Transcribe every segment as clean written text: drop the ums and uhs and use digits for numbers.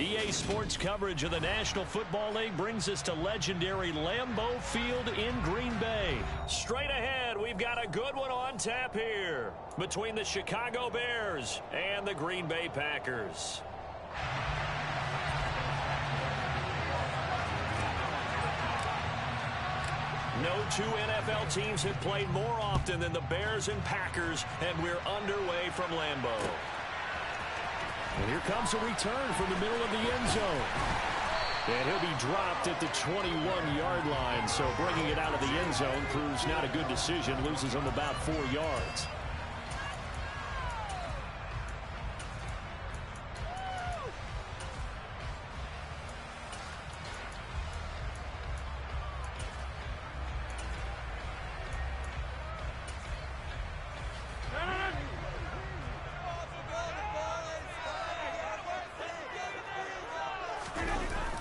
EA Sports coverage of the National Football League brings us to legendary Lambeau Field in Green Bay. Straight ahead, we've got a good one on tap here between the Chicago Bears and the Green Bay Packers. No two NFL teams have played more often than the Bears and Packers, and we're underway from Lambeau. And here comes a return from the middle of the end zone. And he'll be dropped at the 21-yard line. So bringing it out of the end zone proves not a good decision. Loses him about 4 yards.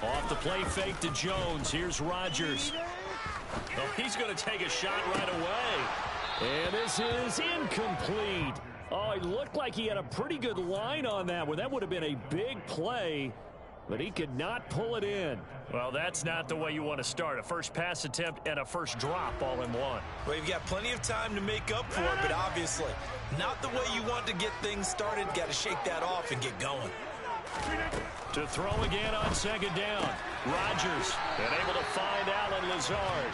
Off the play fake to Jones. Here's Rodgers. Oh, he's going to take a shot right away. And this is incomplete. Oh, it looked like he had a pretty good line on that one. That would have been a big play, but he could not pull it in. Well, that's not the way you want to start. A first pass attempt and a first drop all in one. Well, you've got plenty of time to make up for it, but obviously not the way you want to get things started. Got to shake that off and get going. To throw again on second down. Rodgers and able to find Allen Lazard.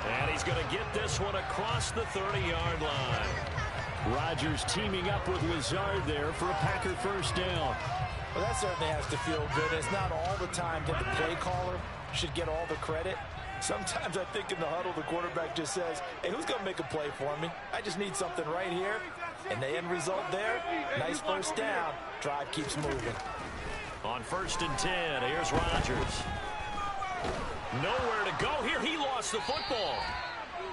And he's going to get this one across the 30-yard line. Rodgers teaming up with Lazard there for a Packer first down. Well, that certainly has to feel good. It's not all the time that the play caller should get all the credit. Sometimes I think in the huddle, the quarterback just says, hey, who's going to make a play for me? I just need something right here. And the end result there, nice first down. Drive keeps moving. On 1st and 10, here's Rodgers. Nowhere to go here. He lost the football.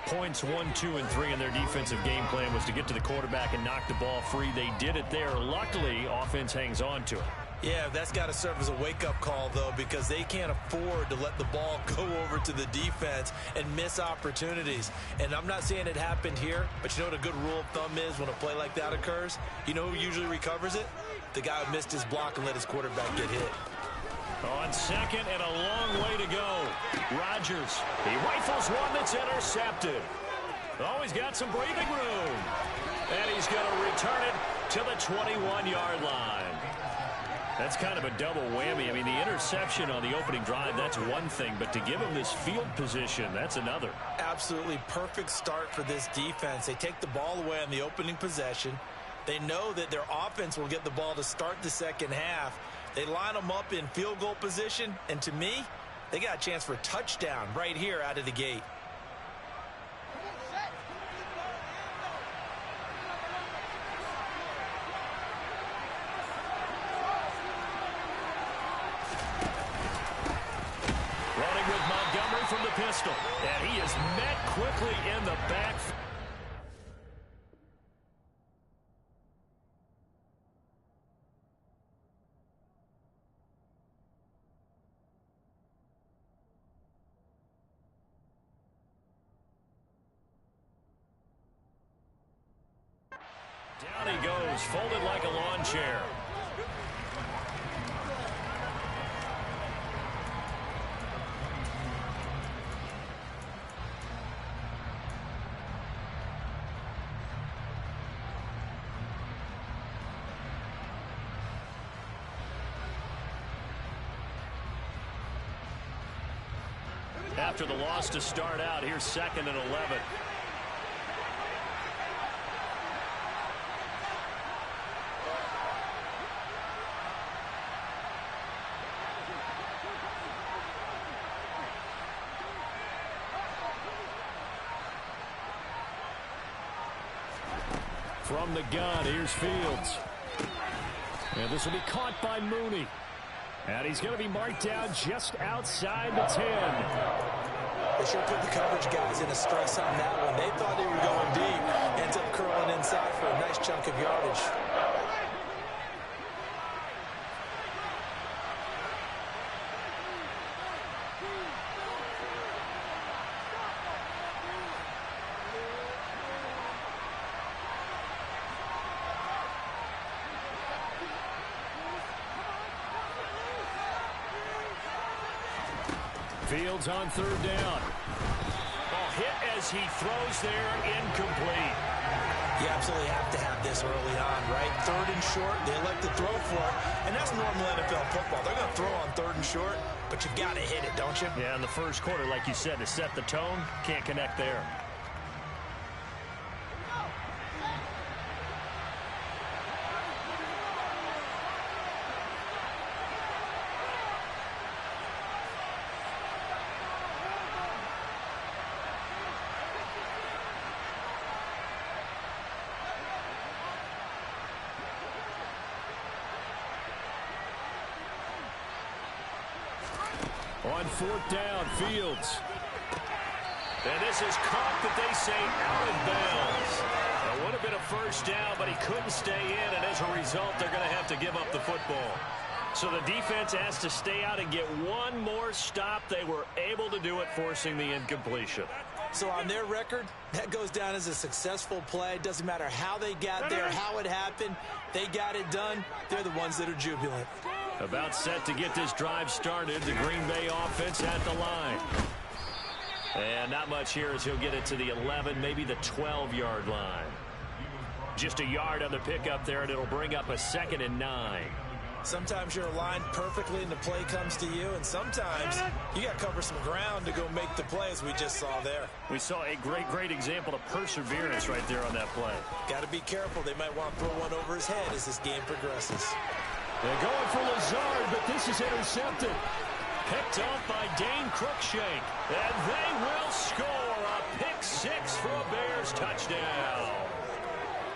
Points 1, 2, and 3 in their defensive game plan was to get to the quarterback and knock the ball free. They did it there. Luckily, offense hangs on to it. Yeah, that's got to serve as a wake-up call, though, because they can't afford to let the ball go over to the defense and miss opportunities. And I'm not saying it happened here, but you know what a good rule of thumb is when a play like that occurs? You know who usually recovers it? The guy who missed his block and let his quarterback get hit. On second and a long way to go. Rodgers, he rifles one that's intercepted. Oh, he's got some breathing room. And he's going to return it to the 21-yard line. That's kind of a double whammy. I mean, the interception on the opening drive, that's one thing. But to give him this field position, that's another. Absolutely perfect start for this defense. They take the ball away on the opening possession. They know that their offense will get the ball to start the second half. They line them up in field goal position. And to me, they got a chance for a touchdown right here out of the gate. From the pistol, and he is met quickly in the back. Down he goes, folded like a lawn chair. After the loss to start out, here's 2nd and 11. From the gun, here's Fields. And this will be caught by Mooney. And he's going to be marked down just outside the 10. They should put the coverage guys in a stress on that one. They thought they were going deep. Ends up curling inside for a nice chunk of yardage. Fields on third down. Ball hit as he throws there, incomplete. You absolutely have to have this early on, right? Third and short, they elect to throw for it, and that's normal NFL football. They're going to throw on third and short, but you've got to hit it, don't you? Yeah, in the first quarter, like you said, to set the tone, can't connect there. On fourth down, Fields. And this is caught that they say out of bounds. It would have been a first down, but he couldn't stay in, and as a result, they're going to have to give up the football. So the defense has to stay out and get one more stop. They were able to do it, forcing the incompletion. So on their record, that goes down as a successful play. Doesn't matter how they got there, how it happened. They got it done. They're the ones that are jubilant. About set to get this drive started. The Green Bay offense at the line. And not much here as he'll get it to the 11, maybe the 12-yard line. Just a yard on the pickup there, and it'll bring up a 2nd and 9. Sometimes you're aligned perfectly and the play comes to you, and sometimes you got to cover some ground to go make the play, as we just saw there. We saw a great example of perseverance right there on that play. Got to be careful. They might want to throw one over his head as this game progresses. They're going for Lazard, but this is intercepted. Picked off by Dane Cruikshank. And they will score a pick 6 for a Bears touchdown.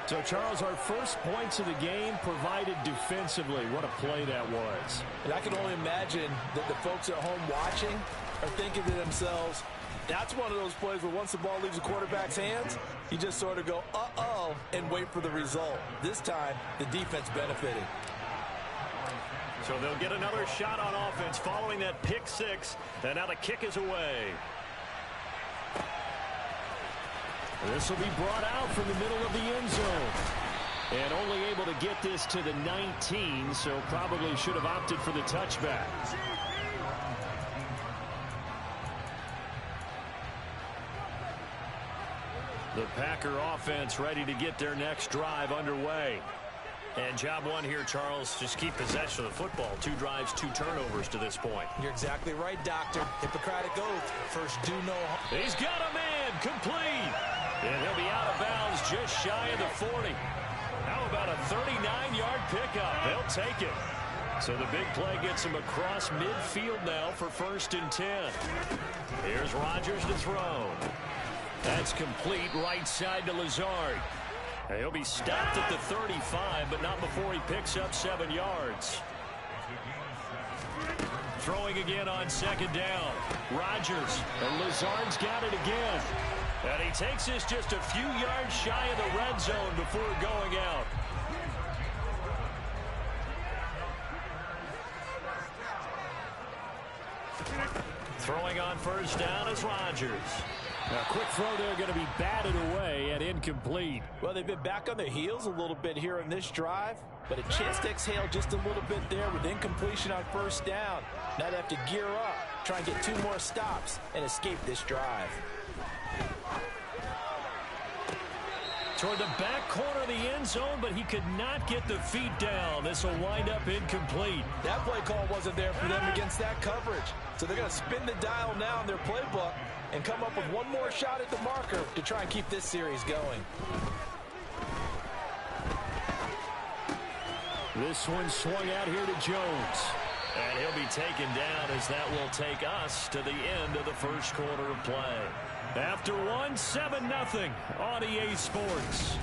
So, Charles, our first points of the game provided defensively. What a play that was. And I can only imagine that the folks at home watching are thinking to themselves, that's one of those plays where once the ball leaves the quarterback's hands, you just sort of go, uh-oh, and wait for the result. This time, the defense benefited. So they'll get another shot on offense following that pick 6. And now the kick is away. This will be brought out from the middle of the end zone. And only able to get this to the 19, so probably should have opted for the touchback. The Packer offense ready to get their next drive underway. And job one here, Charles, just keep possession of the football. 2 drives, 2 turnovers to this point. You're exactly right, Doctor. Hippocratic oath. First, do no harm. He's got a man, complete. And he'll be out of bounds just shy of the 40. How about a 39-yard pickup? They'll take it. So the big play gets him across midfield now for 1st and 10. Here's Rodgers to throw. That's complete right side to Lazard. And he'll be stopped at the 35, but not before he picks up 7 yards. Throwing again on 2nd down. Rodgers, and Lazard's got it again. And he takes this just a few yards shy of the red zone before going out. Throwing on 1st down is Rodgers. A quick throw there going to be batted away and incomplete. Well, they've been back on their heels a little bit here in this drive, but a chance to exhale just a little bit there with incompletion on 1st down. Now they have to gear up, try and get 2 more stops and escape this drive. Toward the back corner of the end zone, but he could not get the feet down. This will wind up incomplete. That play call wasn't there for them against that coverage. So they're going to spin the dial now in their playbook and come up with one more shot at the marker to try and keep this series going. This one swung out here to Jones. And he'll be taken down as that will take us to the end of the 1st quarter of play. After 7-0 on EA Sports.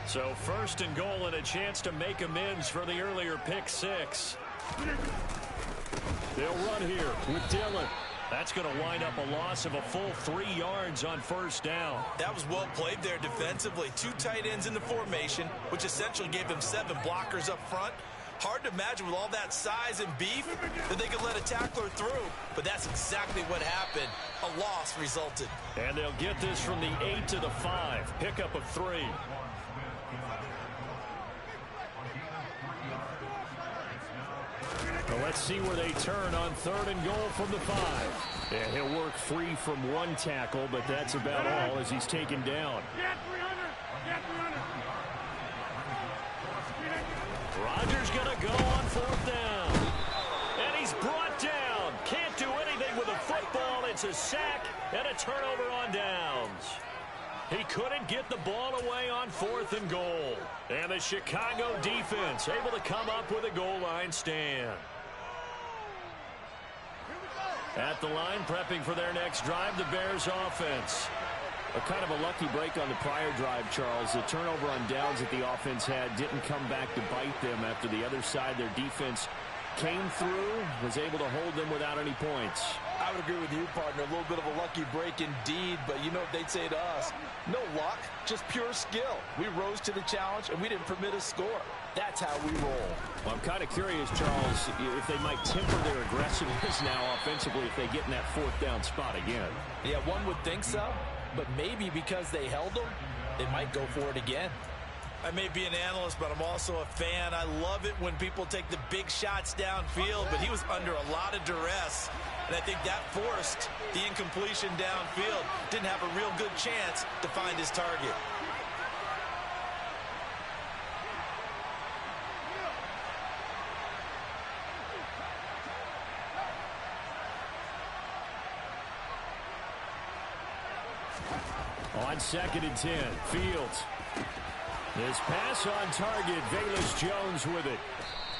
So 1st and goal and a chance to make amends for the earlier pick 6. They'll run here with Dillon. That's going to wind up a loss of a full 3 yards on 1st down. That was well played there defensively. 2 tight ends in the formation, which essentially gave them 7 blockers up front. Hard to imagine with all that size and beef that they could let a tackler through. But that's exactly what happened. A loss resulted. And they'll get this from the 8 to the 5. Pickup of 3. Well, let's see where they turn on 3rd and goal from the 5. And he'll work free from one tackle, but that's about all as he's taken down. Rodgers going to go on 4th down. And he's brought down. Can't do anything with a football. It's a sack and a turnover on downs. He couldn't get the ball away on 4th and goal. And the Chicago defense able to come up with a goal line stand. At the line, prepping for their next drive, the Bears offense. A kind of a lucky break on the prior drive, Charles. The turnover on downs that the offense had didn't come back to bite them after the other side. Their defense came through, was able to hold them without any points. I would agree with you, partner. A little bit of a lucky break indeed, but you know what they'd say to us? No luck, just pure skill. We rose to the challenge, and we didn't permit a score. That's how we roll. Well, I'm kind of curious, Charles, if they might temper their aggressiveness now offensively if they get in that 4th down spot again. Yeah, one would think so, but maybe because they held them, they might go for it again. I may be an analyst, but I'm also a fan. I love it when people take the big shots downfield, but he was under a lot of duress. And I think that forced the incompletion downfield. Didn't have a real good chance to find his target. On 2nd and 10, Fields. This pass on target, Velus Jones with it.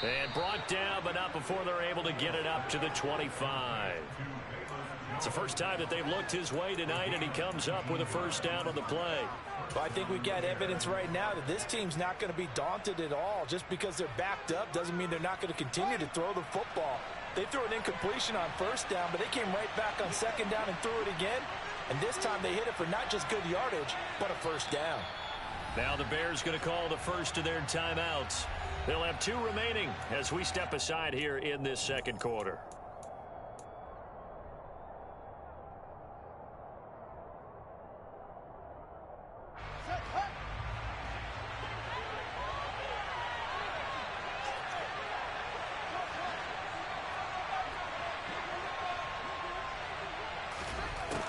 And brought down, but not before they're able to get it up to the 25. It's the first time that they've looked his way tonight, and he comes up with a 1st down on the play. Well, I think we've got evidence right now that this team's not going to be daunted at all. Just because they're backed up doesn't mean they're not going to continue to throw the football. They threw an incompletion on 1st down, but they came right back on 2nd down and threw it again. And this time they hit it for not just good yardage, but a 1st down. Now the Bears going to call the first of their timeouts. They'll have 2 remaining as we step aside here in this 2nd quarter.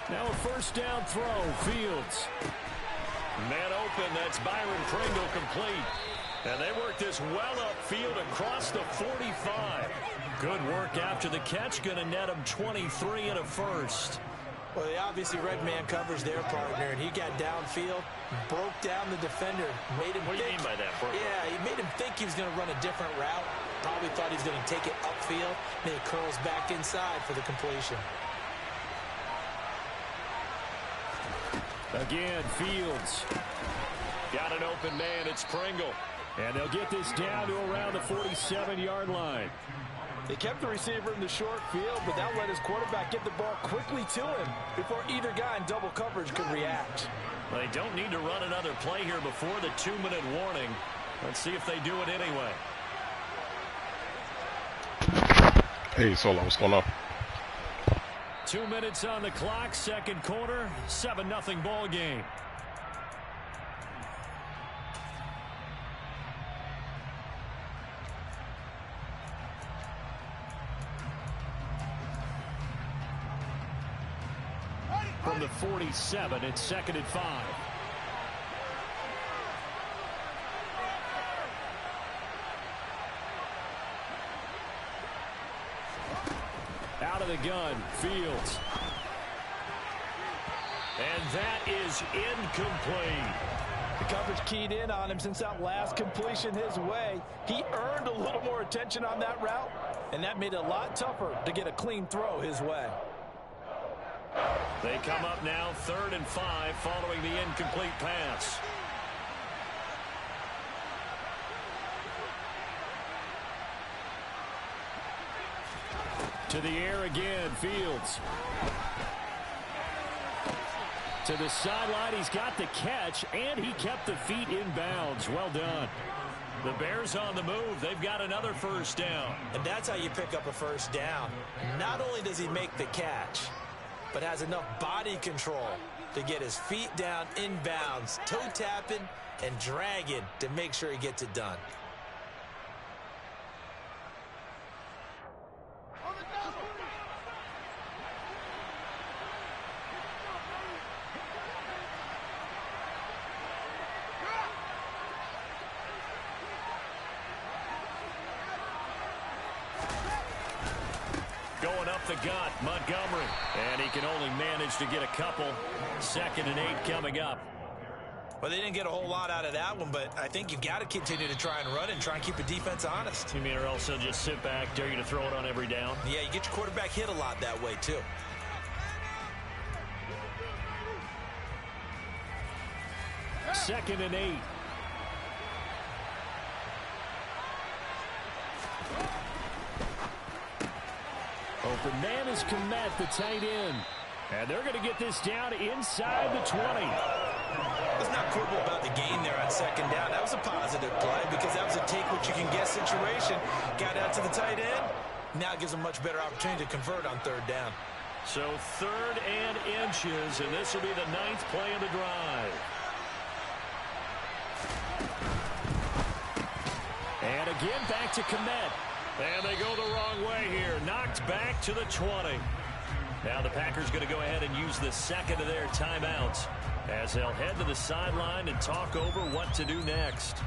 Now a 1st down throw, Fields. Man open, that's Byron Pringle complete. And they work this well upfield across the 45. Good work after the catch, going to net him 23 and a 1st. Well, they obviously red man covers their partner, and he got downfield, broke down the defender, made him What do you mean by that, Brooke? Yeah, he made him think he was going to run a different route. Probably thought he was going to take it upfield, and it curls back inside for the completion. Again, Fields. Got an open man, it's Pringle. And they'll get this down to around the 47-yard line. They kept the receiver in the short field, but that let his quarterback get the ball quickly to him before either guy in double coverage could react. They don't need to run another play here before the 2-minute warning. Let's see if they do it anyway. Hey, Solo, what's going on? 2 minutes on the clock, 2nd quarter, 7-0 ball game. From the 47, it's 2nd and 5. Out of the gun, Fields. And that is incomplete. The coverage keyed in on him since that last completion his way. He earned a little more attention on that route, and that made it a lot tougher to get a clean throw his way. They come up now 3rd and 5 following the incomplete pass. To the air again, Fields. To the sideline, he's got the catch, and he kept the feet in bounds. Well done. The Bears on the move. They've got another first down. And that's how you pick up a first down. Not only does he make the catch, but has enough body control to get his feet down inbounds, toe tapping and dragging to make sure he gets it done. Going up the gut, Montgomery. And he can only manage to get a couple. 2nd and 8 coming up. Well, they didn't get a whole lot out of that one, but I think you've got to continue to try and run and try and keep the defense honest. You mean or else they'll just sit back, dare you to throw it on every down? Yeah, you get your quarterback hit a lot that way, too. Second and 8. Open man is Komet, the tight end. And they're going to get this down inside the 20. Let's not quibble about the gain there on 2nd down. That was a positive play because that was a take-what-you-can-get situation. Got out to the tight end. Now it gives them a much better opportunity to convert on 3rd down. So 3rd and inches, and this will be the 9th play of the drive. And again, back to Komet. And they go the wrong way here. Knocked back to the 20. Now the Packers going to go ahead and use the 2nd of their timeouts as they'll head to the sideline and talk over what to do next.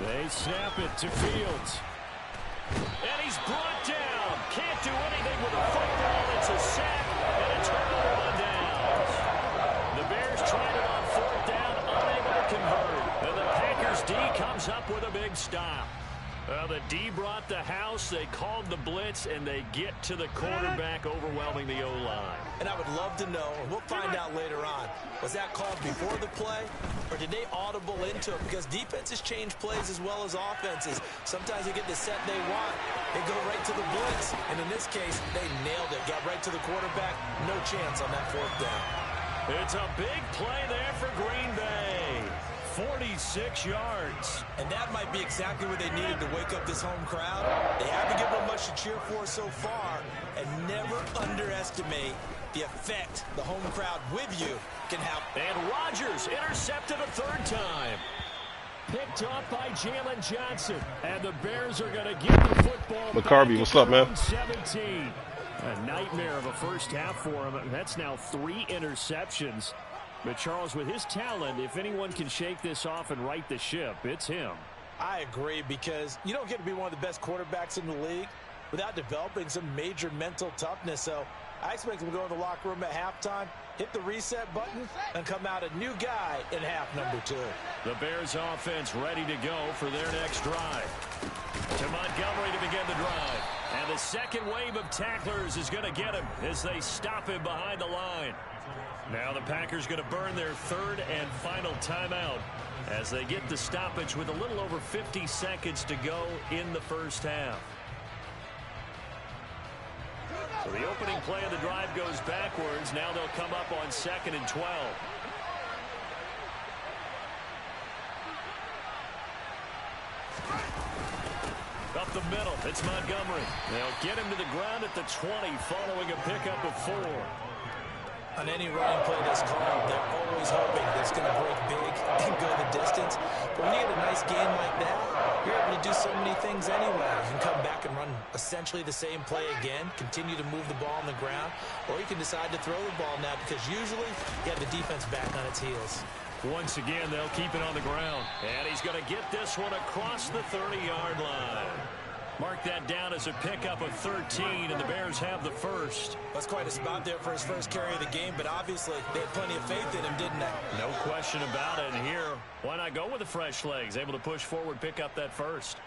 They snap it to Fields. And he's brought down. Can't do anything with a football. It's a sack and a turnover on downs. The Bears tried it on 4th down, unable to convert. And the Packers D comes up with a big stop. The D brought the house. They called the blitz, and they get to the quarterback, overwhelming the O-line. And I would love to know, and we'll find out later on, was that called before the play, or did they audible into it? Because defenses change plays as well as offenses. Sometimes they get the set they want. They go right to the blitz. And in this case, they nailed it. Got right to the quarterback. No chance on that 4th down. It's a big play there for Green Bay. 46 yards. And that might be exactly what they needed to wake up this home crowd. They haven't given them much to cheer for so far. And never underestimate the effect the home crowd with you can have. And Rodgers intercepted a 3rd time. Picked off by Jalen Johnson. And the Bears are going to get the football McCarvey, what's up, man? 17. A nightmare of a first half for him. That's now 3 interceptions. But, Charles, with his talent, if anyone can shake this off and right the ship, it's him. I agree, because you don't get to be one of the best quarterbacks in the league without developing some major mental toughness. So I expect him to go in the locker room at halftime, hit the reset button, and come out a new guy in half number 2. The Bears offense ready to go for their next drive. To Montgomery to begin the drive. And the second wave of tacklers is going to get him as they stop him behind the line. Now the Packers going to burn their 3rd and final timeout as they get the stoppage with a little over 50 seconds to go in the first half. So the opening play of the drive goes backwards. Now they'll come up on 2nd and 12. Up the middle, it's Montgomery. They'll get him to the ground at the 20 following a pickup of 4. On any running play that's called, they're always hoping that it's going to break big and go the distance. But when you get a nice game like that, you're able to do so many things anyway. You can come back and run essentially the same play again, continue to move the ball on the ground, or you can decide to throw the ball now because usually you have the defense back on its heels. Once again, they'll keep it on the ground. And he's going to get this one across the 30-yard line. Mark that down as a pickup of 13, and the Bears have the first. That's quite a spot there for his first carry of the game, but obviously they had plenty of faith in him, didn't they? No question about it. And here, why not go with the fresh legs? Able to push forward, pick up that first.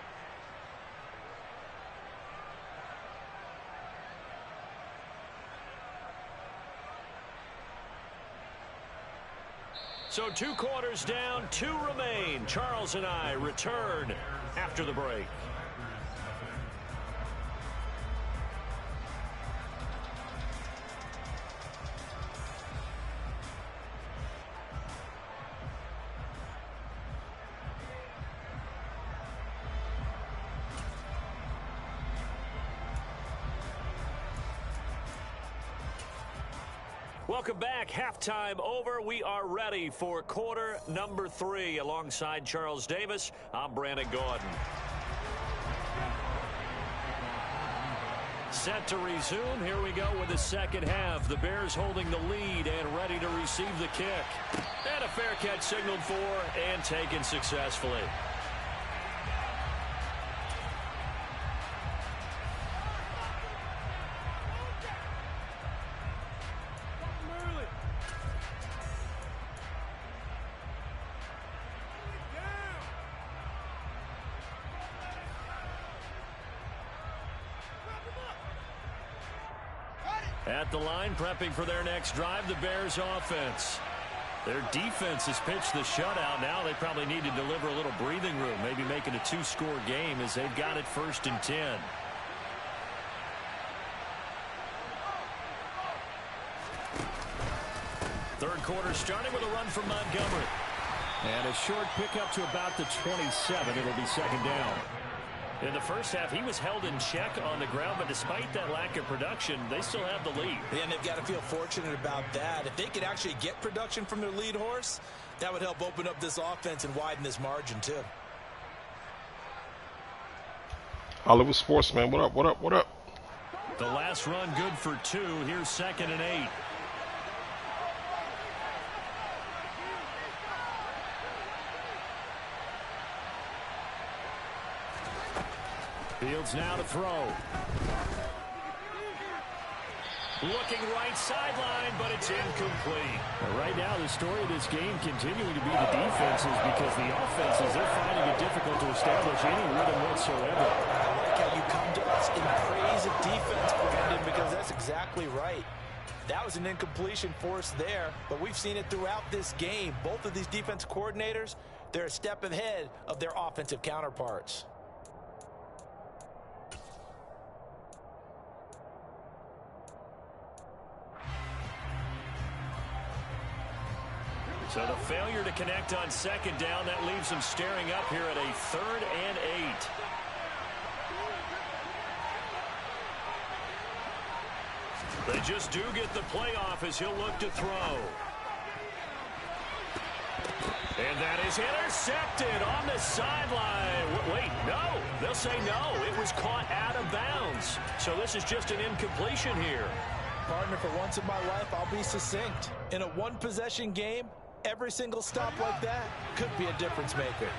So 2 quarters down, 2 remain. Charles and I return after the break. Welcome back. Halftime over. We are ready for quarter number 3. Alongside Charles Davis, I'm Brandon Gordon. Set to resume. Here we go with the second half. The Bears holding the lead and ready to receive the kick. And a fair catch signaled for and taken successfully. At the line, prepping for their next drive, the Bears offense. Their defense has pitched the shutout. Now they probably need to deliver a little breathing room, maybe make it a 2-score game as they've got it 1st and 10. Third quarter starting with a run from Montgomery. And a short pickup to about the 27. It'll be second down. In the first half, he was held in check on the ground, but despite that lack of production, they still have the lead. And they've got to feel fortunate about that. If they could actually get production from their lead horse, that would help open up this offense and widen this margin, too. Hollywood Sports, man. What up, what up, what up? The last run good for 2. Here's 2nd and 8. Fields now to throw. Looking right sideline, but it's incomplete. Right now, the story of this game continuing to be the defenses because the offenses, they're finding it difficult to establish any rhythm whatsoever. I like how you come to us in praise of defense, Brandon, because that's exactly right. That was an incompletion forced there, but we've seen it throughout this game. Both of these defense coordinators, they're a step ahead of their offensive counterparts. So the failure to connect on 2nd down, that leaves them staring up here at a 3rd and 8. They just do get the playoff as he'll look to throw. And that is intercepted on the sideline. Wait, no. They'll say no. It was caught out of bounds. So this is just an incompletion here. Partner, for once in my life, I'll be succinct. In a one-possession game, every single stop like that could be a difference maker.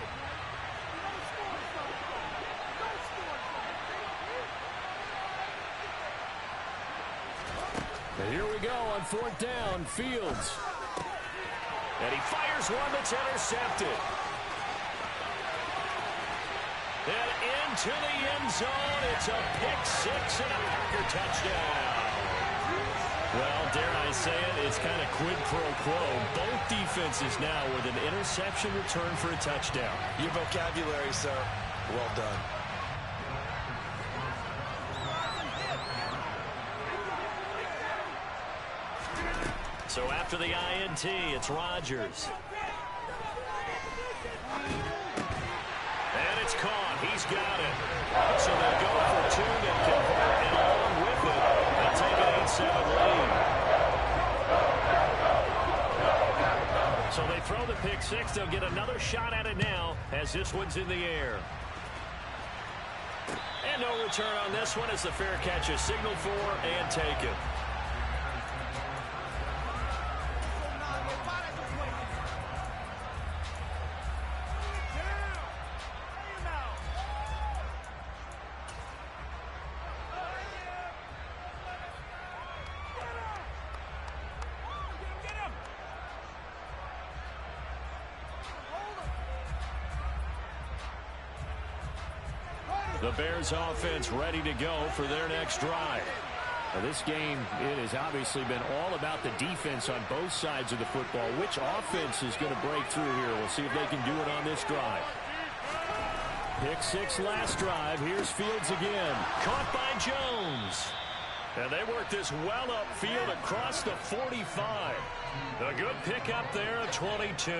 And here we go on 4th down, Fields. And he fires one that's intercepted. And into the end zone. It's a pick-6 and a Packer touchdown. Well, dare I say it, it's kind of quid pro quo. Both defenses now with an interception return for a touchdown. Your vocabulary, sir. Well done. So after the INT, it's Rodgers. And it's caught. He's got it. So they go for 2, they convert, and along with it, they'll take an 8-7 lead. So they throw the pick-6. They'll get another shot at it now as this one's in the air. And no return on this one as the fair catch is signaled for and taken. The Bears offense ready to go for their next drive. This game, it has obviously been all about the defense on both sides of the football. Which offense is going to break through here? We'll see if they can do it on this drive. Pick 6 last drive. Here's Fields again. Caught by Jones. And they work this well upfield across the 45. A good pickup there at 22.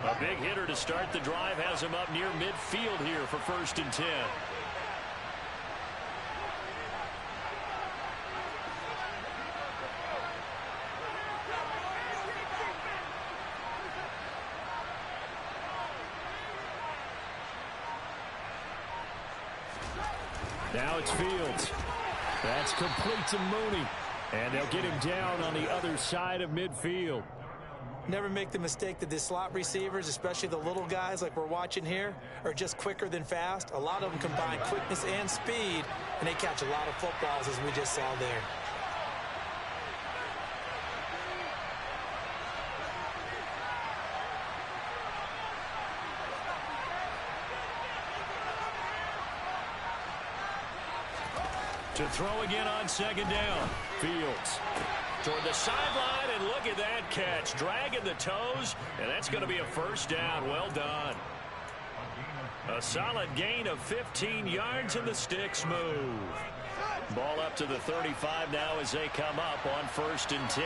A big hitter to start the drive has him up near midfield here for 1st and 10. Now it's Fields. That's complete to Mooney. And they'll get him down on the other side of midfield. Never make the mistake that the slot receivers, especially the little guys like we're watching here, are just quicker than fast. A lot of them combine quickness and speed, and they catch a lot of footballs, as we just saw there. To throw again on 2nd down. Fields toward the sideline, and look at that catch. Dragging the toes, and that's going to be a 1st down. Well done. A solid gain of 15 yards, and the sticks move. Ball up to the 35 now as they come up on 1st and 10.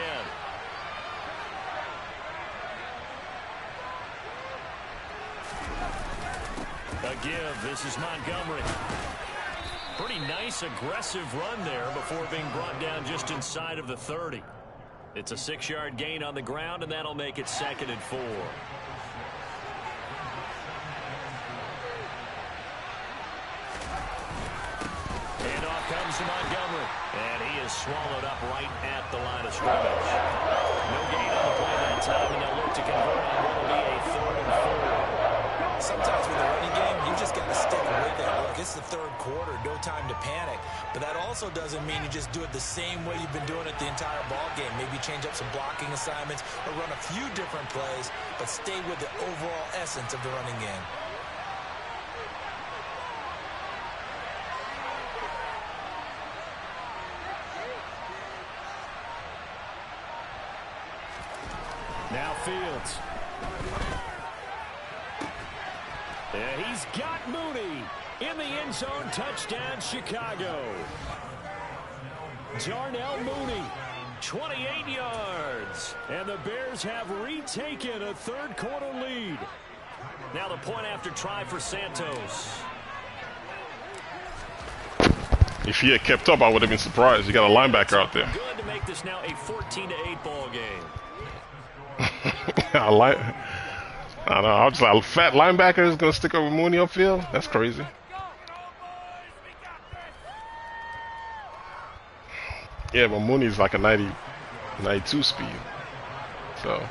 A give. This is Montgomery. Pretty nice, aggressive run there before being brought down just inside of the 30. It's a 6-yard gain on the ground, and that'll make it 2nd and 4. And off comes to Montgomery. And he is swallowed up right at the line of scrimmage. No gain on the play that time, and they'll look to convert on what will be a 3rd and 4. Sometimes with the running game, you just got to stick with it. Look, it's the 3rd quarter, no time to panic. But that also doesn't mean you just do it the same way you've been doing it the entire ball game. Maybe change up some blocking assignments or run a few different plays, but stay with the overall essence of the running game. Now Fields. And he's got Mooney in the end zone. Touchdown, Chicago. Darnell Mooney, 28 yards. And the Bears have retaken a 3rd quarter lead. Now the point after try for Santos. If he had kept up, I would have been surprised. You got a linebacker out there. Good to make this now a 14-8 ball game. I don't know. I was just like, a fat linebacker is going to stick over Mooney upfield? That's crazy. Yeah, but Mooney's like a 92 speed. So.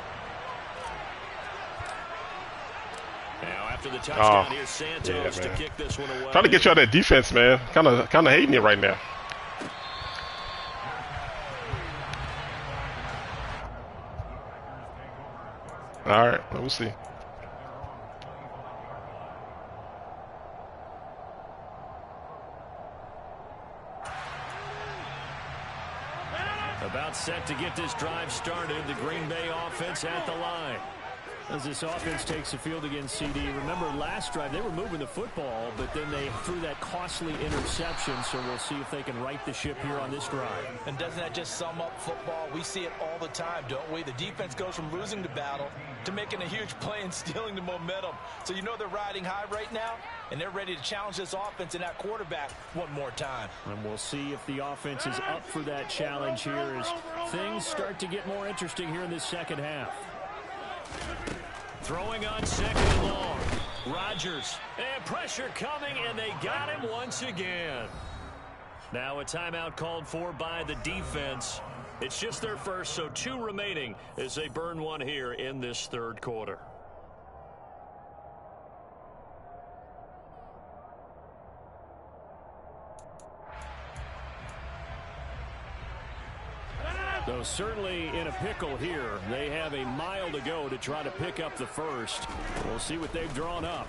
Now after the touchdown, here's Santos to kick this one away. Trying to get you out of that defense, man. Kind of hating it right now. All right, we'll see. About set to get this drive started. The Green Bay offense at the line. As this offense takes the field against CD, remember last drive they were moving the football, but then they threw that costly interception, so we'll see if they can right the ship here on this drive. And doesn't that just sum up football? We see it all the time, don't we? The defense goes from losing the battle to making a huge play and stealing the momentum. So you know they're riding high right now, and they're ready to challenge this offense and that quarterback one more time. And we'll see if the offense is up for that challenge here as things start to get more interesting here in this 2nd half. Throwing on 2nd and long. Rodgers. And pressure coming, and they got him once again. Now a timeout called for by the defense. It's just their first, so 2 remaining as they burn one here in this 3rd quarter. Though certainly in a pickle here. They have a mile to go to try to pick up the first. We'll see what they've drawn up.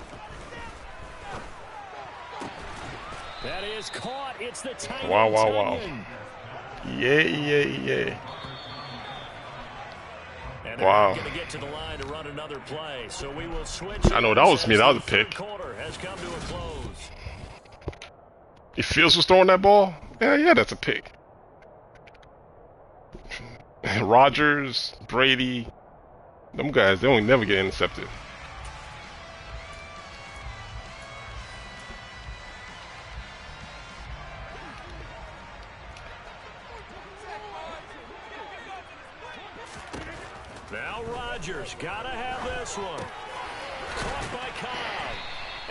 That is caught. It's the tight end. Wow. Yeah. And wow. Going to get to the line to run another play. So we will switch. I know that was me. That was a pick. Quarter has come to a close. If Fields was throwing that ball, yeah, that's a pick. Rodgers, Brady, them guys, they only never get intercepted. Now Rodgers, gotta have this one. Caught by Cobb.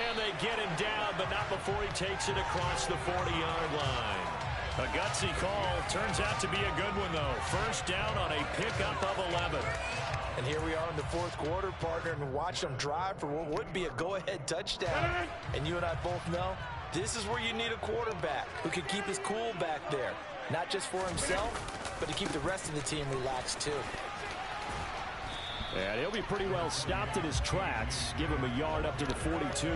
And they get him down, but not before he takes it across the 40-yard line. A gutsy call. Turns out to be a good one, though. First down on a pickup of 11. And here we are in the fourth quarter, partner, and watch them drive for what would be a go-ahead touchdown. And you and I both know this is where you need a quarterback who can keep his cool back there. Not just for himself, but to keep the rest of the team relaxed, too. And he'll be pretty well stopped in his tracks. Give him a yard up to the 42.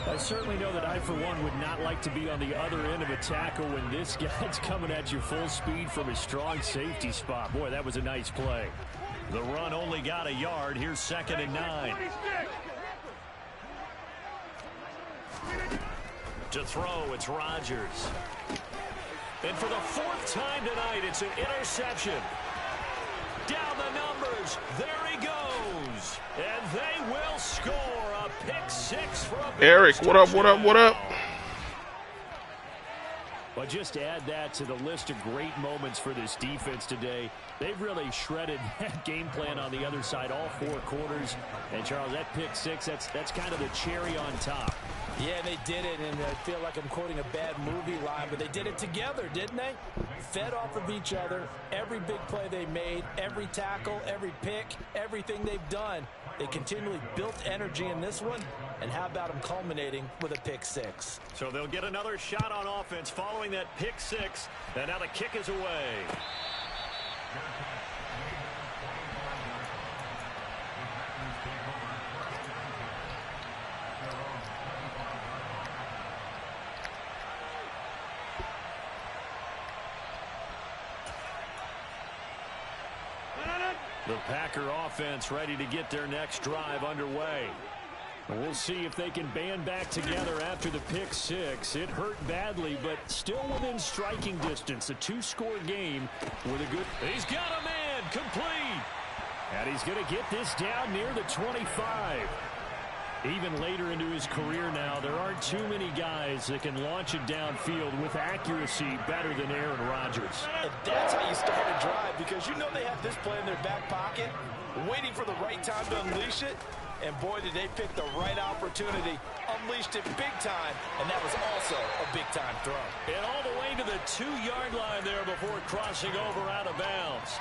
I certainly know that I, for one, would not like to be on the other end of a tackle when this guy's coming at you full speed from his strong safety spot. Boy, that was a nice play. The run only got a yard. Here's 2nd and 9. To throw, it's Rodgers. And for the 4th time tonight, it's an interception. Down the numbers. There he goes. And they will score a pick 6 for a Eric, what up? But just add that to the list of great moments for this defense today. They've really shredded that game plan on the other side all 4 quarters. And, Charles, that pick 6, that's kind of the cherry on top. Yeah, they did it, and I feel like I'm quoting a bad movie line, but they did it together, didn't they? Fed off of each other, every big play they made, every tackle, every pick, everything they've done. They continually built energy in this one, and how about them culminating with a pick 6? So they'll get another shot on offense following that pick 6, and now the kick is away. The Packer offense ready to get their next drive underway. We'll see if they can band back together after the pick 6. It hurt badly, but still within striking distance. A 2-score game with a good... He's got a man complete. And he's going to get this down near the 25. Even later into his career now, there aren't too many guys that can launch it downfield with accuracy better than Aaron Rodgers. And that's how you start a drive, because you know they have this play in their back pocket, waiting for the right time to unleash it. And boy, did they pick the right opportunity, unleashed it big time, and that was also a big-time throw. And all the way to the 2-yard line there before crossing over out of bounds.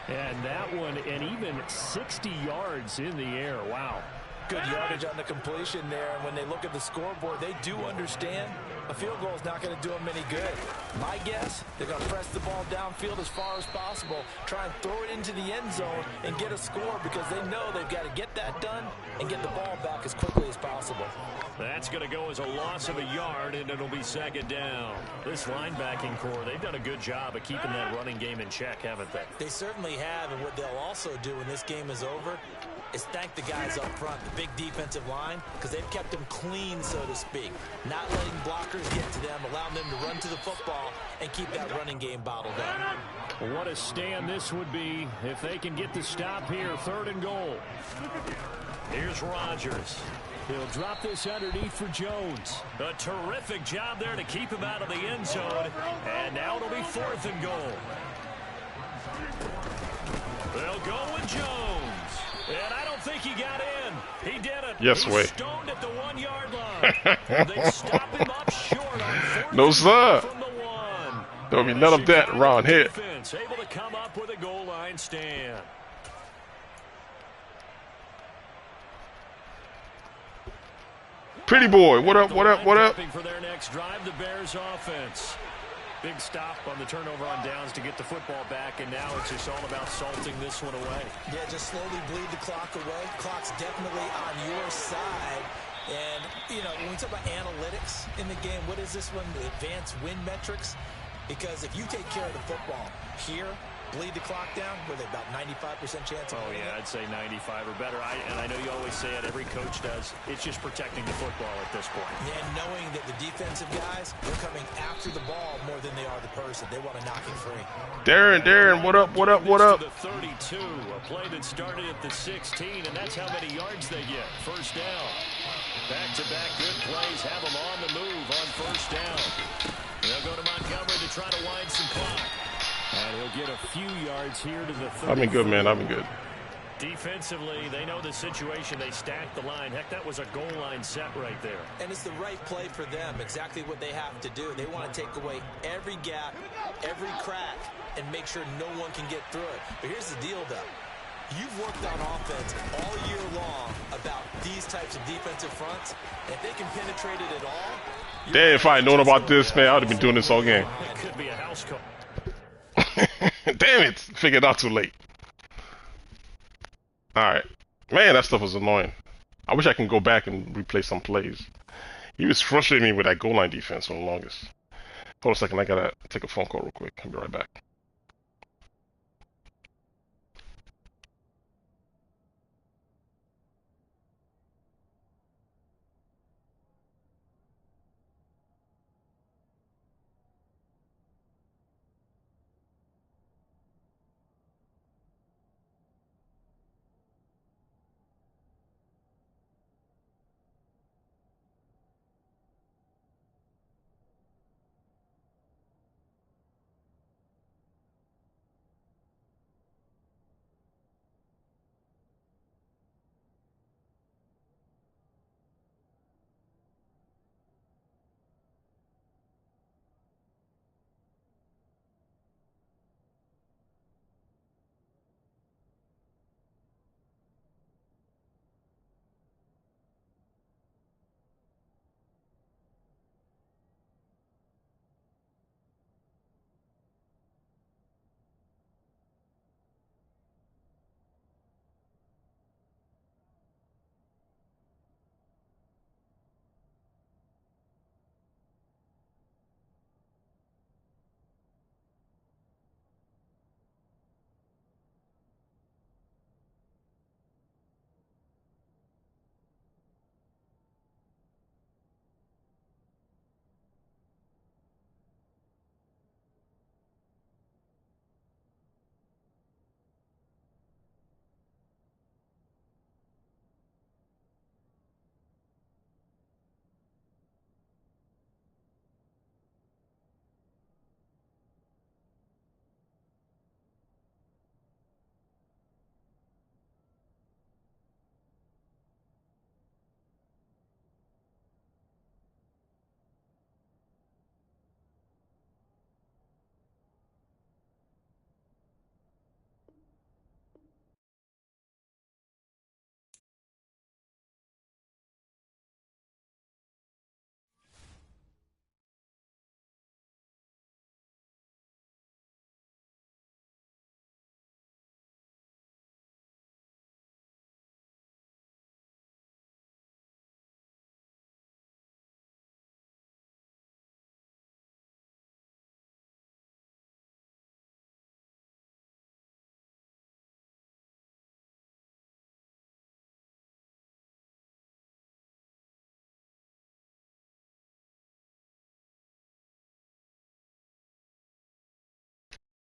And that one, and even 60 yards in the air. Wow. Good yardage on the completion there, and when they look at the scoreboard, they do understand a field goal is not going to do them any good. My guess, they're going to press the ball downfield as far as possible, try and throw it into the end zone and get a score, because they know they've got to get that done and get the ball back as quickly as possible. That's going to go as a loss of a yard, and it'll be 2nd down. This linebacking core, they've done a good job of keeping that running game in check, haven't they? They certainly have, and what they'll also do when this game is over is thank the guys up front, the big defensive line, because they've kept them clean, so to speak. Not letting blockers get to them, allowing them to run to the football and keep that running game bottled up. What a stand this would be if they can get the stop here. 3rd and goal. Here's Rodgers. He'll drop this underneath for Jones. A terrific job there to keep him out of the end zone. And now it'll be 4th and goal. They'll go with Jones. And I don't think he got in. He did it. Yes, way. Stoned at the 1-yard line. They stop him up short on 4th No, sir. from the 1. There'll be none of that around here. Defense able to come up with a goal line stand. Pretty boy, what up? For their next drive, the Bears offense. Big stop on the turnover on downs to get the football back, and now it's just all about salting this one away. Yeah, just slowly bleed the clock away. Clock's definitely on your side. And, you know, when we talk about analytics in the game, what is this one? The advanced win metrics? Because if you take care of the football here, bleed the clock down, with about 95% chance of winning I'd say 95 or better. And I know you always say it, every coach does. It's just protecting the football at this point. And knowing that the defensive guys, they're coming after the ball more than they are the person. They want to knock it free. Darren, what up? The 32, a play that started at the 16, and that's how many yards they get. First down. Back-to-back good plays have them on the move on first down. They'll go to Montgomery to try to wind some clock. And he'll get a few yards here to the 30. I've been good, man. I've been good. Defensively, they know the situation. They stack the line. Heck, that was a goal line set right there. And it's the right play for them, exactly what they have to do. They want to take away every gap, every crack, and make sure no one can get through it. But here's the deal, though. You've worked on offense all year long about these types of defensive fronts. If they can penetrate it at all... Damn, if I had known about this, man, I would have been doing this all game. It could be a house call. Damn it! Figured out too late. Alright. Man, that stuff was annoying. I wish I can go back and replay some plays. He was frustrating me with that goal line defense for the longest. Hold a second, I gotta take a phone call real quick. I'll be right back.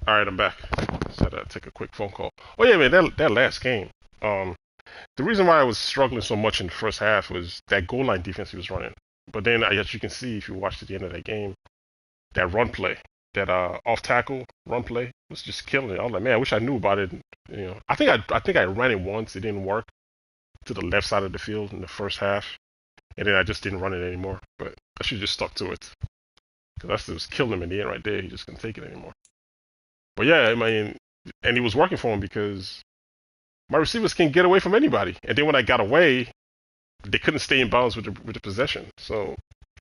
Alright, I'm back. Just had to take a quick phone call. Oh yeah, man, that last game. The reason why I was struggling so much in the first half was that goal line defense he was running. But then, as you can see, if you watched at the end of that game, that run play, that off tackle run play was just killing it. I was like, man, I wish I knew about it. You know, I think I ran it once. It didn't work to the left side of the field in the first half, and then I just didn't run it anymore. But I should have just stuck to it because that was killing him in the end right there. He just couldn't take it anymore. But yeah, I mean, and it was working for him because my receivers can get away from anybody. And then when I got away, they couldn't stay in bounds with the possession. So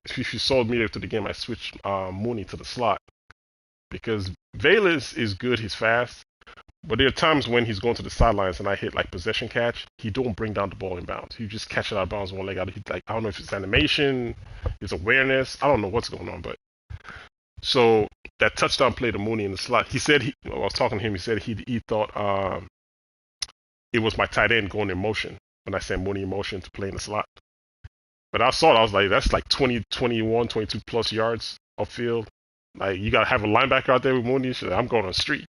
if you saw me after the game, I switched Mooney to the slot because Valens is good. He's fast, But there are times when he's going to the sidelines and I hit like possession catch, he don't bring down the ball in bounds. He just catch it out of bounds one leg out. He, like, I don't know if it's animation, his awareness. I don't know what's going on, but so that touchdown play to Mooney in the slot. He said I was talking to him. He said he thought it was my tight end going in motion when I sent Mooney in motion to play in the slot. But I saw it. I was like, that's like 20, 21, 22 plus yards upfield. Like, you got to have a linebacker out there with Mooney. So I'm going on the street.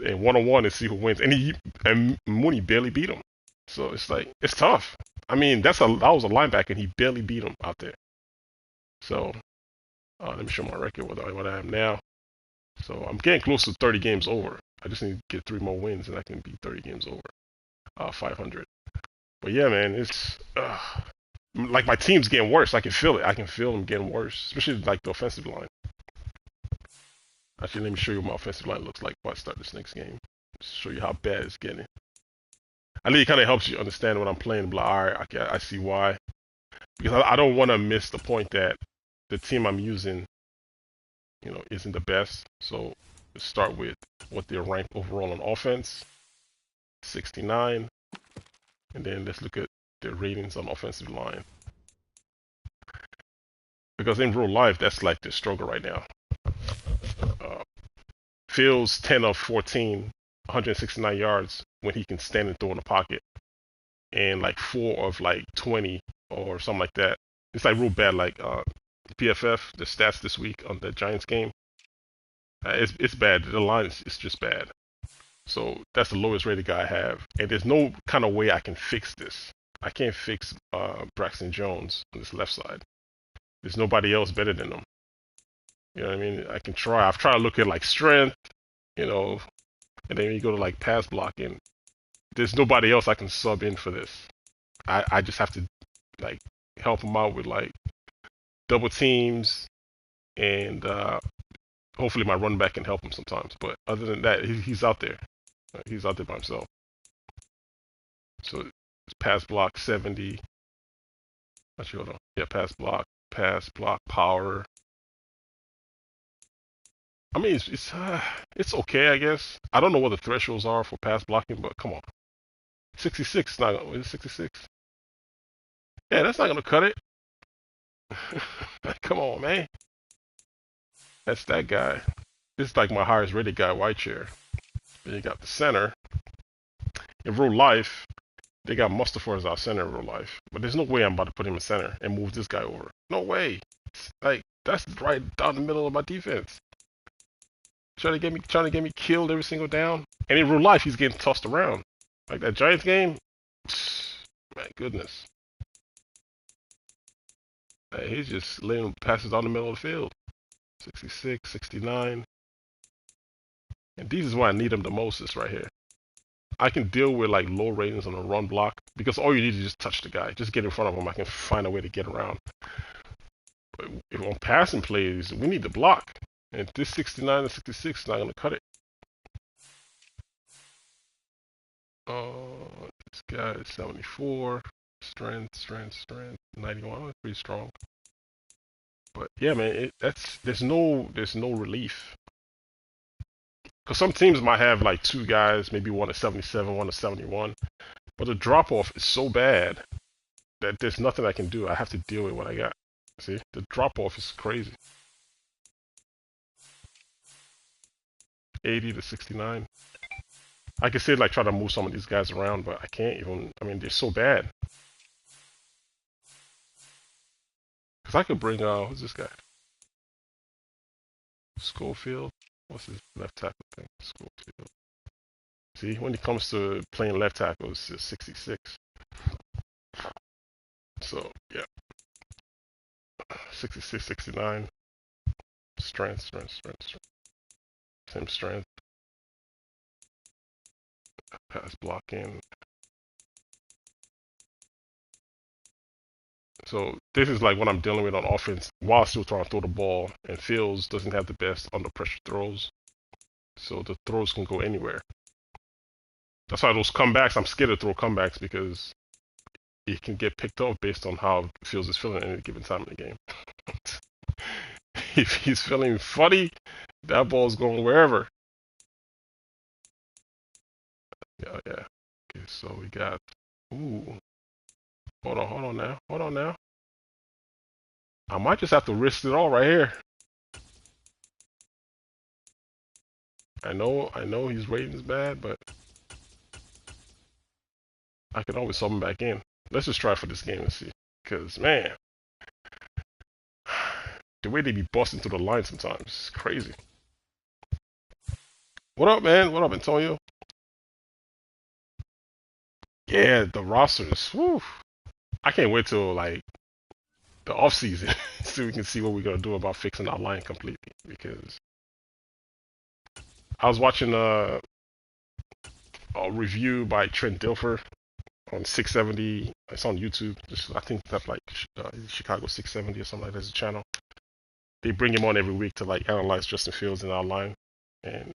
And one-on-one and see who wins. And Mooney barely beat him. So it's like, it's tough. I mean, that was a linebacker and he barely beat him out there. So let me show my record what I am now. So I'm getting close to 30 games over. I just need to get 3 more wins and I can be 30 games over 500. But yeah, man, it's like my team's getting worse. I can feel it. I can feel them getting worse, especially like the offensive line. Actually, let me show you what my offensive line looks like before I start this next game. Just show you how bad it's getting. I think it kind of helps you understand what I'm playing. But all right, I see why. Because I don't want to miss the point that the team I'm using, isn't the best. So let's start with what they're ranked overall on offense, 69, and then let's look at their ratings on offensive line. Because in real life, that's like the struggle right now. Fields 10 of 14, 169 yards when he can stand and throw in the pocket, and like 4 of like 20 or something like that. It's like real bad. Like PFF, the stats this week on the Giants game, it's bad. The line is just bad. So that's the lowest rated guy I have, and there's no kind of way I can fix this. I can't fix Braxton Jones on this left side. There's nobody else better than him. You know what I mean? I can try. I've tried to look at like strength, and then you go to like pass blocking. There's nobody else I can sub in for this. I just have to like help him out with like double teams, and hopefully my run back can help him sometimes. But other than that, he's out there. He's out there by himself. So pass block 70. Actually, hold on. Yeah, pass block power. I mean, it's okay, I guess. I don't know what the thresholds are for pass blocking, but come on, 66 not gonna. 66. Yeah, that's not gonna cut it. Come on, man. That's that guy. This is like my highest rated guy, white chair. Then you got the center. In real life, they got Mustafa as our center in real life, but there's no way I'm about to put him in center and move this guy over. No way. It's like that's right down the middle of my defense. Trying to get me killed every single down. And in real life, he's getting tossed around. Like that Giants game, my goodness. He's just letting passes down the middle of the field. 66, 69. And these is why I need him the most is right here. I can deal with like low ratings on a run block because all you need is just touch the guy. Just get in front of him. I can find a way to get around. But if on passing plays, we need the block. And this 69 and 66 is not going to cut it. This guy is 74. Strength. 91. Pretty strong. But yeah, man, there's no relief. Because some teams might have like 2 guys, maybe one at 77, one at 71. But the drop off is so bad that there's nothing I can do. I have to deal with what I got. See, the drop off is crazy. 80 to 69. I can say like try to move some of these guys around, but I can't even. I mean, they're so bad. Because I could bring who's this guy? Schofield. What's his left tackle thing? Schofield. See, when it comes to playing left tackle, it's 66. So yeah, 66, 69. Strength. Same strength. Pass blocking. So this is like what I'm dealing with on offense while still trying to throw the ball. And Fields doesn't have the best under pressure throws. So the throws can go anywhere. That's why those comebacks, I'm scared to throw comebacks because it can get picked off based on how Fields is feeling at any given time in the game. If he's feeling funny, that ball's going wherever. Yeah, yeah. Okay, so we got. Ooh. Hold on now. I might just have to risk it all right here. I know his rating's bad, but I can always sub him back in. Let's just try for this game and see. Because, man, the way they be busting through the line sometimes is crazy. What up, man? What up, Antonio? Yeah, the rosters. Whew. I can't wait till, like, the off season so we can see what we're gonna do about fixing our line completely. Because I was watching a review by Trent Dilfer on 670. It's on YouTube. I think that's like Chicago 670 or something like that. There's a channel. They bring him on every week to like analyze Justin Fields in our line, and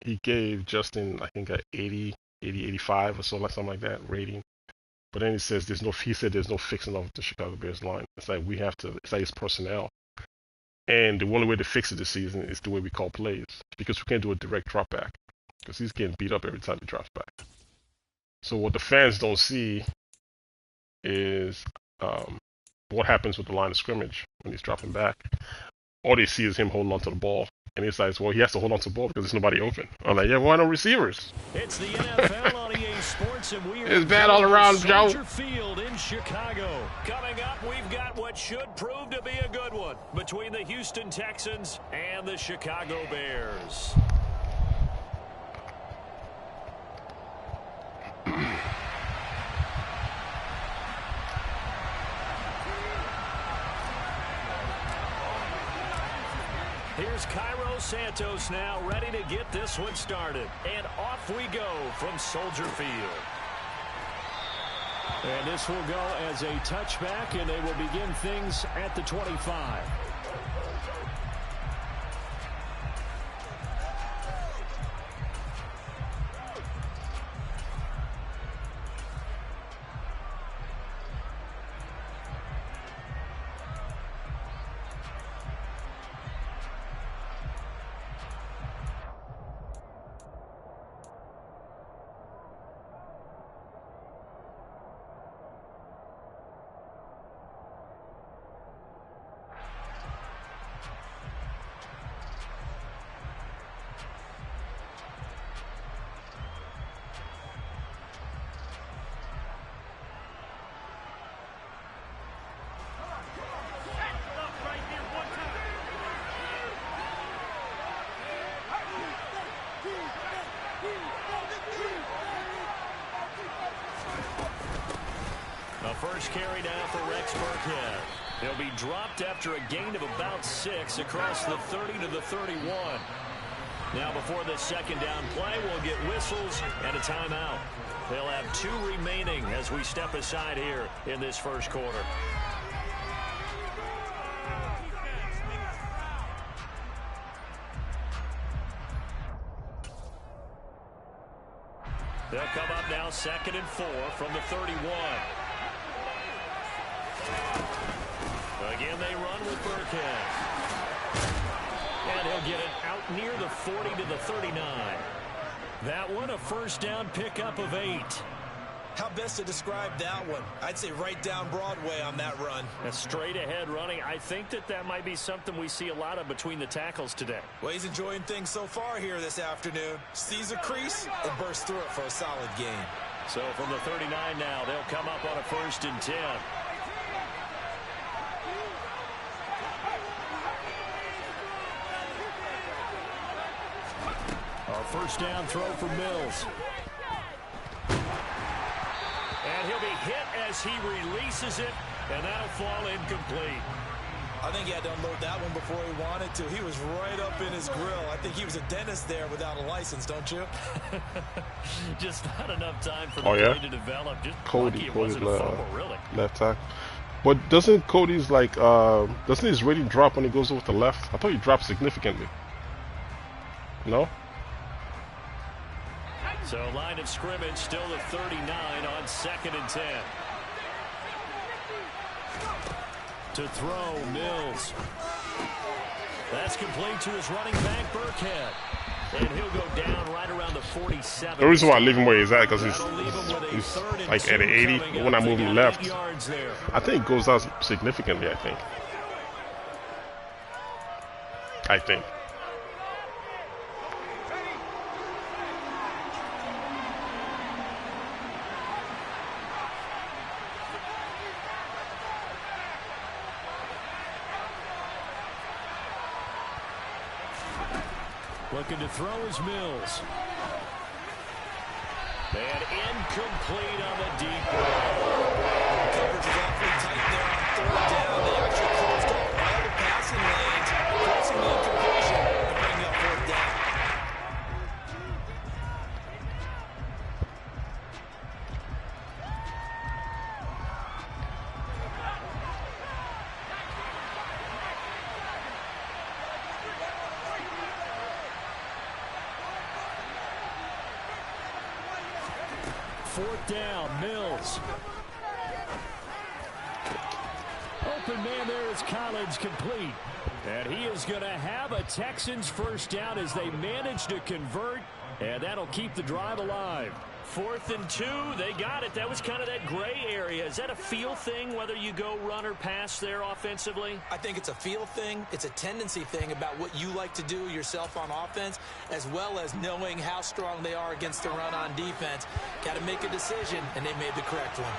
he gave Justin I think a 80, 85 or so, like something like that rating. But then he says he said there's no fixing of the Chicago Bears line. It's like it's like his personnel. And the only way to fix it this season is the way we call plays. Because we can't do a direct drop back. Because he's getting beat up every time he drops back. So what the fans don't see is what happens with the line of scrimmage when he's dropping back. All they see is him holding onto the ball. And it's like, well, he has to hold on to the ball because there's nobody open. I'm like, yeah, why no receivers? It's the NFL on EA Sports, and we are it's bad all around, Joe. Soldier Field in Chicago. Coming up, we've got what should prove to be a good one between the Houston Texans and the Chicago Bears. Here's Cairo Santos now, ready to get this one started. And off we go from Soldier Field. And this will go as a touchback, and they will begin things at the 25. First carry now for Rex Burkhead. He'll be dropped after a gain of about 6 across the 30 to the 31. Now before the second down play, we'll get whistles and a timeout. They'll have 2 remaining as we step aside here in this first quarter. They'll come up now 2nd and 4 from the 31. Again, they run with Burkhead. And he'll get it out near the 40 to the 39. That one, a first down pickup of 8. How best to describe that one? I'd say right down Broadway on that run. A straight ahead running. I think that might be something we see a lot of between the tackles today. Well, he's enjoying things so far here this afternoon. Sees a crease and bursts through it for a solid gain. So from the 39 now, they'll come up on a 1st and 10. Our first down throw for Mills. And he'll be hit as he releases it, and that'll fall incomplete. I think he had to unload that one before he wanted to. He was right up in his grill. I think he was a dentist there without a license, don't you? Just not enough time for the play to develop. Just Cody's really. left tackle. But doesn't Cody's doesn't his rating drop when he goes with the left? I thought he dropped significantly. No? So line of scrimmage still the 39 on 2nd and 10. To throw, Mills. That's complete to his running back, Burkhead. And he'll go down right around the 47. The reason why I leave him where he's at because he's like at an 80. But when I move him left, I think it goes out significantly. I think. Looking to throw is Mills. And incomplete on the deep ball. Coverage is awfully tight there on third down. They actually closed off all the passing lanes, forcing the incompletion and bringing up fourth down. Fourth down, Mills. Open man there is Collins, complete. And he is going to have a Texans first down as they manage to convert. And that'll keep the drive alive. 4th and 2, they got it. That was kind of that gray area. Is that a feel thing, whether you go run or pass there offensively? I think it's a feel thing. It's a tendency thing about what you like to do yourself on offense, as well as knowing how strong they are against the run on defense. Got to make a decision, and they made the correct one.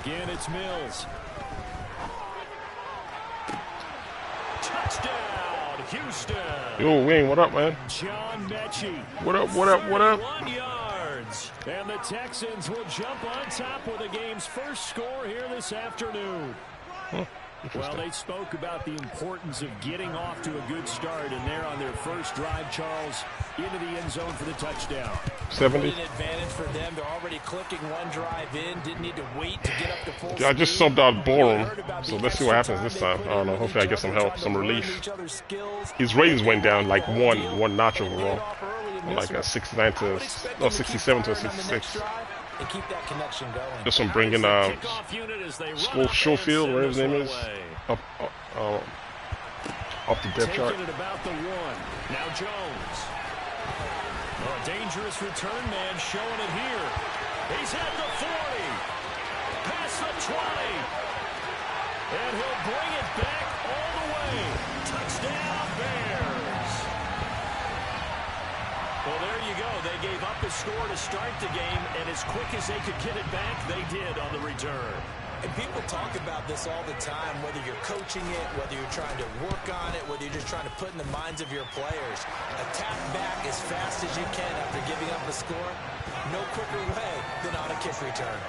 Again, it's Mills. Touchdown, Houston. Yo, Wayne, what up, man? John Mechie. What up? 1 yards. And the Texans will jump on top with the game's first score here this afternoon. Well, they spoke about the importance of getting off to a good start, and they're on their first drive, Charles, into the end zone for the touchdown. 70. An advantage for them. They're already clicking one drive in. Didn't need to wait to get up to full speed. I just subbed out Borum, so let's see what happens this time. I don't know. Hopefully I get some help, some relief. His ratings went down like one notch overall, like a 69 to 67 to 66. And keep that connection going. Just from bringing Schofield, whatever his name is, up off the depth chart. Taking it about the 1. Now Jones. Oh, a dangerous return man showing it here. He's at the 40. Past the 20. And he'll bring it back all the way. Touchdown, Bears. Well, there you go. They gave up the score to start the game, and as quick as they could get it back, they did on the return. And people talk about this all the time, whether you're coaching it, whether you're trying to work on it, whether you're just trying to put in the minds of your players. Attack back as fast as you can after giving up a score. No quicker way than on a kick return.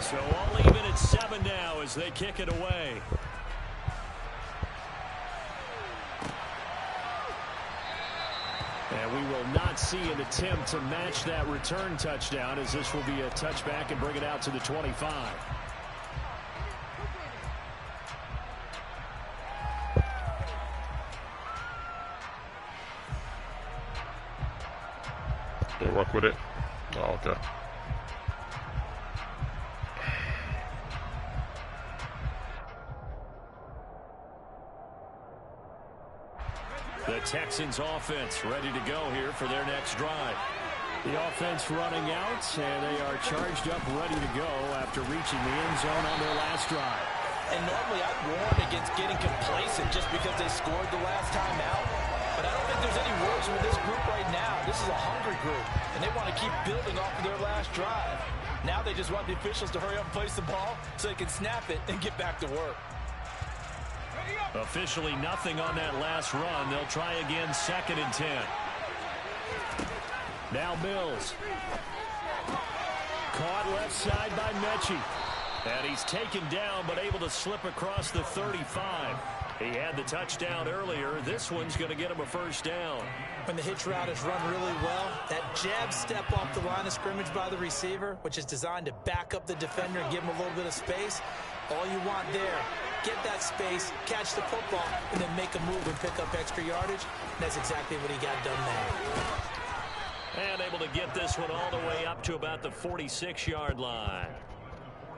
So all even at 7 now as they kick it away. And we will not see an attempt to match that return touchdown, as this will be a touchback and bring it out to the 25. Yeah, work with it. Oh, okay. The Texans offense ready to go here for their next drive. The offense running out, and they are charged up, ready to go after reaching the end zone on their last drive. And normally I'd warn against getting complacent just because they scored the last time out. But I don't think there's any worries with this group right now. This is a hungry group, and they want to keep building off of their last drive. Now they just want the officials to hurry up and place the ball so they can snap it and get back to work. Officially nothing on that last run. They'll try again, 2nd and 10. Now Mills. Caught left side by Mechie. And he's taken down, but able to slip across the 35. He had the touchdown earlier. This one's going to get him a first down. When the hitch route is run really well, that jab step off the line of scrimmage by the receiver, which is designed to back up the defender and give him a little bit of space, all you want there, get that space, catch the football, and then make a move and pick up extra yardage. And that's exactly what he got done there. And able to get this one all the way up to about the 46-yard line.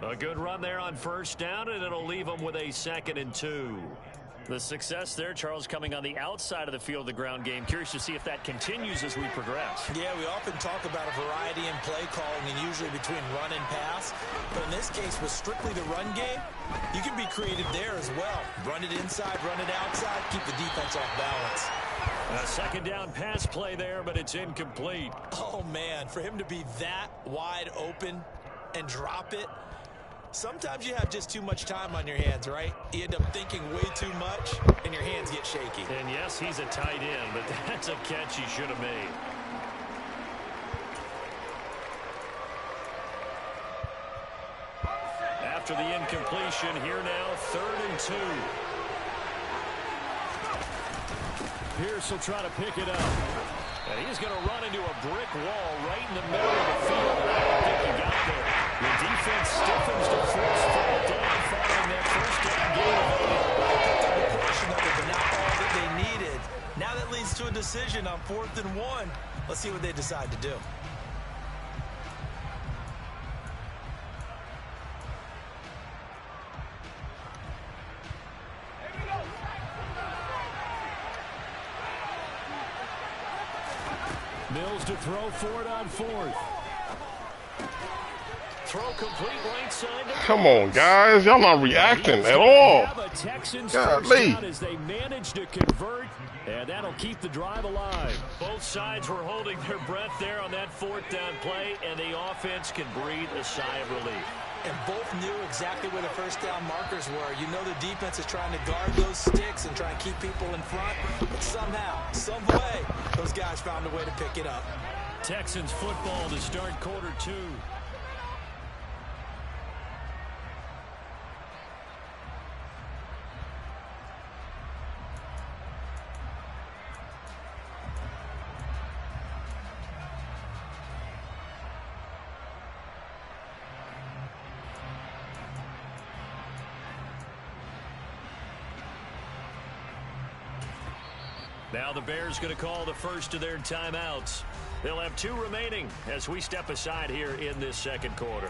A good run there on first down, and it'll leave them with a 2nd and 2. The success there, Charles, coming on the outside of the field of the ground game. Curious to see if that continues as we progress. Yeah, we often talk about a variety in play calling and usually between run and pass. But in this case, with strictly the run game, you can be creative there as well. Run it inside, run it outside, keep the defense off balance. A 2nd down pass play there, but it's incomplete. Oh, man, for him to be that wide open and drop it, sometimes you have just too much time on your hands, right? You end up thinking way too much, and your hands get shaky. And yes, he's a tight end, but that's a catch he should have made. After the incompletion, here now, 3rd and 2. Pierce will try to pick it up. And he's going to run into a brick wall right in the middle of the field. I don't think he got there. The defense stiffens to force fall down following that first down gain. A portion of it, but not all that they needed. Now that leads to a decision on 4th and 1. Let's see what they decide to do. Mills to throw for it on 4th. Throw complete right side. Come on, guys. Y'all not reacting at all. Golly. As they manage to convert, and that'll keep the drive alive. Both sides were holding their breath there on that 4th down play, and the offense can breathe a sigh of relief. And both knew exactly where the first down markers were. You know the defense is trying to guard those sticks and try and keep people in front. But somehow, some way, those guys found a way to pick it up. Texans football to start quarter 2. Now the Bears going to call the first of their timeouts. They'll have 2 remaining as we step aside here in this 2nd quarter.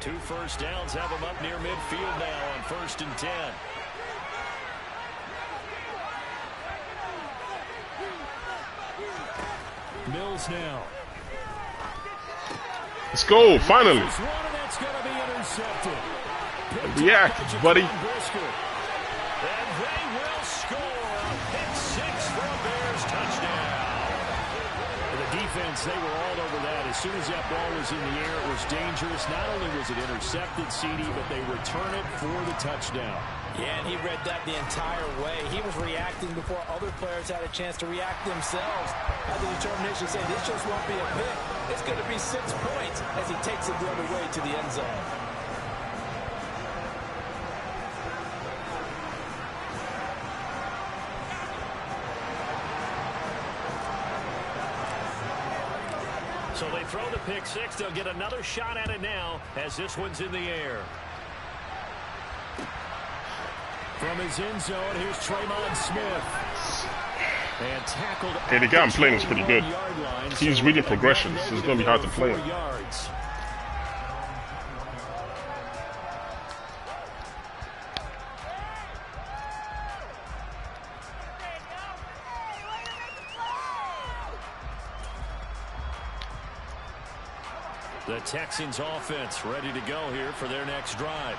2 first downs have them up near midfield now on 1st and 10. Mills now. Let's go, finally. That's going to be intercepted. React, buddy. And they will score a pick 6 for a Bears touchdown. And the defense, they were all over that. As soon as that ball was in the air, it was dangerous. Not only was it intercepted, CD, but they return it for the touchdown. Yeah, and he read that the entire way. He was reacting before other players had a chance to react themselves. Had the determination to say, this just won't be a pick. It's going to be 6 points as he takes it the other way to the end zone. So they throw the pick 6. They'll get another shot at it now as this one's in the air. From his end zone, here's Tremont Smith. And tackled. Hey, the guy I'm playing is pretty good. He's reading progressions. So it's going to be hard to play him. The Texans offense ready to go here for their next drive.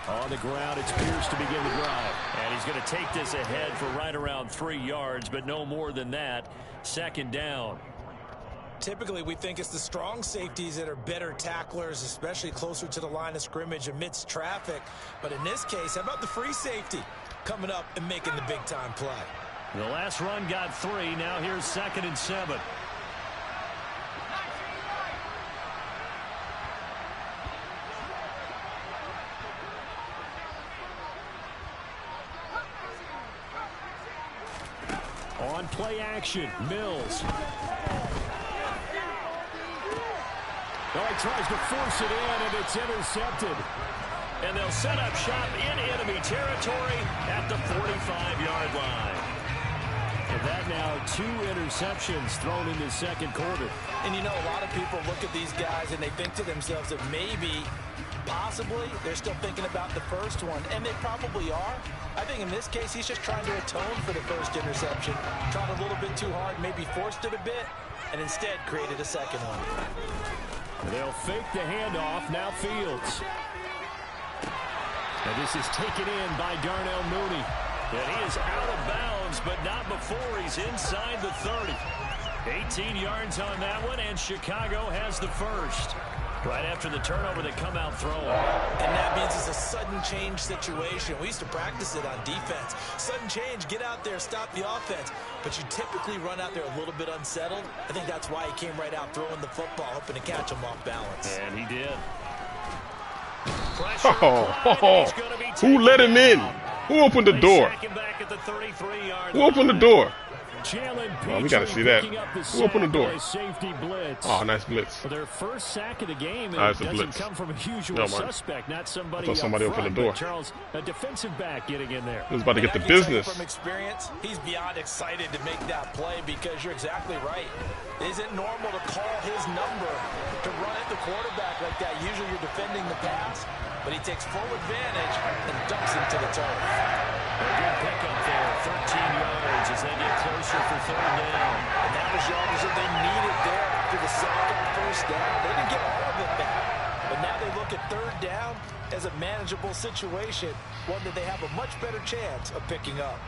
On the ground, it's Pierce to begin the drive. And he's going to take this ahead for right around 3 yards, but no more than that. 2nd down. Typically, we think it's the strong safeties that are better tacklers, especially closer to the line of scrimmage amidst traffic. But in this case, how about the free safety coming up and making the big-time play? The last run got 3. Now here's 2nd and 7. On play action, Mills. Oh, he tries to force it in, and it's intercepted. And they'll set up shop in enemy territory at the 45-yard line. And that now 2 interceptions thrown in the second quarter. And you know, a lot of people look at these guys and they think to themselves that maybe, possibly, they're still thinking about the first one. And they probably are. I think in this case, he's just trying to atone for the first interception. Tried a little bit too hard, maybe forced it a bit, and instead created a second one. They'll fake the handoff. Now Fields. And this is taken in by Darnell Mooney. And he is out of bounds, but not before he's inside the 30. 18 yards on that one, and Chicago has the first. Right after the turnover, they come out throwing. And that means it's a sudden change situation. We used to practice it on defense. Sudden change, get out there, stop the offense. But you typically run out there a little bit unsettled. I think that's why he came right out throwing the football, hoping to catch him off balance. And he did. Who let him in? Who opened the door? Who opened the door? Oh, we got to see that. Who opened the door? Oh, nice blitz. Their first sack of the game doesn't come from a usual suspect, not somebody. I thought somebody opened the door. Charles, a defensive back getting in there. He was about to get the business. From experience, he's beyond excited to make that play because you're exactly right. Is it normal to call his number to run at the quarterback like that? Usually you're defending the pass, but he takes full advantage and dumps him to the turf. A good pickup there, 13 yards as they get closer for third down. And that was yardage that they needed there after the sack on first down. They didn't get all of it back, but now they look at third down as a manageable situation, one that they have a much better chance of picking up.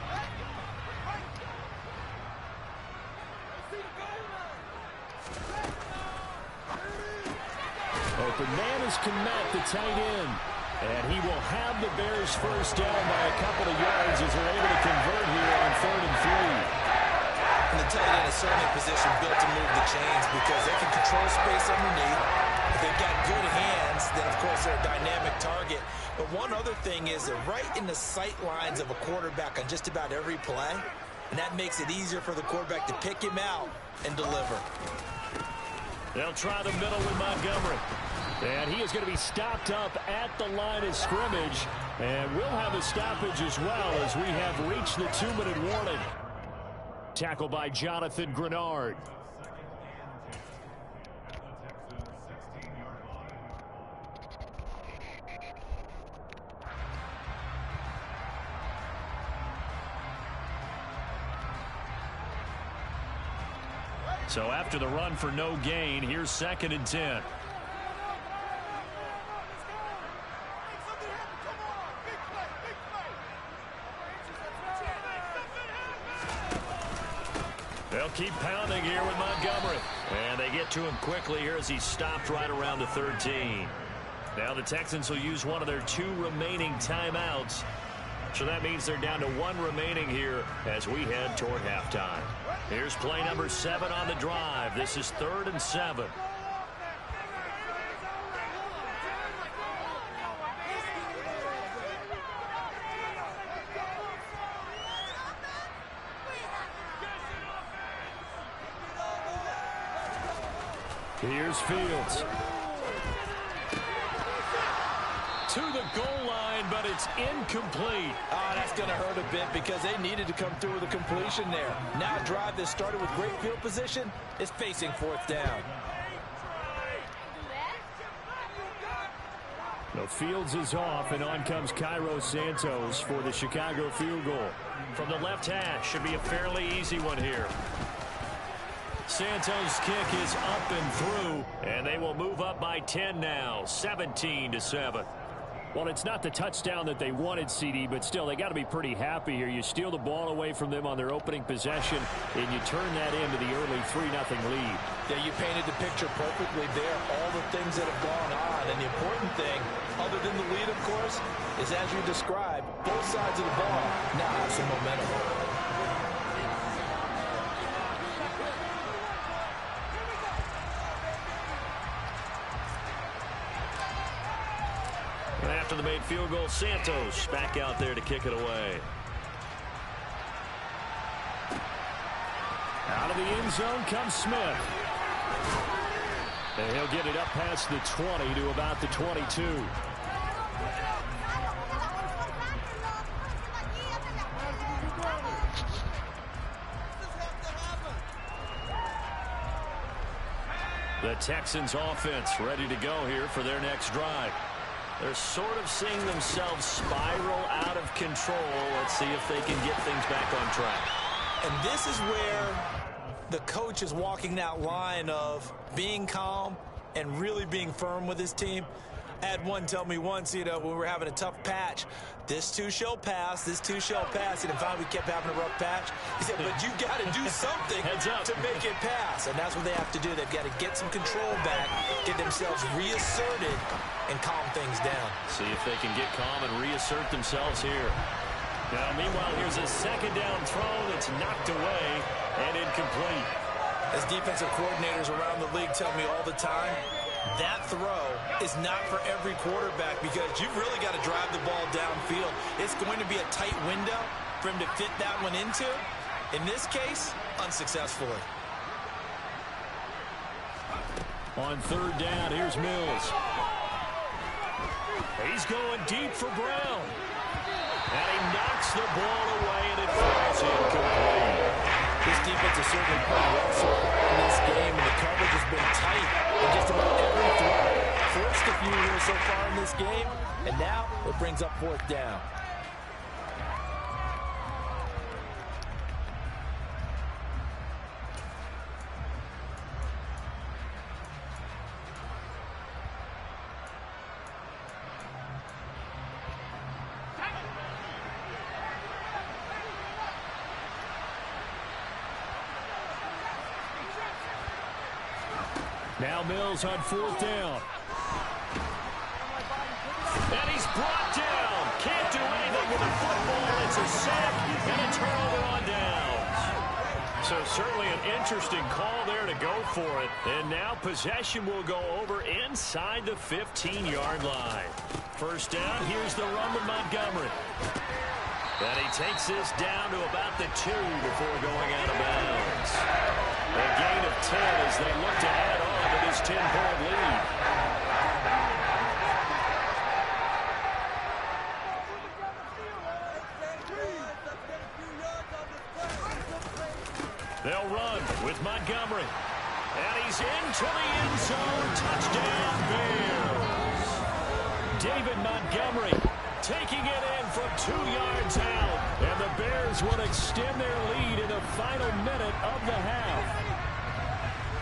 Open man is Kmet, the tight end. And he will have the Bears first down by a couple of yards as they're able to convert here on 3rd and 3. And the tight end is certainly a position built to move the chains because they can control space underneath. If they've got good hands, then of course they're a dynamic target. But one other thing is they're right in the sight lines of a quarterback on just about every play. And that makes it easier for the quarterback to pick him out and deliver. They'll try the middle with Montgomery. And he is going to be stopped up at the line of scrimmage. And we'll have a stoppage as well as we have reached the 2-minute warning. Tackled by Jonathan Grenard. So after the run for no gain, here's 2nd and 10. They'll keep pounding here with Montgomery. And they get to him quickly here as he's stopped right around the 13. Now the Texans will use one of their 2 remaining timeouts. So that means they're down to 1 remaining here as we head toward halftime. Here's play number 7 on the drive. This is 3rd and 7. Here's Fields. To the goal line, but it's incomplete. Oh, that's going to hurt a bit because they needed to come through with a completion there. Now a drive that started with great field position is facing 4th down. No, Fields is off, and on comes Cairo Santos for the Chicago field goal. From the left hash, should be a fairly easy one here. Santos' kick is up and through, and they will move up by 10 now, 17-7. Well, it's not the touchdown that they wanted, CD, but still, they got to be pretty happy here. You steal the ball away from them on their opening possession, and you turn that into the early 3-0 lead. Yeah, you painted the picture perfectly there, all the things that have gone on. And the important thing, other than the lead, of course, is as you described, both sides of the ball now have some momentum. After the made field goal, Santos back out there to kick it away. Out of the end zone comes Smith. And he'll get it up past the 20 to about the 22. The Texans offense ready to go here for their next drive. They're sort of seeing themselves spiral out of control. Let's see if they can get things back on track. And this is where the coach is walking that line of being calm and really being firm with his team. I had one tell me once, when we were having a tough patch, this too shall pass, this too shall pass. And finally we kept having a rough patch. He said, but you got to do something to make it pass. And that's what they have to do. They've got to get some control back, get themselves reasserted, and calm things down. See if they can get calm and reassert themselves here. Now, meanwhile, here's a second down throw that's knocked away and incomplete. As defensive coordinators around the league tell me all the time, that throw is not for every quarterback because you've really got to drive the ball downfield. It's going to be a tight window for him to fit that one into. In this case, unsuccessfully. On third down, here's Mills. He's going deep for Brown. And he knocks the ball away, and it falls incomplete. This defense is certainly playing well so far in this game, and the coverage has been tight in just about every throw. Forced a few here so far in this game, and now it brings up fourth down. Now Mills on fourth down. And he's brought down. Can't do anything with the football. It's a sack and a turnover on downs. So certainly an interesting call there to go for it. And now possession will go over inside the 15-yard line. First down, here's the run with Montgomery. And he takes this down to about the 2 before going out of bounds. A gain of 10 as they look to add on to this 10-point lead. They'll run with Montgomery. And he's into the end zone. Touchdown, Bears. David Montgomery taking it in from 2 yards out. And the Bears will extend their lead in the final minute of the half.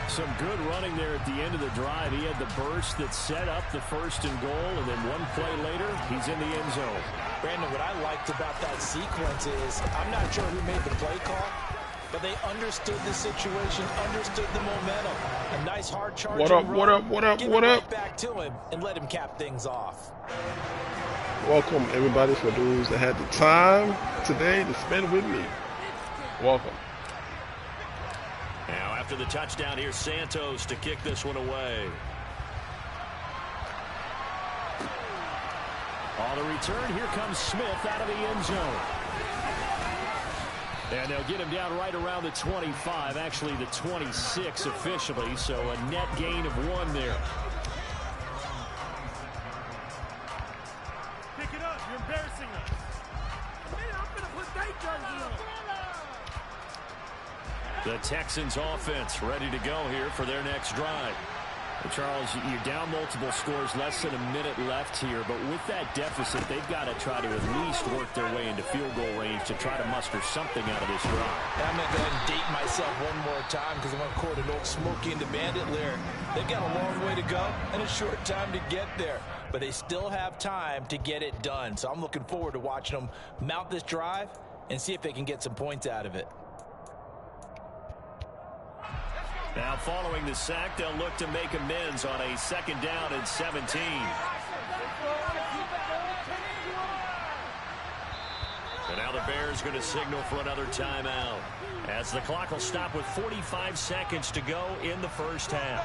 Some good running there at the end of the drive. He had the burst that set up the first and goal, and then one play later, he's in the end zone. Brandon, what I liked about that sequence is I'm not sure who made the play call, but they understood the situation, understood the momentum. A nice hard charge. What up, what up, what up, what up? Right back to him and let him cap things off. Welcome, everybody, for those that had the time today to spend with me. Welcome. Now, after the touchdown, here's Santos to kick this one away. On the return, here comes Smith out of the end zone. And they'll get him down right around the 25, actually the 26 officially, so a net gain of 1 there. Pick it up. You're embarrassing us. I'm going to put that jersey on. The Texans offense ready to go here for their next drive. Well, Charles, you're down multiple scores, less than a minute left here, but with that deficit, they've got to try to at least work their way into field goal range to try to muster something out of this drive. I'm going to go ahead and date myself one more time because I'm going to quote an old Smokey and the Bandit lyric. They've got a long way to go and a short time to get there, but they still have time to get it done. So I'm looking forward to watching them mount this drive and see if they can get some points out of it. Now following the sack, they'll look to make amends on a second down and 17. And now the Bears going to signal for another timeout, as the clock will stop with 45 seconds to go in the first half.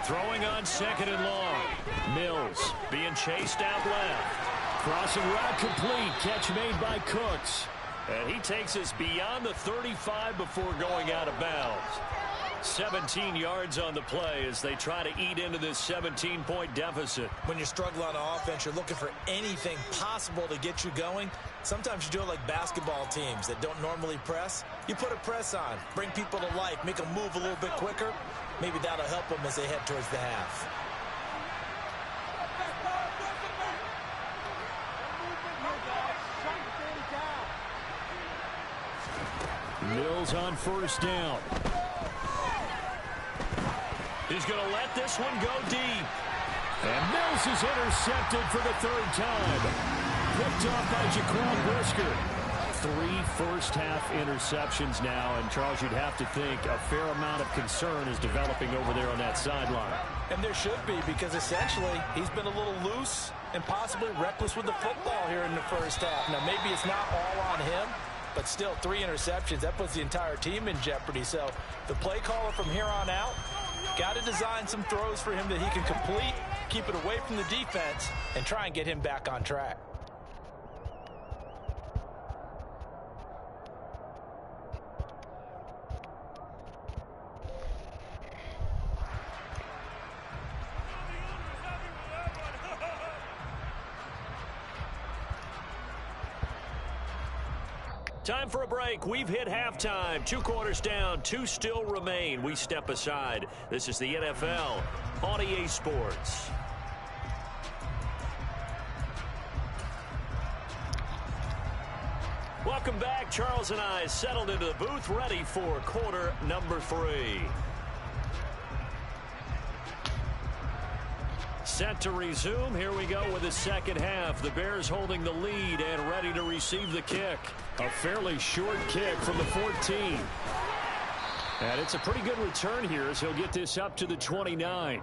Throwing on 2nd and long. Mills being chased out left. Crossing route complete. Catch made by Cooks. And he takes us beyond the 35 before going out of bounds. 17 yards on the play as they try to eat into this 17-point deficit. When you're struggling on offense, you're looking for anything possible to get you going. Sometimes you do it like basketball teams that don't normally press. You put a press on, bring people to life, make them move a little bit quicker. Maybe that'll help them as they head towards the half. Mills on 1st down. He's going to let this one go deep. And Mills is intercepted for the 3rd time. Picked off by Jaquan Brisker. 3 first-half interceptions now. And, Charles, you'd have to think a fair amount of concern is developing over there on that sideline. And there should be, because essentially he's been a little loose and possibly reckless with the football here in the first half. Now, maybe it's not all on him, but still 3 interceptions. That puts the entire team in jeopardy. So the play caller from here on out got to design some throws for him that he can complete, keep it away from the defense, and try and get him back on track. Time for a break. We've hit halftime. 2 quarters down. 2 still remain. We step aside. This is the NFL on EA Sports. Welcome back. Charles and I settled into the booth, ready for quarter number 3. Set to resume. Here we go with the second half. The Bears holding the lead and ready to receive the kick. A fairly short kick from the 14. And it's a pretty good return here as he'll get this up to the 29.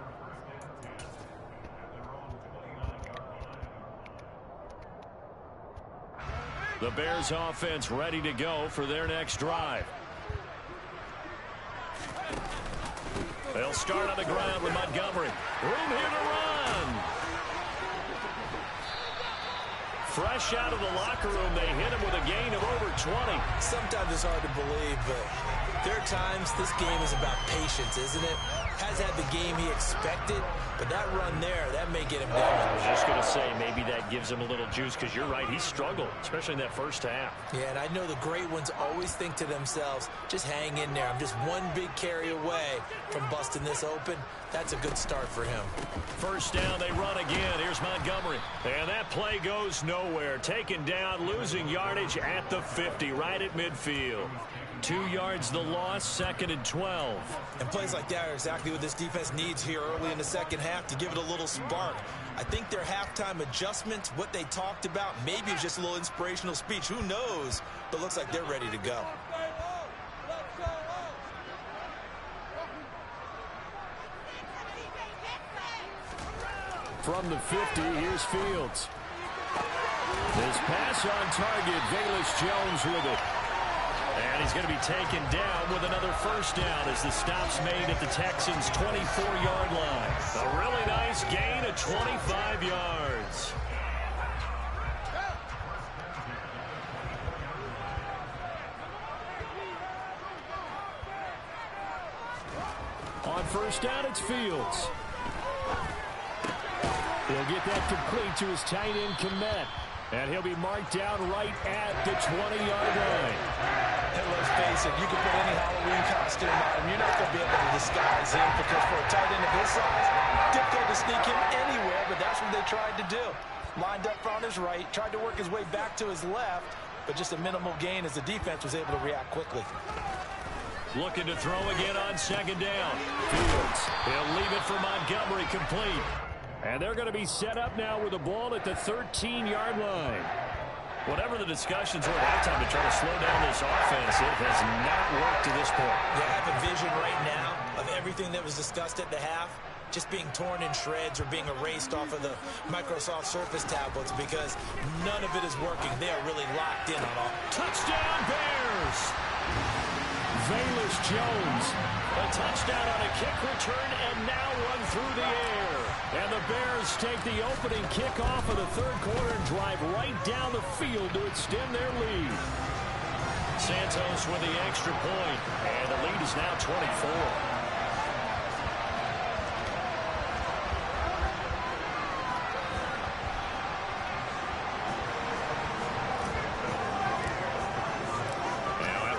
The Bears offense ready to go for their next drive. They'll start on the ground with Montgomery. Room here to run. Fresh out of the locker room, they hit him with a gain of over 20. Sometimes it's hard to believe, but there are times this game is about patience, isn't it? Has had the game he expected, but that run there, that may get him down. I was just going to say, maybe that gives him a little juice, because you're right, he struggled, especially in that first half. Yeah, and I know the great ones always think to themselves, just hang in there. I'm just one big carry away from busting this open. That's a good start for him. First down, they run again. Here's Montgomery. And that play goes nowhere. Taken down, losing yardage at the 50, right at midfield. 2 yards the loss, 2nd and 12. And plays like that are exactly what this defense needs here early in the second half to give it a little spark. I think their halftime adjustments, what they talked about, maybe it's just a little inspirational speech. Who knows? But looks like they're ready to go. From the 50, here's Fields. This pass on target, Velus Jones with it. And he's going to be taken down with another first down as the stop's made at the Texans' 24-yard line. A really nice gain of 25 yards. On first down, it's Fields. He'll get that complete to his tight end, Kmet. And he'll be marked down right at the 20-yard line. And let's face it, you can put any Halloween costume on him. You're not going to be able to disguise him, because for a tight end of his size, difficult to sneak him anywhere, but that's what they tried to do. Lined up on his right, tried to work his way back to his left, but just a minimal gain as the defense was able to react quickly. Looking to throw again on second down. Fields, he'll leave it for Montgomery, complete. And they're going to be set up now with the ball at the 13-yard line. Whatever the discussions were at halftime to try to slow down this offense, it has not worked to this point. Yeah, I have a vision right now of everything that was discussed at the half just being torn in shreds or being erased off of the Microsoft Surface tablets, because none of it is working. They are really locked in on all. Touchdown, Bears! Velus Jones. A touchdown on a kick return, and now one through the air. And the Bears take the opening kickoff of the third quarter and drive right down the field to extend their lead. Santos with the extra point, and the lead is now 24.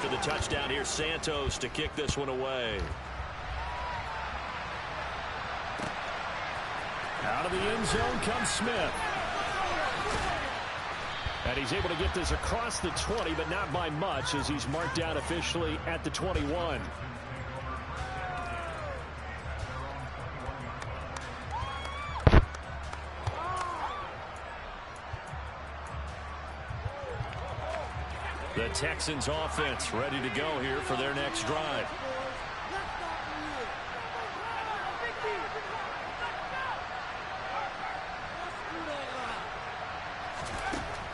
The touchdown here, Santos to kick this one away. Out of the end zone comes Smith. And he's able to get this across the 20, but not by much, as he's marked down officially at the 21. The Texans offense ready to go here for their next drive.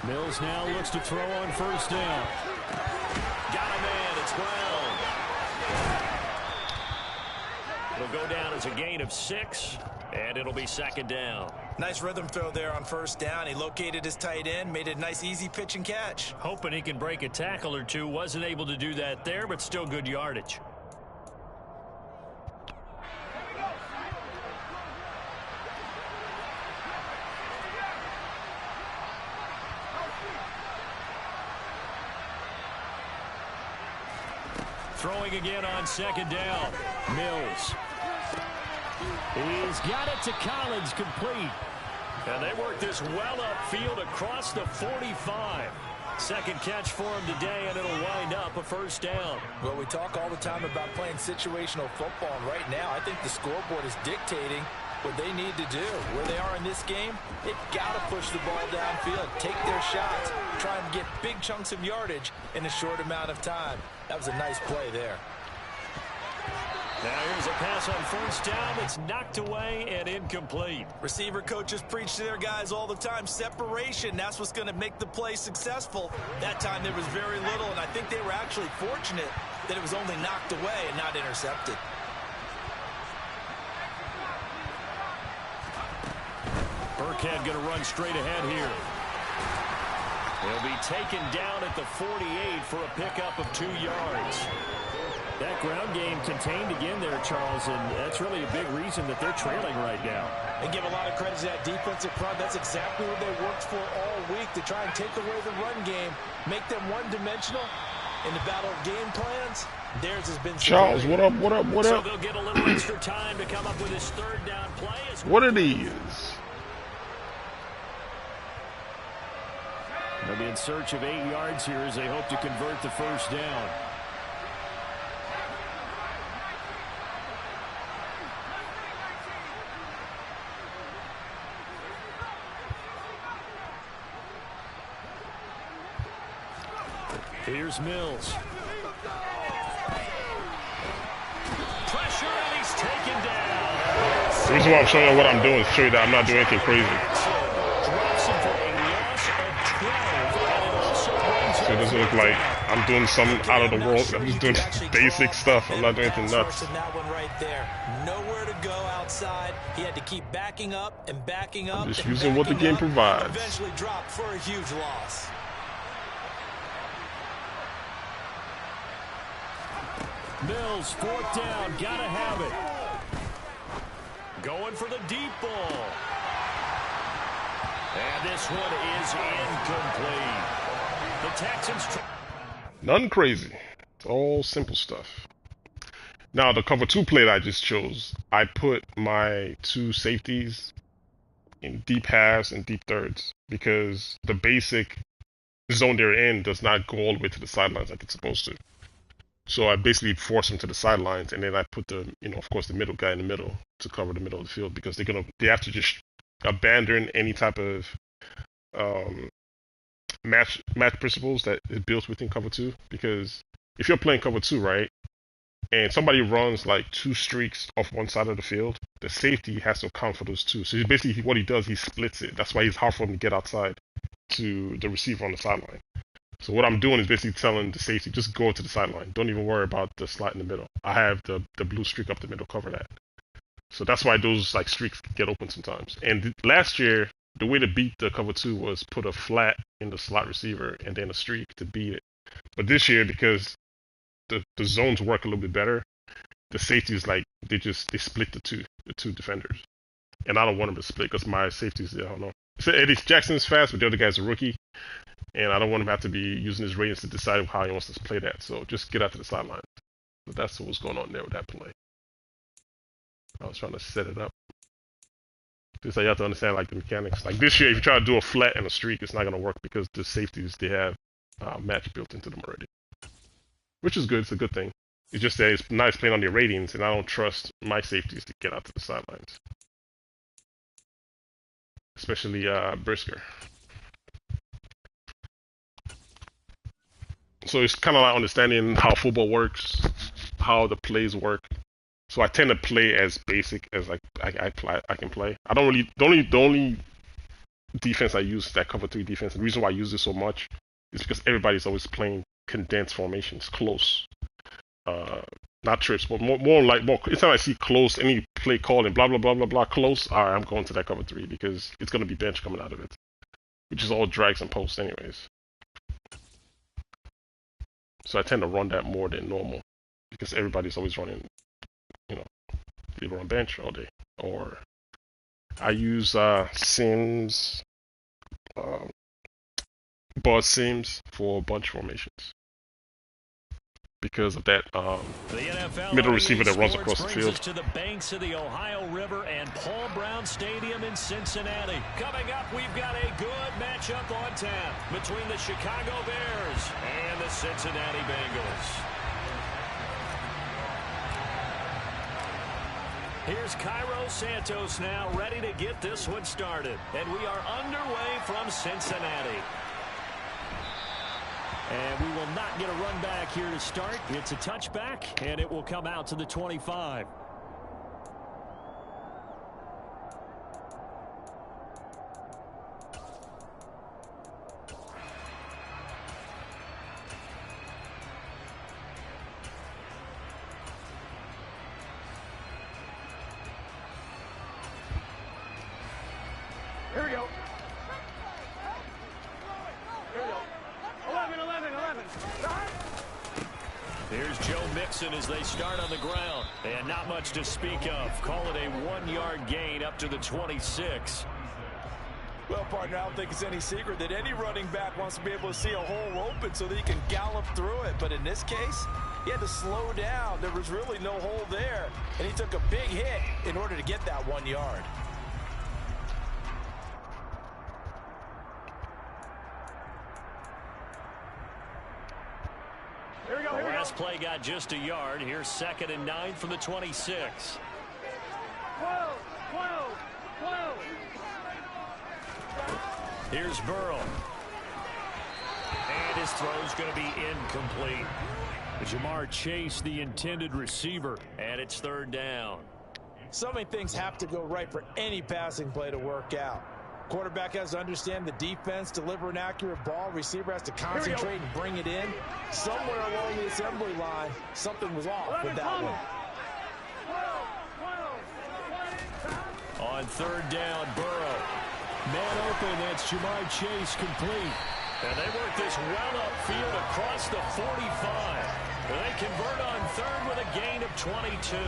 Mills now looks to throw on first down. Got a man. It's Brown. It'll go down as a gain of 6, and it'll be second down. Nice rhythm throw there on first down. He located his tight end, made a nice easy pitch and catch. Hoping he can break a tackle or two. Wasn't able to do that there, but still good yardage. Throwing again on second down. Mills. He's got it to Collins, complete. And they work this well upfield across the 45. Second catch for him today, and it'll wind up a first down. Well, we talk all the time about playing situational football, and right now I think the scoreboard is dictating what they need to do. Where they are in this game, they've got to push the ball downfield, take their shots, try and get big chunks of yardage in a short amount of time. That was a nice play there. Now here's a pass on first down that's knocked away and incomplete. Receiver coaches preach to their guys all the time. Separation, that's what's going to make the play successful. That time there was very little, and I think they were actually fortunate that it was only knocked away and not intercepted. Burkhead going to run straight ahead here. He'll be taken down at the 48 for a pickup of 2 yards. That ground game contained again there, Charles, and that's really a big reason that they're trailing right now. And give a lot of credit to that defensive front. That's exactly what they worked for all week, to try and take away the run game, make them one-dimensional. In the battle of game plans, theirs has been Charles, superior. what up? So they'll get a little extra time to come up with his third down play. What are these? They'll be in search of 8 yards here as they hope to convert the first down. Here's Mills. Pressure, and he's taken down. The reason why I'm showing you what I'm doing is to show you that I'm not doing anything crazy. Drops him for a loss of 12, and it also brings So it doesn't look like I'm doing something out of the world. I'm just doing basic stuff. I'm not doing anything nuts. That one right there. Nowhere to go outside. He had to keep backing up and backing up. I'm just and using what the backing game up, provides. Eventually dropped for a huge loss. Mills, fourth down, gotta have it. going for the deep ball. And this one is incomplete. The Texans... Nothing crazy. It's all simple stuff. Now, the cover 2 play that I just chose, I put my 2 safeties in deep halves and deep thirds because the basic zone they're in does not go all the way to the sidelines like it's supposed to. So I basically force them to the sidelines, and then I put the, of course, the middle guy in the middle to cover the middle of the field because they have to just abandon any type of match principles that is built within cover 2. Because if you're playing cover 2, right, and somebody runs like 2 streaks off one side of the field, the safety has to account for those 2. So basically what he does, he splits it. That's why it's hard for him to get outside to the receiver on the sideline. So what I'm doing is basically telling the safety, just go to the sideline. Don't even worry about the slot in the middle. I have the blue streak up the middle, cover that. So that's why those like streaks get open sometimes. And last year, the way to beat the cover 2 was put a flat in the slot receiver and then a streak to beat it. But this year, because the zones work a little bit better, the safeties like they split the two defenders. And I don't want them to split because my safeties, I don't know. So Eddie Jackson's fast, but the other guy's a rookie. And I don't want him to have to be using his ratings to decide how he wants to play that. So just get out to the sideline. But that's what was going on there with that play. I was trying to set it up. Just like you have to understand like the mechanics. Like this year, if you try to do a flat and a streak, it's not going to work because the safeties, they have match built into them already. Which is good. It's a good thing. It's just that it's nice playing on your ratings, and I don't trust my safeties to get out to the sidelines. Especially Brisker. So it's kind of like understanding how football works, how the plays work. So I tend to play as basic as I can play. I don't really the only defense I use is that cover 3 defense. The reason why I use it so much is because everybody's always playing condensed formations, close. Not trips, but more. Anytime I see close, any play call and blah blah blah blah blah close, all right, I'm going to that cover 3 because it's going to be bench coming out of it, which is all drags and posts anyways. So I tend to run that more than normal because everybody's always running, either on bench all day or I use Sims, Buzz Sims for bunch formations because of that middle receiver that runs across the field. To the banks of the Ohio River and Paul Brown Stadium in Cincinnati. Coming up, we've got a good matchup on tap between the Chicago Bears and the Cincinnati Bengals. Here's Cairo Santos now, ready to get this one started. And we are underway from Cincinnati. And we will not get a run back here to start. It's a touchback, and it will come out to the 25. Here we go. Here we go. 11. Here's Joe Mixon as they start on the ground. And not much to speak of. Call it a 1-yard gain up to the 26. Well, partner, I don't think it's any secret that any running back wants to be able to see a hole open so that he can gallop through it. But in this case, he had to slow down. There was really no hole there. And he took a big hit in order to get that 1 yard. The last play got just a yard. Here's 2nd and 9 from the 26. 12. Here's Burrow. And his throw's going to be incomplete. Jamar Chase, the intended receiver, and it's 3rd down. So many things have to go right for any passing play to work out. Quarterback has to understand the defense, deliver an accurate ball. Receiver has to concentrate and bring it in. Somewhere along the assembly line, something was off with that one. On 3rd down, Burrow. Man open, that's Jamar Chase complete. And they work this well upfield across the 45. They convert on 3rd with a gain of 22.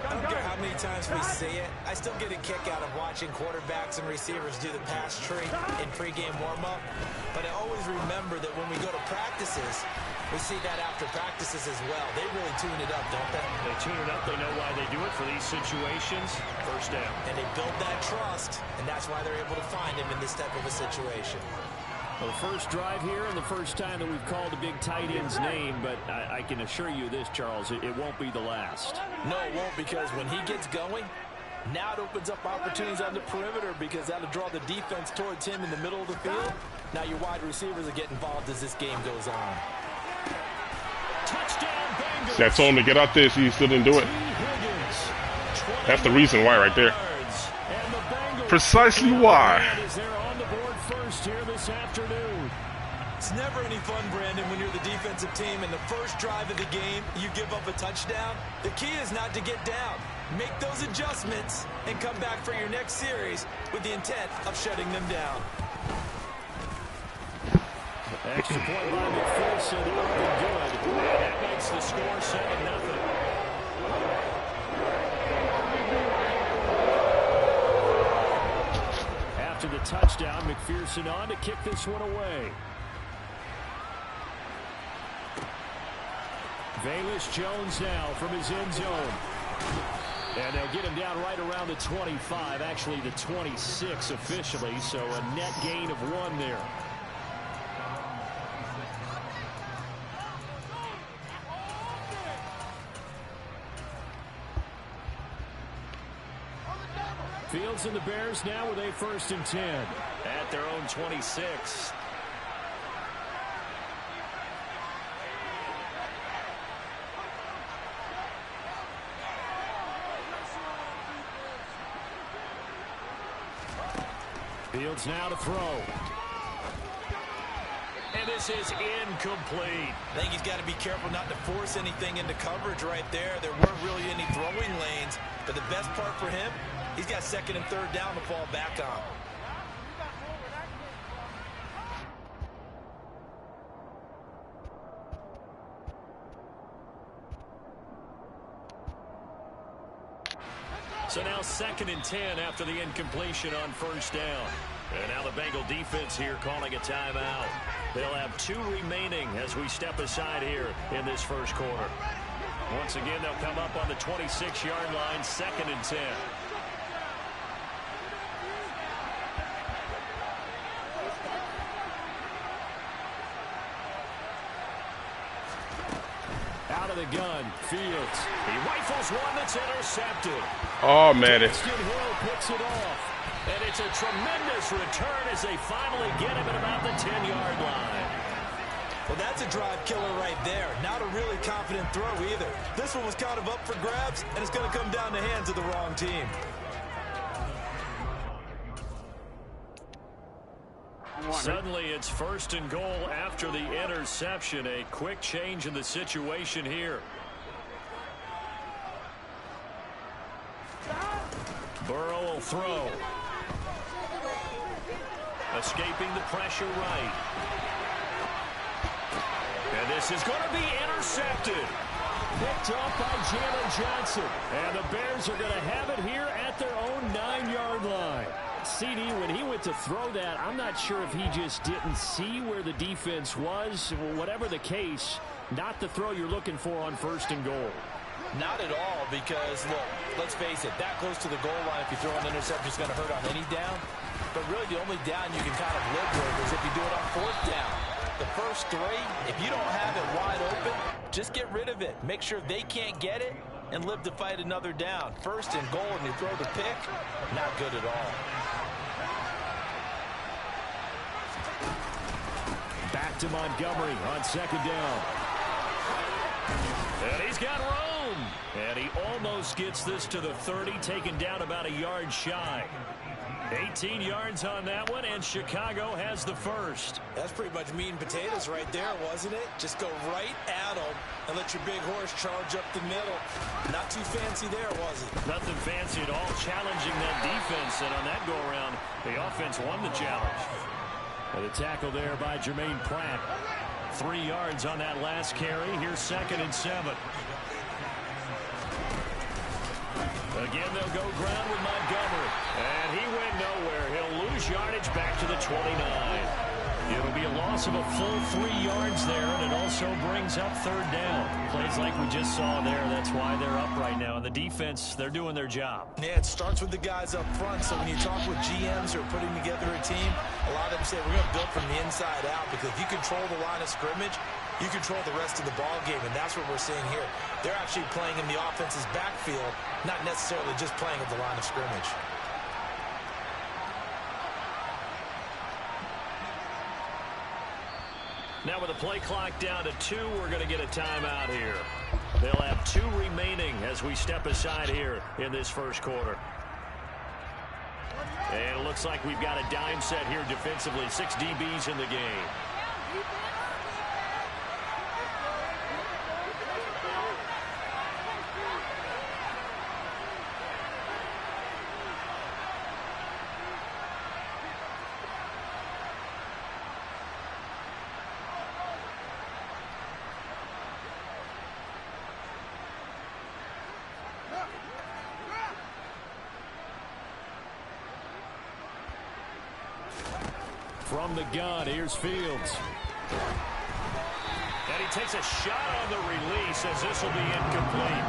I don't care how many times we see it. I still get a kick out of watching quarterbacks and receivers do the pass tree in pregame warm-up. But I always remember that when we go to practices, we see that after practices as well. They really tune it up, don't they? They tune it up. They know why they do it for these situations. 1st down. And they build that trust, and that's why they're able to find him in this type of a situation. Well, the first drive here and the first time that we've called a big tight end's name, but I can assure you this, Charles, it won't be the last. No, it won't, because when he gets going, now it opens up opportunities on the perimeter because that'll draw the defense towards him in the middle of the field. Now your wide receivers will get involved as this game goes on. Touchdown, Bengals. See, I told him to get out there, he still didn't do it. That's the reason why right there. Precisely why. They're on the board first here this afternoon. It's never any fun, Brandon, when you're the defensive team and the first drive of the game, you give up a touchdown. The key is not to get down. Make those adjustments and come back for your next series with the intent of shutting them down. Extra point by McPherson, up and good. And that makes the score 7-0. After the touchdown, McPherson on to kick this one away. Velus Jones now from his end zone. And they'll get him down right around the 25, actually the 26 officially, so a net gain of 1 there. Fields and the Bears now with a 1st and 10. At their own 26. Fields now to throw. And this is incomplete. I think he's got to be careful not to force anything into coverage right there. There weren't really any throwing lanes, but the best part for him, he's got 2nd and 3rd down to fall back on. So now 2nd and 10 after the incompletion on 1st down. And now the Bengal defense here calling a timeout. They'll have 2 remaining as we step aside here in this 1st quarter. Once again, they'll come up on the 26-yard line, 2nd and 10. Out of the gun, Fields. He rifles one that's intercepted. Oh, man. Hill picks it off. And it's a tremendous return as they finally get him at about the 10-yard line. Well, that's a drive killer right there. Not a really confident throw either. This one was kind of up for grabs, and it's going to come down the hands of the wrong team. Suddenly it's 1st and goal after the interception. A quick change in the situation here. Burrow will throw. Escaping the pressure right. And this is going to be intercepted. Picked off by Jalen Johnson. And the Bears are going to have it here at their own 9-yard line. CD, when he went to throw that, I'm not sure if he just didn't see where the defense was. Whatever the case, not the throw you're looking for on 1st and goal. Not at all, because, look, let's face it, that close to the goal line, if you throw an interception, it's going to hurt on any down. But really, the only down you can kind of live with is if you do it on 4th down. The first 3, if you don't have it wide open, just get rid of it. Make sure they can't get it and live to fight another down. 1st and goal, and you throw the pick, not good at all. Back to Montgomery on 2nd down. And he's got room. And he almost gets this to the 30, taken down about a yard shy. 18 yards on that one, and Chicago has the 1st. That's pretty much meat and potatoes right there, wasn't it? Just go right at them and let your big horse charge up the middle. Not too fancy there, was it? Nothing fancy at all, challenging that defense. And on that go-around, the offense won the challenge. And the tackle there by Jermaine Pratt. 3 yards on that last carry. Here's 2nd and 7. Again, they'll go ground with Montgomery. And he went nowhere. He'll lose yardage back to the 29. It'll be a loss of a full 3 yards there, and it also brings up 3rd down. Plays like we just saw there. That's why they're up right now. And the defense, they're doing their job. Yeah, it starts with the guys up front. So when you talk with GMs who are putting together a team, a lot of them say we're going to build from the inside out, because if you control the line of scrimmage, you control the rest of the ball game, and that's what we're seeing here. They're actually playing in the offense's backfield, not necessarily just playing at the line of scrimmage. Now with the play clock down to 2, we're going to get a timeout here. They'll have 2 remaining as we step aside here in this 1st quarter. And it looks like we've got a dime set here defensively. 6 DBs in the game. From the gun, here's Fields. And he takes a shot on the release as this will be incomplete.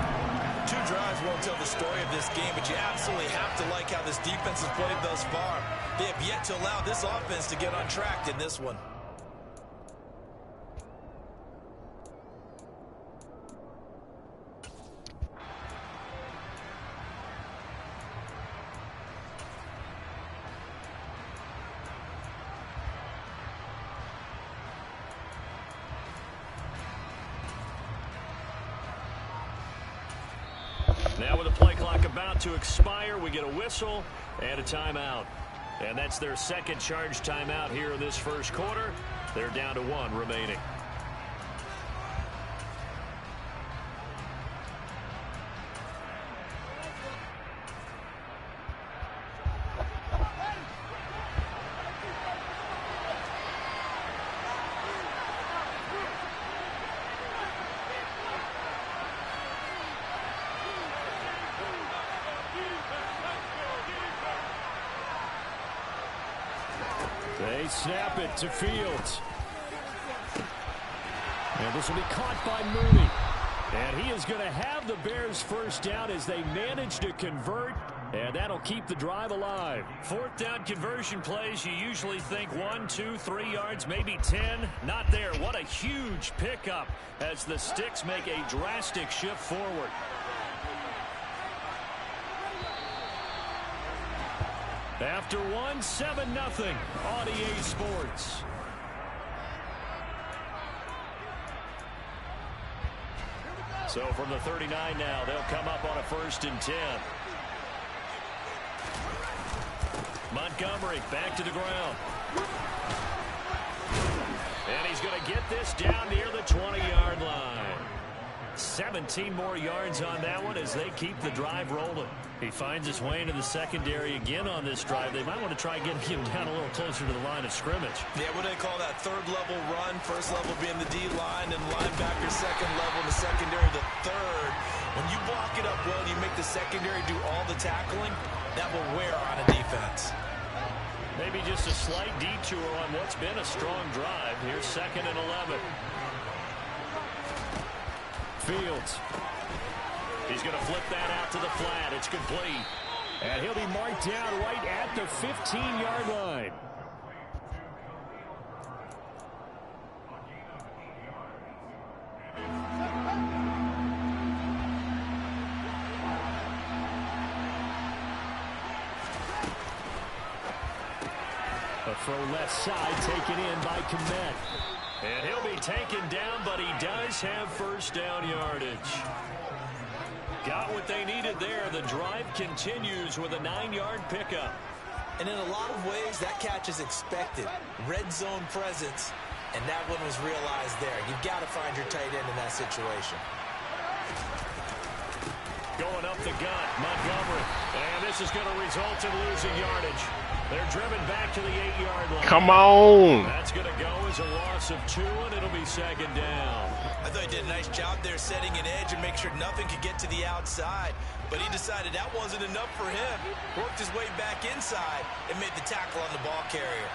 2 drives won't tell the story of this game, but you absolutely have to like how this defense has played thus far. They have yet to allow this offense to get on track in this one. Now with the play clock about to expire, we get a whistle and a timeout. And that's their second charge timeout here in this first quarter. They're down to 1 remaining. They snap it to Fields. And this will be caught by Mooney. And he is going to have the Bears first down as they manage to convert. And that'll keep the drive alive. 4th down conversion plays, you usually think 1, 2, 3 yards, maybe 10. Not there. What a huge pickup as the Sticks make a drastic shift forward. After 1, 7-0 on EA Sports. So from the 39 now, they'll come up on a 1st and 10. Montgomery back to the ground. And he's going to get this down near the 20-yard line. 17 more yards on that one as they keep the drive rolling. He finds his way into the secondary again on this drive. They might want to try getting him down a little closer to the line of scrimmage. Yeah, what do they call that? 3rd level run. 1st level being the D-line, and linebacker 2nd level, and the secondary the 3rd. When you block it up well, you make the secondary do all the tackling, that will wear on a defense. Maybe just a slight detour on what's been a strong drive. Here's 2nd and 11. Fields. He's going to flip that out to the flat. It's complete. And he'll be marked down right at the 15-yard line. A throw left side taken in by Kmet. And he'll be taken down, but he does have first down yardage. Got what they needed there. The drive continues with a 9-yard pickup. And in a lot of ways, that catch is expected. Red zone presence, and that one was realized there. You've got to find your tight end in that situation. Going up the gut, Montgomery. And this is going to result in losing yardage. They're driven back to the 8-yard line. Come on. That's going to go as a loss of 2, and it'll be 2nd down. I thought he did a nice job there setting an edge and make sure nothing could get to the outside. But he decided that wasn't enough for him. Worked his way back inside and made the tackle on the ball carrier.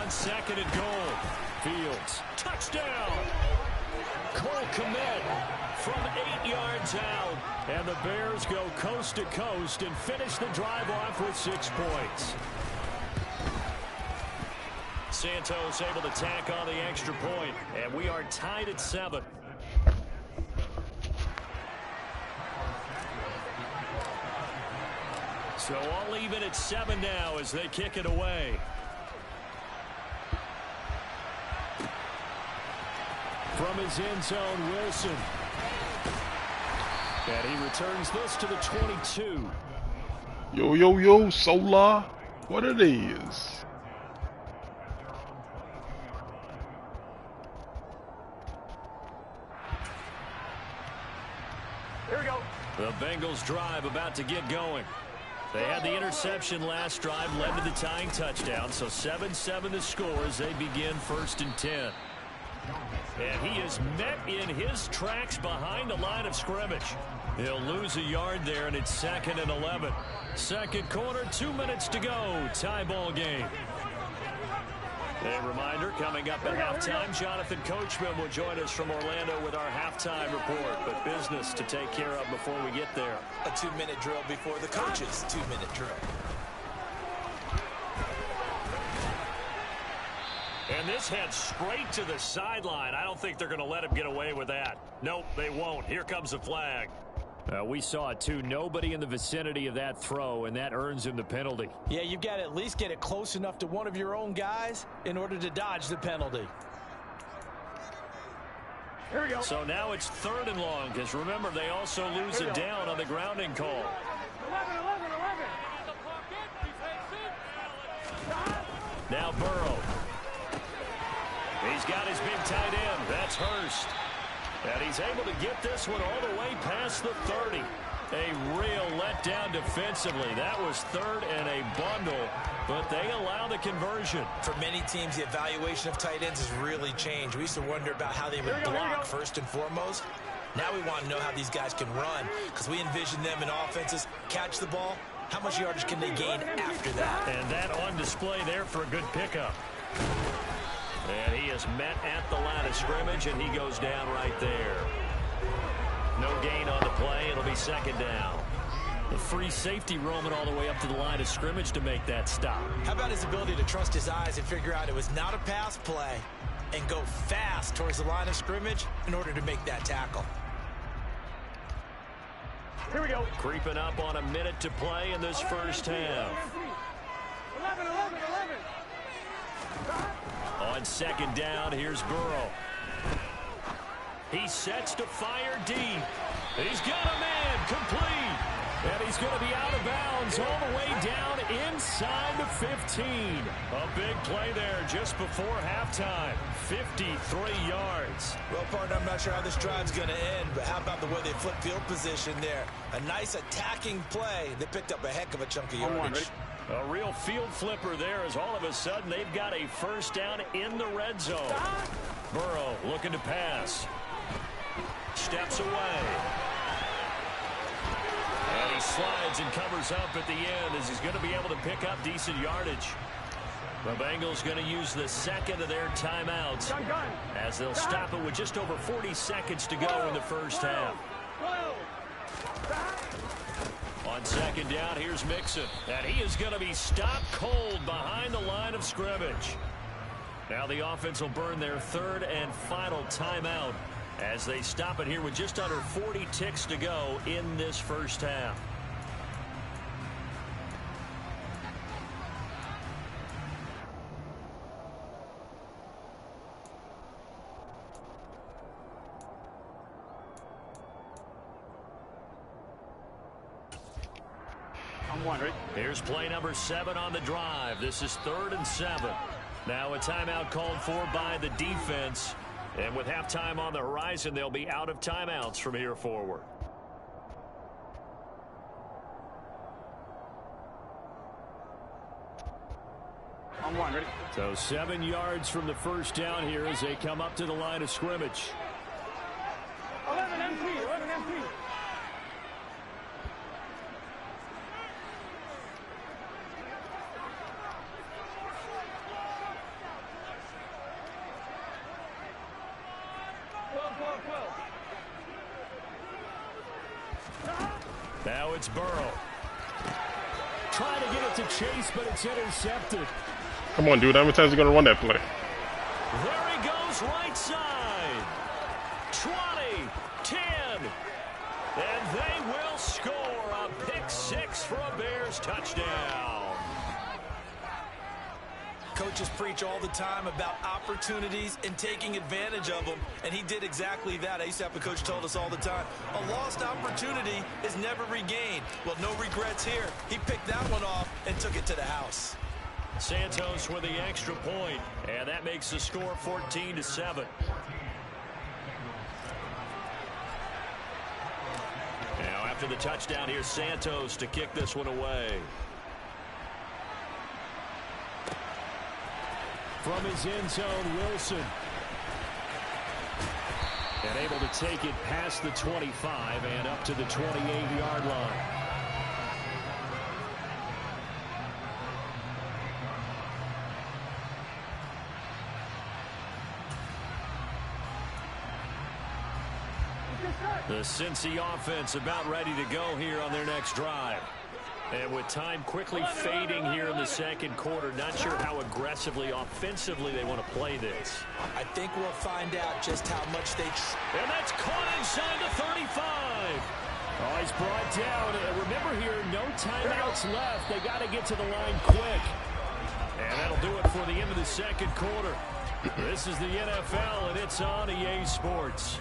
On 2nd and goal. Fields. Touchdown! Cole Kmet from 8 yards out. And the Bears go coast to coast and finish the drive off with 6 points. Santos able to tack on the extra point. And we are tied at 7. So all even at 7 now as they kick it away. From his end zone, Wilson. And he returns this to the 22. Yo, Solar. What it is. Here we go. The Bengals drive about to get going. They had the interception last drive, led to the tying touchdown. So 7-7 the score as they begin 1st and 10. And he is met in his tracks behind the line of scrimmage. He'll lose a yard there, and it's 2nd and 11. Second quarter, 2 minutes to go. Tie ball game. A reminder, coming up at halftime, Jonathan Coachman will join us from Orlando with our halftime report. But business to take care of before we get there. A 2-minute drill before the coach's 2-minute drill. And this heads straight to the sideline. I don't think they're going to let him get away with that. Nope, they won't. Here comes the flag. We saw it, too. Nobody in the vicinity of that throw, and that earns him the penalty. Yeah, you've got to at least get it close enough to one of your own guys in order to dodge the penalty. Here we go. So now it's 3rd and long, because remember, they also lose it down on the grounding call. 11. Now Burrow. He's got his big tight end. That's Hurst. And he's able to get this one all the way past the 30. A real letdown defensively. That was 3rd and a bundle, but they allow the conversion. For many teams, the evaluation of tight ends has really changed. We used to wonder about how they would block first and foremost. Now we want to know how these guys can run, because we envision them in offenses catch the ball. How much yardage can they gain after that? And that on display there for a good pickup. And he is met at the line of scrimmage, and he goes down right there. No gain on the play. It'll be 2nd down. The free safety roaming all the way up to the line of scrimmage to make that stop. How about his ability to trust his eyes and figure out it was not a pass play and go fast towards the line of scrimmage in order to make that tackle? Here we go. Creeping up on a minute to play in this first half. 11. On 2nd down, here's Burrow. He sets to fire deep. He's got a man complete. And he's going to be out of bounds all the way down inside the 15. A big play there just before halftime. 53 yards. Well, partner, I'm not sure how this drive's going to end, but how about the way they flip field position there? A nice attacking play. They picked up a heck of a chunk of yardage. A real field flipper there as all of a sudden they've got a 1st down in the red zone. Burrow looking to pass. Steps away. And he slides and covers up at the end as he's going to be able to pick up decent yardage. The Bengals going to use the 2nd of their timeouts as they'll stop it with just over 40 seconds to go in the first half. On 2nd down, here's Mixon. And he is going to be stopped cold behind the line of scrimmage. Now the offense will burn their 3rd and final timeout as they stop it here with just under 40 ticks to go in this first half. Here's play number 7 on the drive. This is 3rd and 7. Now a timeout called for by the defense. And with halftime on the horizon, they'll be out of timeouts from here forward. Ready? So 7 yards from the first down here as they come up to the line of scrimmage. 11 MP. Now it's Burrow. Trying to get it to Chase, but it's intercepted. Come on, dude. How many times are you going to run that play? There he goes, right side. 20, 10. And they will score a pick 6 for a Bears touchdown. Coaches preach all the time about opportunities and taking advantage of them, and he did exactly that. I used to have a coach told us all the time, a lost opportunity is never regained. Well, no regrets here. He picked that one off and took it to the house. Santos with the extra point, and that makes the score 14-7. Now after the touchdown, here's Santos to kick this one away. From his end zone, Wilson. And able to take it past the 25 and up to the 28-yard line. The Cincy offense about ready to go here on their next drive. And with time quickly fading here in the second quarter, not sure how aggressively, offensively they want to play this. I think we'll find out just how much they... And that's caught inside the 35. Oh, he's brought down. And remember here, no timeouts left. They got to get to the line quick. And that'll do it for the end of the second quarter. This is the NFL, and it's on EA Sports.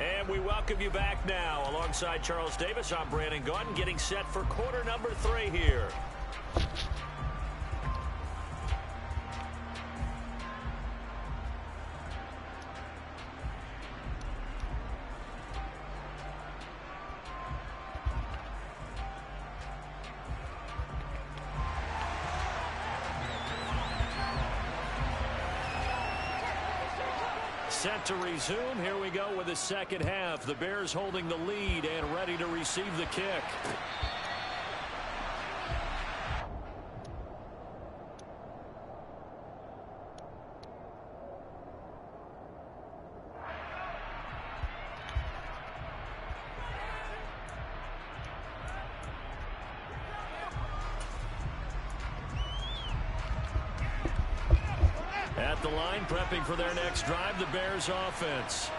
And we welcome you back now. Alongside Charles Davis, I'm Brandon Gaudin, getting set for quarter number 3 here. Set to resume. Here we go with the second half. The Bears holding the lead and ready to receive the kick. At the line, prepping for their next drive, the Bears offense.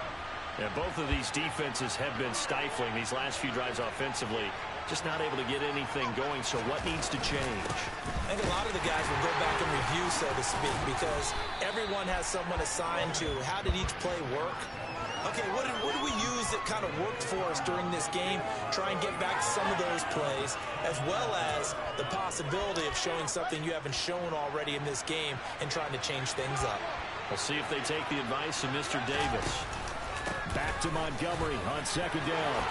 And both of these defenses have been stifling these last few drives offensively. Just not able to get anything going, so what needs to change? I think a lot of the guys will go back and review, so to speak, because everyone has someone assigned to how did each play work. Okay, what did we use that kind of worked for us during this game? Try and get back some of those plays, as well as the possibility of showing something you haven't shown already in this game and trying to change things up. We'll see if they take the advice of Mr. Davis. Back to Montgomery on second down.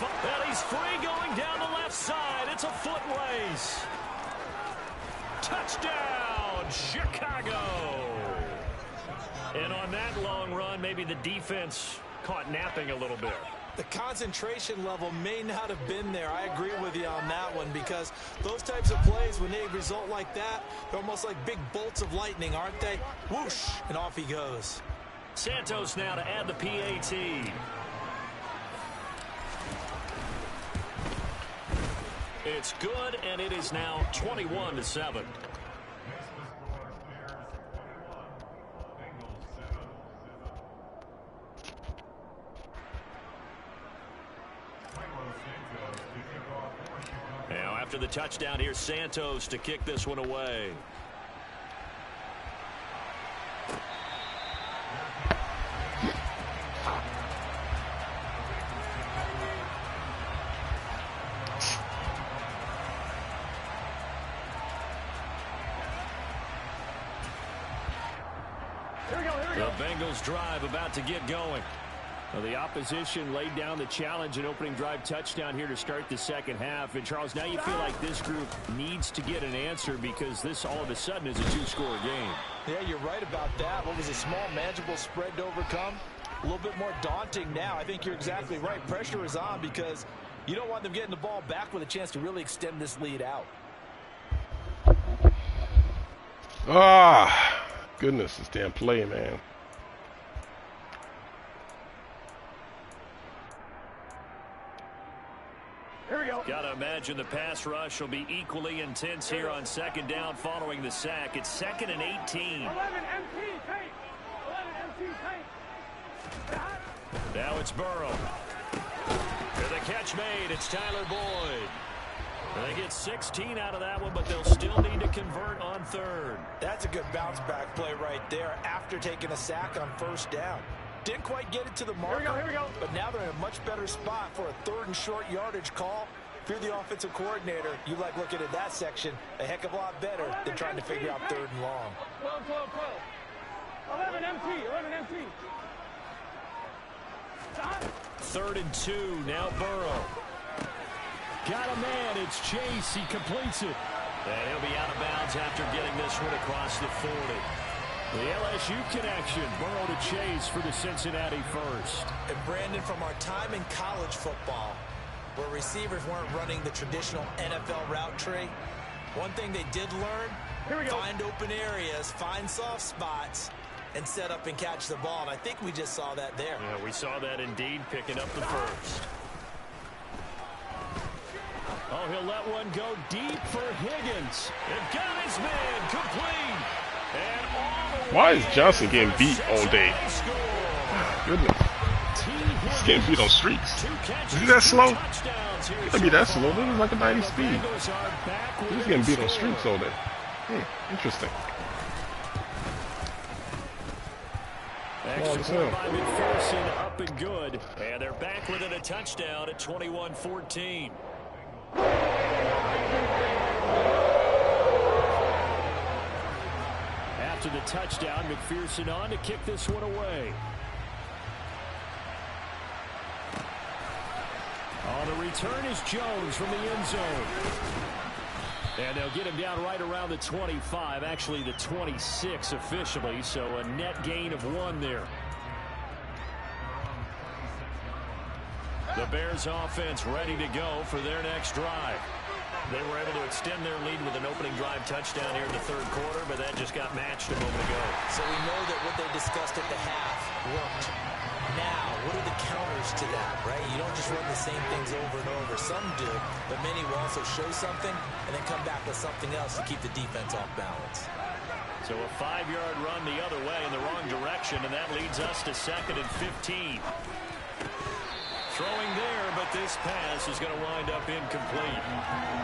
Well, he's free going down the left side. It's a foot race. Touchdown, Chicago. And on that long run, maybe the defense caught napping a little bit. The concentration level may not have been there. I agree with you on that one, because those types of plays, when they result like that, they're almost like big bolts of lightning, aren't they? Whoosh, and off he goes. Santos now to add the PAT. It's good, and it is now 21-7. Now after the touchdown, here's Santos to kick this one away. The Bengals drive about to get going. Well, the opposition laid down the challenge, an opening drive touchdown here to start the second half. And, Charles, now you feel like this group needs to get an answer, because this all of a sudden is a two-score game. Yeah, you're right about that. What was a small, manageable spread to overcome? A little bit more daunting now. I think you're exactly right. Pressure is on, because you don't want them getting the ball back with a chance to really extend this lead out. Ah, goodness, this damn play, man. Here we go. Got to imagine the pass rush will be equally intense here on second down following the sack. It's 2nd and 18. 11 MT, take. 11 MT, take. Now it's Burrow. For the catch made, it's Tyler Boyd. They get 16 out of that one, but they'll still need to convert on 3rd. That's a good bounce back play right there after taking a sack on 1st down. Didn't quite get it to the marker, Here we go. but now they're in a much better spot for a 3rd and short yardage call. If you're the offensive coordinator, you like looking at that section a heck of a lot better than trying to figure out 3rd and long. 12. 11 MT, 11 MT. 3rd and 2, now Burrow. Got a man, it's Chase, he completes it. And he'll be out of bounds after getting this one across the 40. The LSU connection, Burrow to Chase for the Cincinnati first. And Brandon, from our time in college football, where receivers weren't running the traditional NFL route tree, one thing they did learn, find open areas, find soft spots, and set up and catch the ball. And I think we just saw that there. Yeah, we saw that indeed, picking up the first. Oh, he'll let one go deep for Higgins. And got his man complete. And all the Why is Johnson getting beat all day? Goodness. He's getting beat on streaks. Is he that slow? He can't be that slow. This is like a 90 speed. He's getting beat on streaks all day. Interesting. Extra point by McPherson, up and good. And they're back within a touchdown at 21-14. After the touchdown, McPherson on to kick this one away. On the return is Jones from the end zone. And they'll get him down right around the 25, actually the 26 officially, so a net gain of 1 there. The Bears offense ready to go for their next drive. They were able to extend their lead with an opening drive touchdown here in the 3rd quarter, but that just got matched a moment ago. So we know that what they discussed at the half worked. Now, what are the counters to that, right? You don't just run the same things over and over. Some do, but many will also show something and then come back with something else to keep the defense off balance. So a 5-yard run the other way in the wrong direction, and that leads us to 2nd and 15. Throwing there, but this pass is going to wind up incomplete.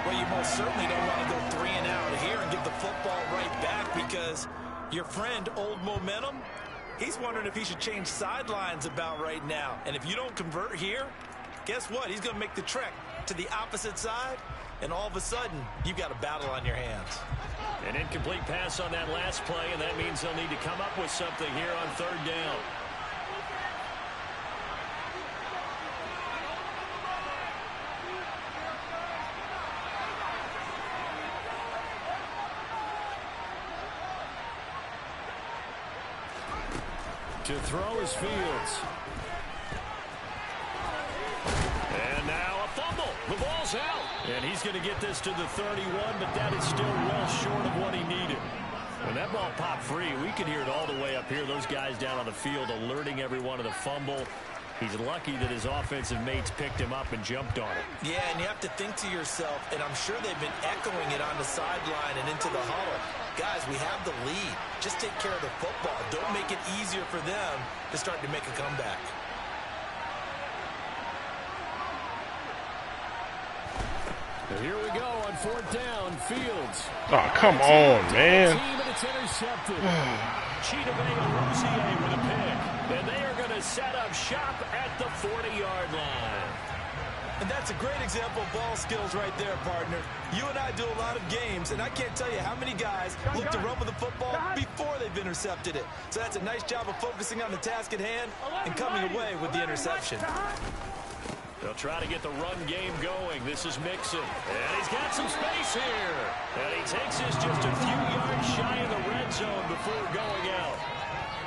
Well, you most certainly don't want to go 3 and out here and give the football right back, because your friend, Old Momentum, he's wondering if he should change sidelines about right now. And if you don't convert here, guess what? He's going to make the trek to the opposite side, and all of a sudden, you've got a battle on your hands. An incomplete pass on that last play, and that means they'll need to come up with something here on 3rd down. To throw is Fields. And now a fumble. The ball's out. And he's going to get this to the 31, but that is still well short of what he needed. When that ball popped free, we could hear it all the way up here. Those guys down on the field alerting everyone of the fumble. He's lucky that his offensive mates picked him up and jumped on it. Yeah, and you have to think to yourself, and I'm sure they've been echoing it on the sideline and into the huddle. Guys, we have the lead. Just take care of the football. Don't make it easier for them to start to make a comeback. Here we go on 4th down. Fields. Oh, come on, man. And it's intercepted. Chidobe with a pick. And they are going to set up shop at the 40-yard line. And that's a great example of ball skills right there, partner. You and I do a lot of games, and I can't tell you how many guys look to run with the football before they've intercepted it. So that's a nice job of focusing on the task at hand and coming away with the interception. They'll try to get the run game going. This is Mixon. And he's got some space here. And he takes this just a few yards shy of the red zone before going out.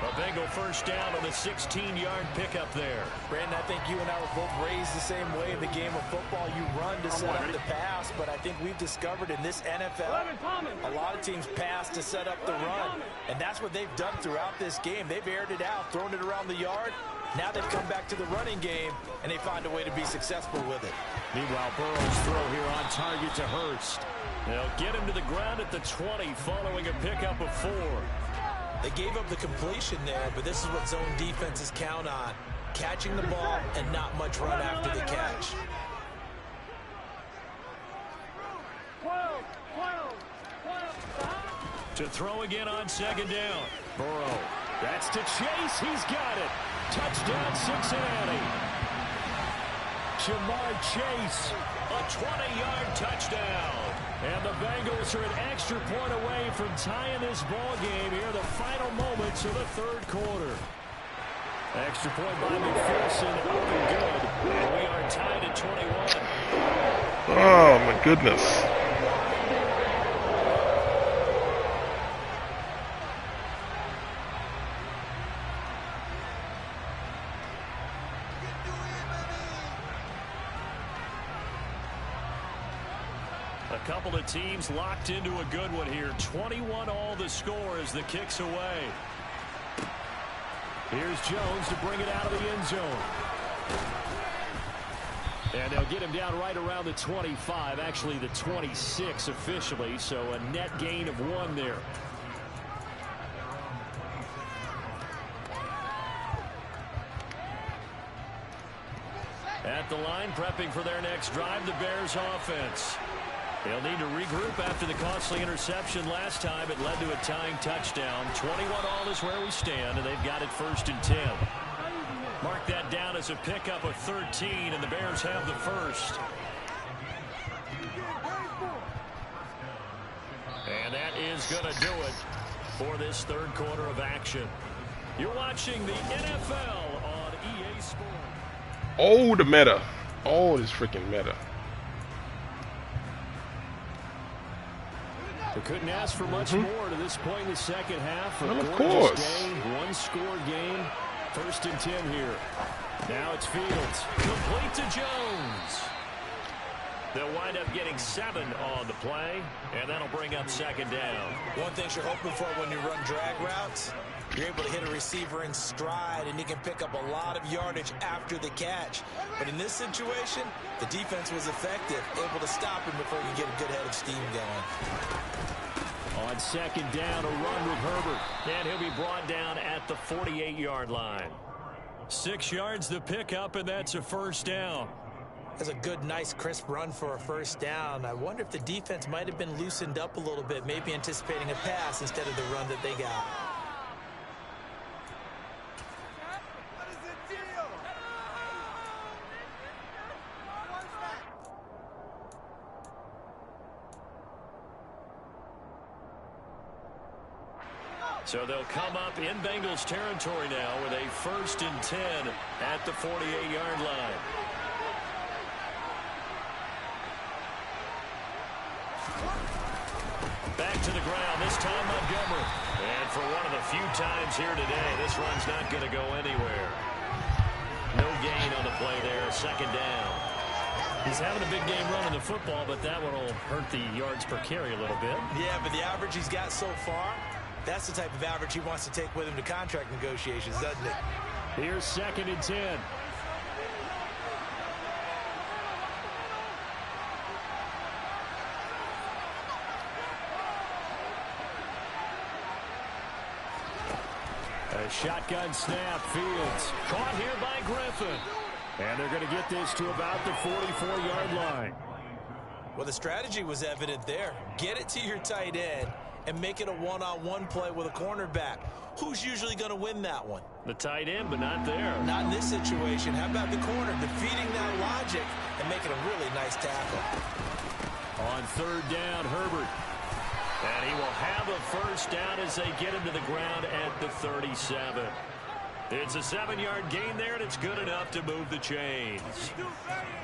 A Bengal first down on a 16-yard pickup there. Brandon, I think you and I were both raised the same way in the game of football. You run to set up the pass, but I think we've discovered in this NFL, a lot of teams pass to set up the run, and that's what they've done throughout this game. They've aired it out, thrown it around the yard. Now they've come back to the running game, and they find a way to be successful with it. Meanwhile, Burrow's throw here on target to Hurst. They'll get him to the ground at the 20 following a pickup of 4. They gave up the completion there, but this is what zone defenses count on. Catching the ball and not much run after the catch. To throw again on second down. Burrow. That's to Chase. He's got it. Touchdown, Cincinnati. Jamar Chase. A 20-yard touchdown. And the Bengals are an extra point away from tying this ball game here, the final moments of the third quarter. Extra point by McPherson, up and good. And we are tied at 21. Oh, my goodness. A couple of teams locked into a good one here. 21 all the score as the kick's away. Here's Jones to bring it out of the end zone. And they'll get him down right around the 25, actually the 26 officially, so a net gain of 1 there. At the line, prepping for their next drive, the Bears offense. They'll need to regroup after the costly interception last time. It led to a tying touchdown. 21 all is where we stand, and they've got it 1st and 10. Mark that down as a pickup of 13, and the Bears have the first. And that is going to do it for this third quarter of action. You're watching the NFL on EA Sports. Oh, the meta. Oh, this freaking meta. They couldn't ask for much more to this point in the second half. Well, of course. Day, 1-score game. 1st and 10 here. Now it's Fields. Complete to Jones. They'll wind up getting 7 on the play, and that'll bring up second down. One thing you're hoping for when you run drag routes, you're able to hit a receiver in stride, and you can pick up a lot of yardage after the catch. But in this situation, the defense was effective, able to stop him before you get a good head of steam going. On second down, a run with Herbert. And he'll be brought down at the 48-yard line. 6 yards the pickup, and that's a first down. That's a good, nice, crisp run for a first down. I wonder if the defense might have been loosened up a little bit, maybe anticipating a pass instead of the run that they got. So they'll come up in Bengals territory now with a 1st and 10 at the 48-yard line. Back to the ground, this time Montgomery. And for one of the few times here today, this run's not going to go anywhere. No gain on the play there, second down. He's having a big game running the football, but that one will hurt the yards per carry a little bit. Yeah, but the average he's got so far, that's the type of average he wants to take with him to contract negotiations, doesn't it? Here's 2nd and 10. A shotgun snap, Fields. Caught here by Griffin. And they're going to get this to about the 44-yard line. Well, the strategy was evident there. Get it to your tight end and make it a one-on-one play with a cornerback. Who's usually going to win that one? The tight end, but not there. Not in this situation. How about the corner defeating that logic and making a really nice tackle? On 3rd down, Herbert. And he will have a first down as they get him to the ground at the 37. It's a 7-yard gain there, and it's good enough to move the chains.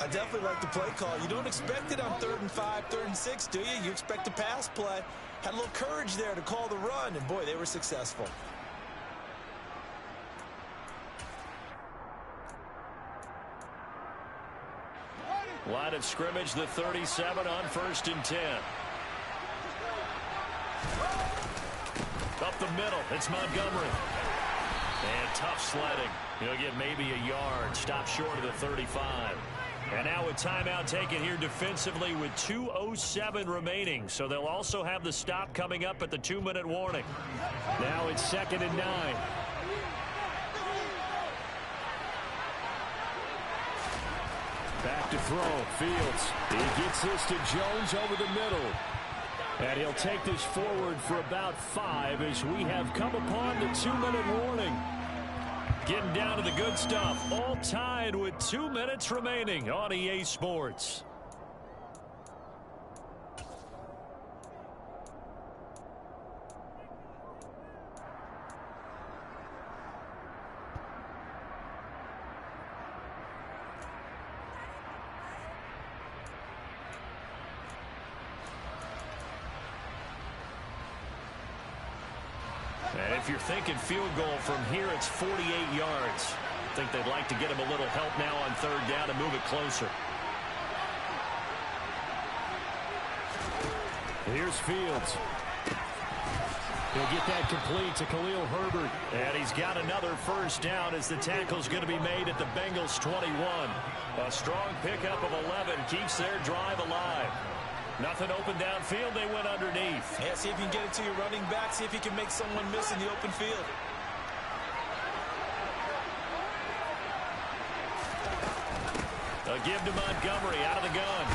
I definitely like the play call. You don't expect it on 3rd and 5, 3rd and 6, do you? You expect a pass play. Had a little courage there to call the run, and boy, they were successful. Line of scrimmage, the 37 on 1st and 10. Up the middle, it's Montgomery. And tough sledding. He'll get maybe a yard. Stop short of the 35. And now a timeout taken here defensively with 2:07 remaining. So they'll also have the stop coming up at the 2-minute warning. Now it's 2nd and 9. Back to throw. Fields. He gets this to Jones over the middle. And he'll take this forward for about 5 as we have come upon the 2-minute warning. Getting down to the good stuff. All tied with 2 minutes remaining on EA Sports. And if you're thinking field goal from here, it's 48 yards. I think they'd like to get him a little help now on 3rd down and move it closer. Here's Fields. He'll get that complete to Khalil Herbert. And he's got another 1st down as the tackle's going to be made at the Bengals 21. A strong pickup of 11 keeps their drive alive. Nothing open downfield. They went underneath. Yeah, see if you can get it to your running back. See if you can make someone miss in the open field. A give to Montgomery out of the gun.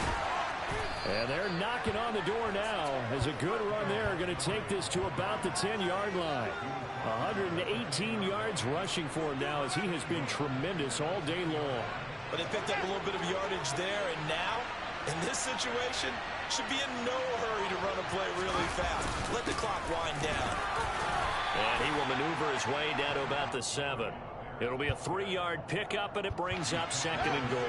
And they're knocking on the door now as a good run there. Going to take this to about the 10-yard line. 118 yards rushing for him now as he has been tremendous all day long. But they picked up a little bit of yardage there, and now, in this situation, should be in no hurry to run a play really fast. Let the clock wind down. And he will maneuver his way down to about the 7. It'll be a 3-yard pickup, and it brings up 2nd and goal.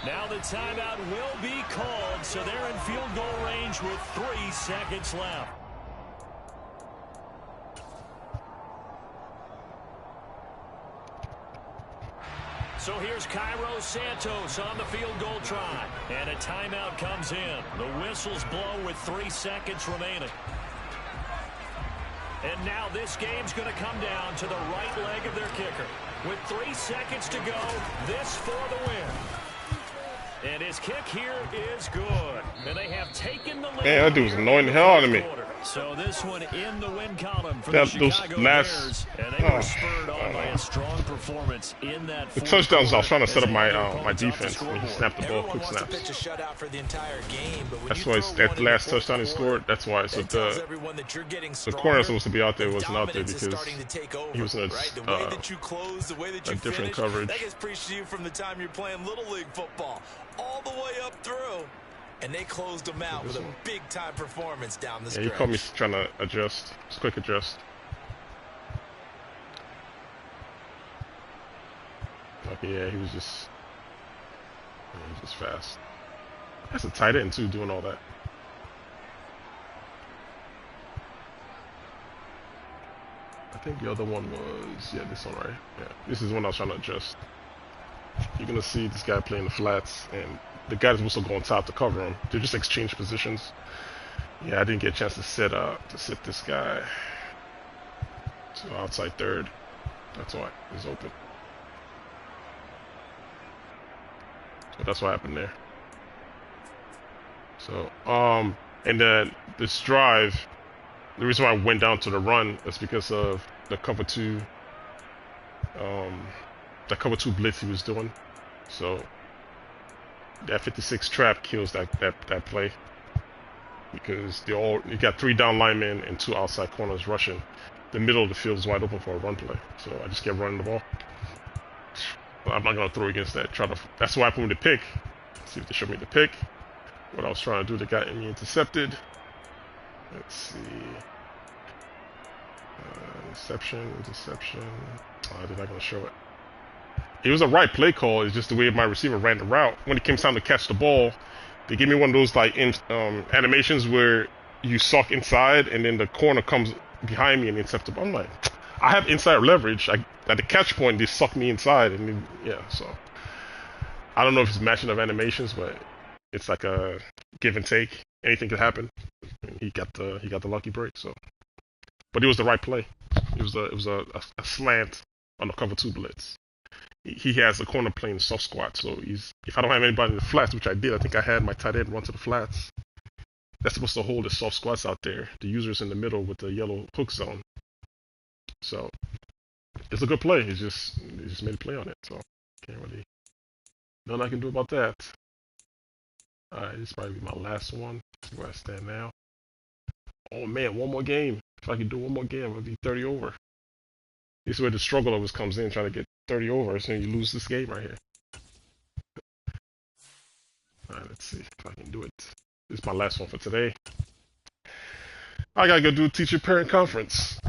Now the timeout will be called, so they're in field goal range with 3 seconds left. So here's Cairo Santos on the field goal try. And a timeout comes in. The whistles blow with 3 seconds remaining. And now this game's going to come down to the right leg of their kicker. With 3 seconds to go, this for the win. And his kick here is good. And they have taken the lead. Man, that dude's annoying the hell out of me. So this one in the win column for the Chicago Bears. And they were spurred on by a strong performance in that. The touchdowns, I was trying to set up my my defense when he snapped the ball, quick snaps. That's why that last touchdown he scored. That's why. So the corner supposed to be out there wasn't out there because he was in a different coverage. That gets preached to you from the time you're playing Little League football all the way up through. And they closed him out with a big-time performance down the stretch. Yeah, he caught me trying to adjust. Just quick adjust. Okay, yeah, he was just fast. That's a tight end, too, doing all that. I think the other one was, yeah, this one, right? Yeah, this is one I was trying to adjust. You're going to see this guy playing the flats, and the guys also go on top to cover him. They just exchange positions. Yeah, I didn't get a chance to sit this guy to outside 3rd. That's why he's open. So that's what happened there. So, and then this drive, the reason why I went down to the run is because of the cover 2, the cover 2 blitz he was doing. So that 56 trap kills that play because you got 3 down linemen and 2 outside corners rushing. The middle of the field is wide open for a run play, so I just kept running the ball. But I'm not gonna throw against that. That's why I put me the pick. See if they show me the pick. What I was trying to do, they got me intercepted. Let's see. Interception. Oh, they're not gonna show it. It was a right play call. It's just the way my receiver ran the route. When it came time to catch the ball, they gave me one of those like animations where you suck inside and then the corner comes behind me and intercepts the ball. I'm like, I have inside leverage. At the catch point, they suck me inside, and then, yeah. So I don't know if it's matching of animations, but it's like a give and take. Anything could happen. And he got the lucky break. So, but it was the right play. It was a slant on the cover two blitz. He has the corner playing soft squat, so if I don't have anybody in the flats, which I did, I think I had my tight end run to the flats. That's supposed to hold the soft squats out there. The user's in the middle with the yellow hook zone. So it's a good play. He just made a play on it. So can't really nothing I can do about that. Alright, this probably be my last one. See where I stand now. Oh man, one more game. If I could do one more game, I'd be 30 over. This is where the struggle always comes in, trying to get 30 over, so you lose this game right here. Alright, let's see if I can do it. This is my last one for today. I gotta go do a teacher-parent conference.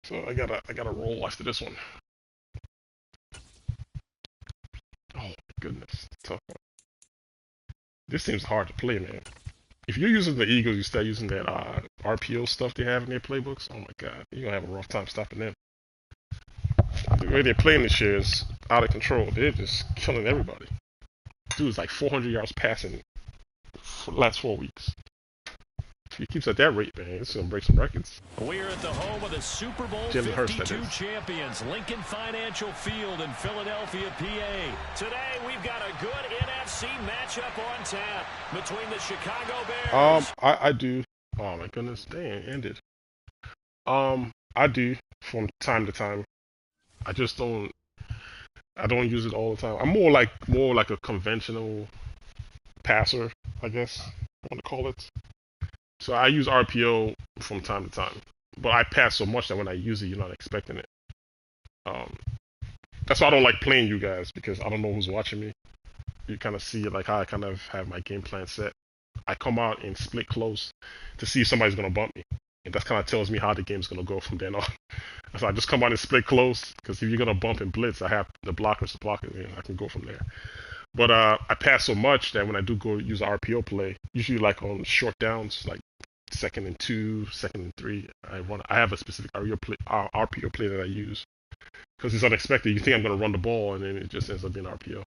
So I gotta roll after this one. Oh my goodness, tough one. This seems hard to play, man. If you're using the Eagles, you start using that RPO stuff they have in their playbooks. Oh my god, you're gonna have a rough time stopping them. The way they're playing this year is out of control. They're just killing everybody. Dude's like 400 yards passing for the last 4 weeks. If he keeps at that rate, man, it's going to break some records. We're at the home of the Super Bowl Jalen Hurts, 52 champions, Lincoln Financial Field in Philadelphia, PA. Today, we've got a good NFC matchup on tap between the Chicago Bears. I do. Oh my goodness, dang, it ended. I do from time to time. I just don't. I don't use it all the time. I'm more like a conventional passer, I guess I want to call it. So I use RPO from time to time, but I pass so much that when I use it, you're not expecting it. That's why I don't like playing you guys, because I don't know who's watching me. You kind of see like how I kind of have my game plan set. I come out and split close to see if somebody's gonna bump me, and that kind of tells me how the game's gonna go from then on. So I just come out and split close, because if you're gonna bump and blitz, I have the blockers to block it, and I can go from there. But I pass so much that when I do go use an RPO play, usually like on short downs, like 2nd and 2, 2nd and 3, I have a specific RPO play that I use, because it's unexpected. You think I'm going to run the ball, and then it just ends up being RPO.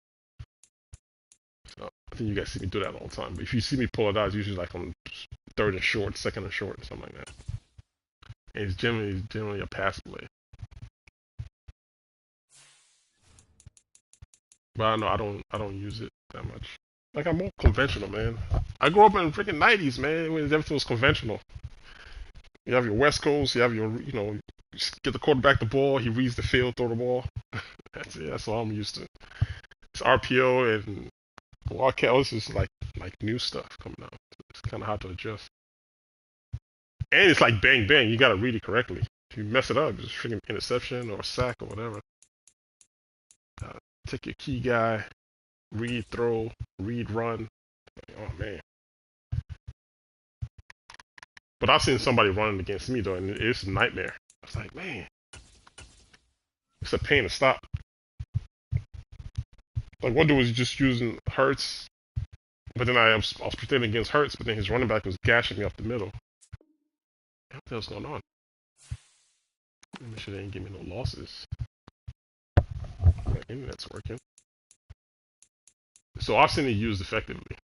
So I think you guys see me do that all the time. But if you see me pull it out, it's usually like on 3rd and short, 2nd and short, something like that. And it's generally a pass play. But I know I don't use it that much. Like, I'm more conventional, man. I grew up in the freaking 90s, man, when everything was conventional. You have your West Coast, you have your, you get the quarterback the ball, he reads the field, throw the ball. That's it. That's all I'm used to. It's RPO and Wildcat. This is like new stuff coming out. It's kind of hard to adjust. And it's like bang bang. You got to read it correctly. If you mess it up, it's a freaking interception or a sack or whatever. Take your key guy, read throw, read run. Oh man. But I've seen somebody running against me though, and it's a nightmare. I was like, man, it's a pain to stop. Like one dude was just using Hurts, but then I was pretending against Hurts, but then his running back was gashing me up the middle. What the hell's going on? Make sure they didn't give me no losses. My internet's working. So I've seen it used effectively.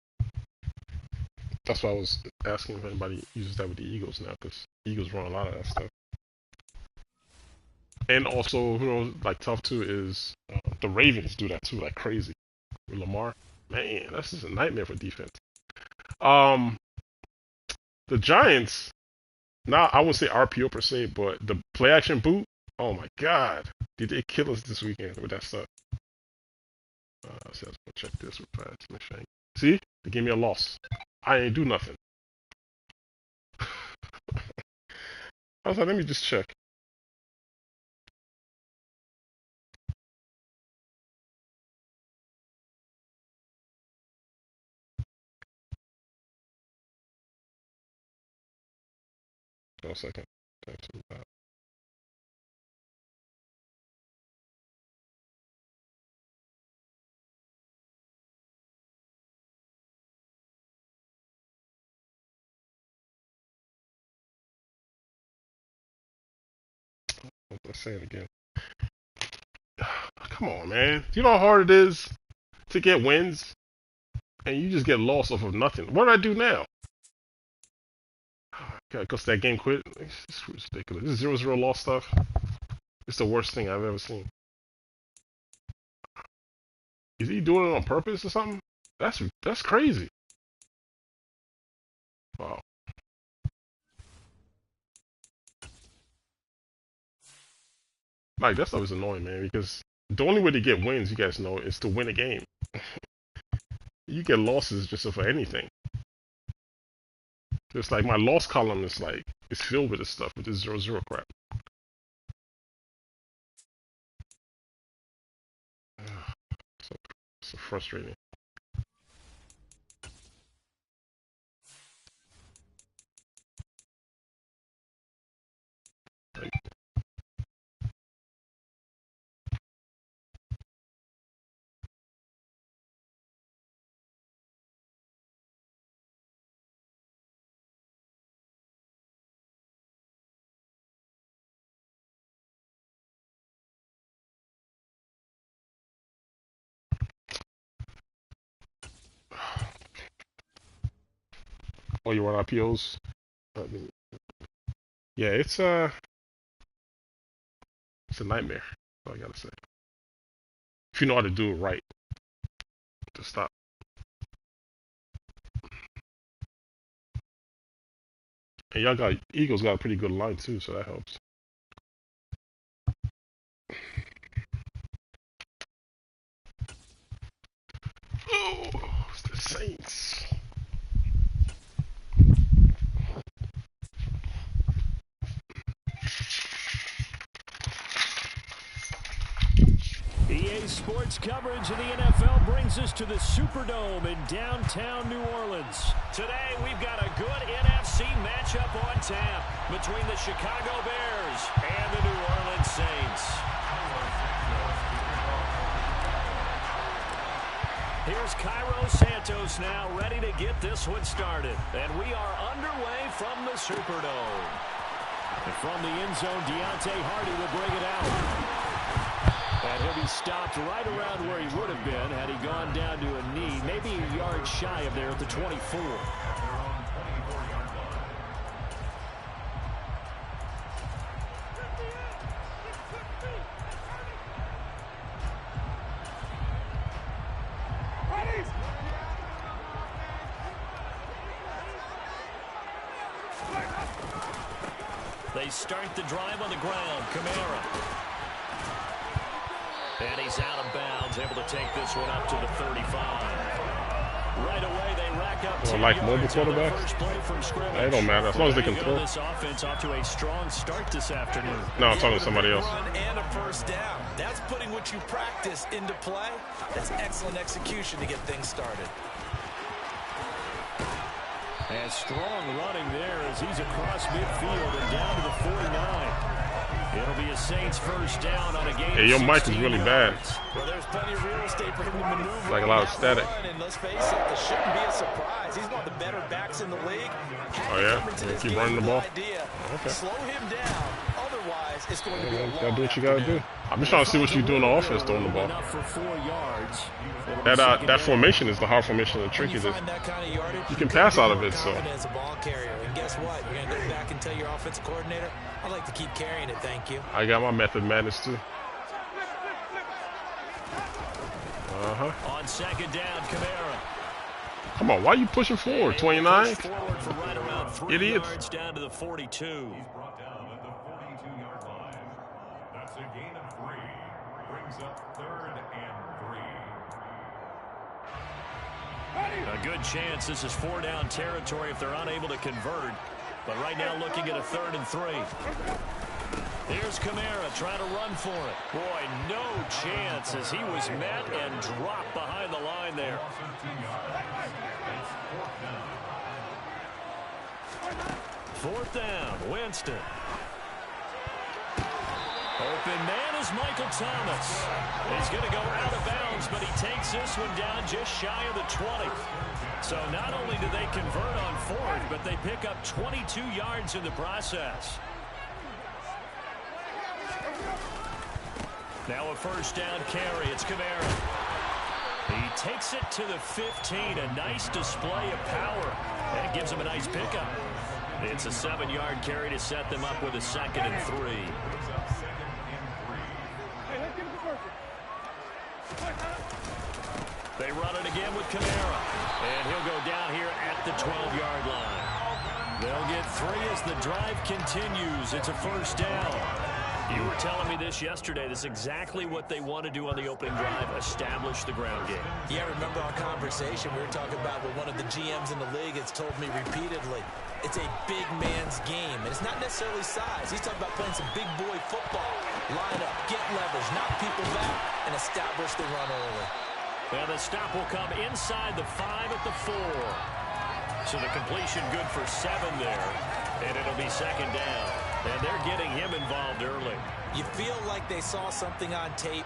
That's why I was asking if anybody uses that with the Eagles now, because Eagles run a lot of that stuff. And also, like tough too is the Ravens do that too, like crazy. With Lamar, man, that's just a nightmare for defense. The Giants, now I wouldn't say RPO per se, but the play action boot, oh my god, did they kill us this weekend with that stuff? So let's go check this with Pat. See, they gave me a loss. I ain't do nothing. I was like, let me just check. Hold on a second. Let's say it again. Come on, man. Do you know how hard it is to get wins? And you just get lost off of nothing. What do I do now? Because that game quit. It's ridiculous. This 0-0 loss stuff. It's the worst thing I've ever seen. Is he doing it on purpose or something? That's crazy. Wow. Like, that stuff is annoying, man, because the only way to get wins, you guys know, is to win a game. You get losses just for anything. It's like my loss column is like, it's filled with this stuff, with this 0-0 crap. So frustrating. Oh, you want IPOs? Yeah, it's a nightmare. That's all I gotta say. If you know how to do it right, to stop. And y'all Eagles got a pretty good line too, so that helps. Oh, it's the Saints. EA Sports coverage of the NFL brings us to the Superdome in downtown New Orleans. Today, we've got a good NFC matchup on tap between the Chicago Bears and the New Orleans Saints. Here's Cairo Santos now, ready to get this one started. And we are underway from the Superdome. And from the end zone, Deontay Hardy will bring it out. And he'll be stopped right around where he would have been had he gone down to a knee, maybe a yard shy of there at the 24. They start the drive on the ground. Kamara. And he's out of bounds, able to take this one up to the 35. Right away, they rack up 10 like mobile yards on their quarterbacks? first play from scrimmage. It don't matter as long as they can throw. This offense off to a strong start this afternoon. No, I'm talking to somebody else. And a first down. That's putting what you practice into play. That's excellent execution to get things started. And strong running there as he's across midfield and down to the 49. It'll be a Saints first down on a game. Hey, your mic is really bad. Well, there's plenty of real estate for him to maneuver. Like a lot of static. And let's face it, this shouldn't be a surprise. He's one of the better backs in the league. Oh, yeah? Keep running the ball? Okay. Slow him down. Otherwise, it's going to be a long gotta do what you gotta do. I'm just trying to see what you do on the offense throwing the ball. That formation is the hard formation. The trick is you can pass out of it, so. As a ball carrier, and guess what? You're gonna go back and tell your offensive coordinator, I'd like to keep carrying it, thank you. I got my method madness too. On second down, Kamara. Come on, why are you pushing forward? 29? Forward for right around 3 Idiots. yards down to the 42. He's brought down at the 42-yard line. That's a gain of 3. Brings up 3rd and 3. A good chance this is 4 down territory if they're unable to convert. But right now looking at a 3rd and 3. Here's Kamara trying to run for it. Boy, no chance as he was met and dropped behind the line there. Fourth down, Winston. Open man is Michael Thomas. He's going to go out of bounds, but he takes this one down just shy of the 20. So not only do they convert on 4th, but they pick up 22 yards in the process. Now a first down carry. It's Kamara. He takes it to the 15. A nice display of power. And gives him a nice pickup. It's a 7-yard carry to set them up with a 2nd and 3. They run it again with Kamara. And he'll go down here at the 12-yard line. They'll get 3 as the drive continues. It's a first down. You were telling me this yesterday. This is exactly what they want to do on the opening drive, establish the ground game. Yeah, remember our conversation we were talking about with one of the GMs in the league has told me repeatedly. It's a big man's game, and it's not necessarily size. He's talking about playing some big boy football. Line up, get leverage, knock people back, and establish the run early. Well, the stop will come inside the 5 at the 4. So the completion good for 7 there, and it'll be 2nd down. And they're getting him involved early. You feel like they saw something on tape,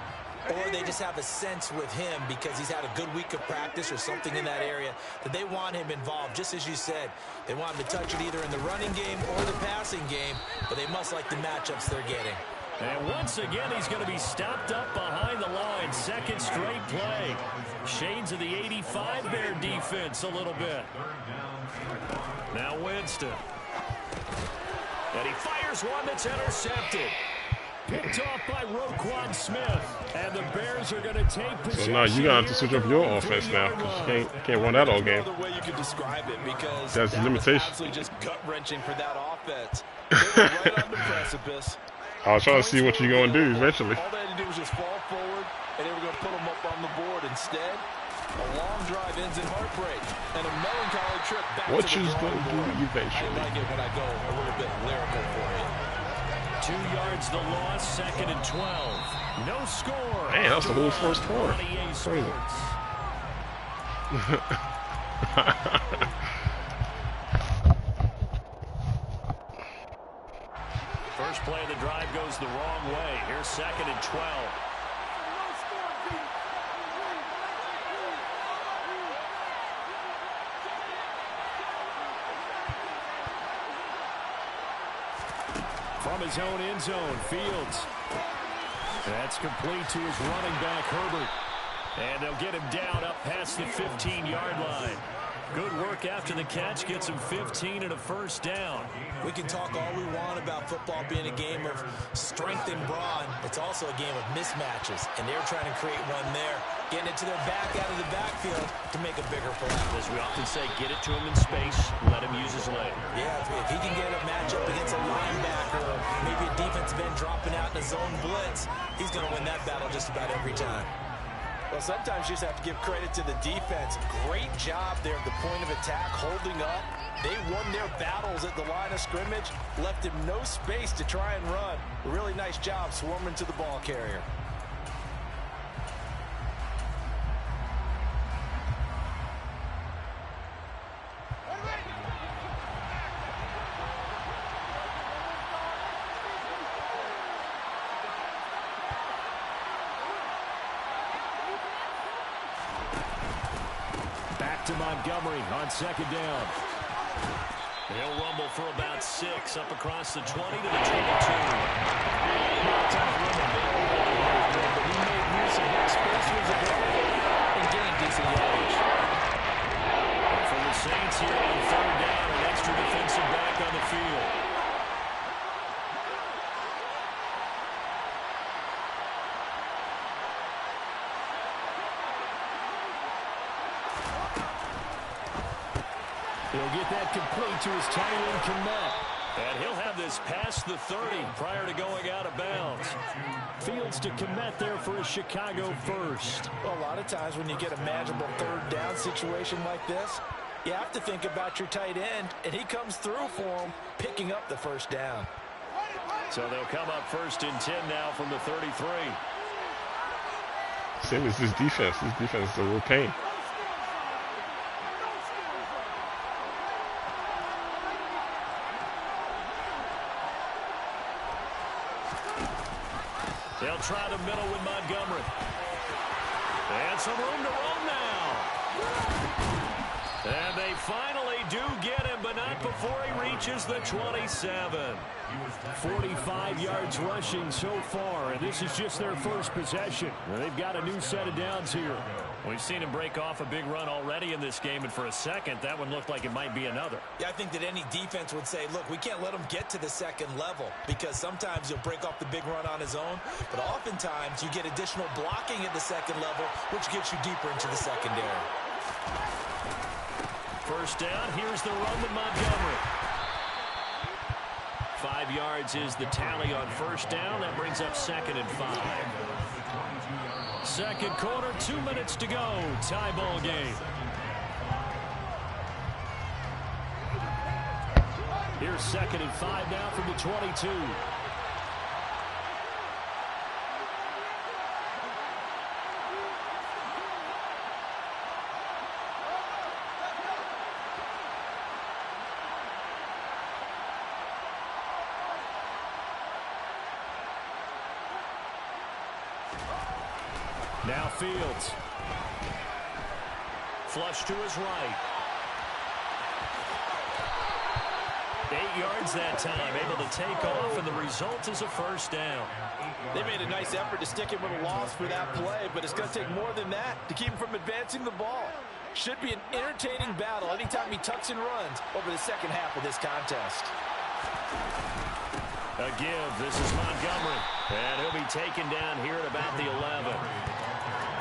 or they just have a sense with him because he's had a good week of practice or something in that area that they want him involved. Just as you said, they want him to touch it either in the running game or the passing game, but they must like the matchups they're getting. And once again, he's going to be stopped up behind the line. 2nd straight play. Shades of the 85 Bear defense a little bit. Now Winston. And he fires one that's intercepted. Picked off by Roquan Smith. And the Bears are going to take possession. So now you're going to have to switch up your offense now because you can't run that all game. There's no other way you can describe it because that's the limitation. Absolutely just gut-wrenching for that offense. They were right on the precipice. I was trying to see what you're going to do eventually. All they had to do was just fall forward, and they were going to put them up on the board. Instead, a long drive ends in heartbreak, and a melancholy trip back what to the you're going to do eventually. I like it when I go a little bit lyrical for you. 2 yards the loss, 2nd and 12. No score. Man, that's the whole first quarter. Crazy. First play of the drive goes the wrong way. Here's 2nd and 12. From his own end zone, Fields. That's complete to his running back, Herbert. And they'll get him down up past the 15-yard line. Good work after the catch, gets him 15 and a first down. We can talk all we want about football being a game of strength and brawn. It's also a game of mismatches, and they're trying to create one there. Getting it to their back out of the backfield to make a bigger play. As we often say, get it to him in space, let him use his leg. Yeah, if he can get a matchup against a linebacker or maybe a defensive end dropping out in a zone blitz, he's going to win that battle just about every time. Well, sometimes you just have to give credit to the defense. Great job there at the point of attack, holding up. They won their battles at the line of scrimmage, left him no space to try and run. A really nice job swarming to the ball carrier. To Montgomery on 2nd down. He'll rumble for about 6 up across the 20 to the 22. He made use of what space was available and gained decent yardage. For the Saints here on 3rd down, an extra defensive back on the field. He'll get that complete to his tight end, Komet. And he'll have this past the 30 prior to going out of bounds. Fields to Komet there for a Chicago first. Well, a lot of times when you get a manageable 3rd down situation like this, you have to think about your tight end, and he comes through for him, picking up the first down. So they'll come up 1st and 10 now from the 33. Same as this defense. This defense is a real pain. They'll try the middle with Montgomery. And some room to run now. And they finally do get him, but not before he reaches the 27. 45 yards rushing so far, and this is just their first possession. And they've got a new set of downs here. We've seen him break off a big run already in this game, and for a second, that one looked like it might be another. Yeah, I think that any defense would say, look, we can't let him get to the second level because sometimes he'll break off the big run on his own, but oftentimes you get additional blocking at the second level, which gets you deeper into the secondary. First down, here's the Roman Montgomery. 5 yards is the tally on first down. That brings up 2nd and 5. Second quarter, 2 minutes to go. Tie ball game. Here's 2nd and 5 now from the 22. Now Fields. Flush to his right. 8 yards that time, able to take off, and the result is a first down. They made a nice effort to stick him with a loss for that play, but it's going to take more than that to keep him from advancing the ball. Should be an entertaining battle anytime he tucks and runs over the second half of this contest. A give. This is Montgomery, and he'll be taken down here at about the 11.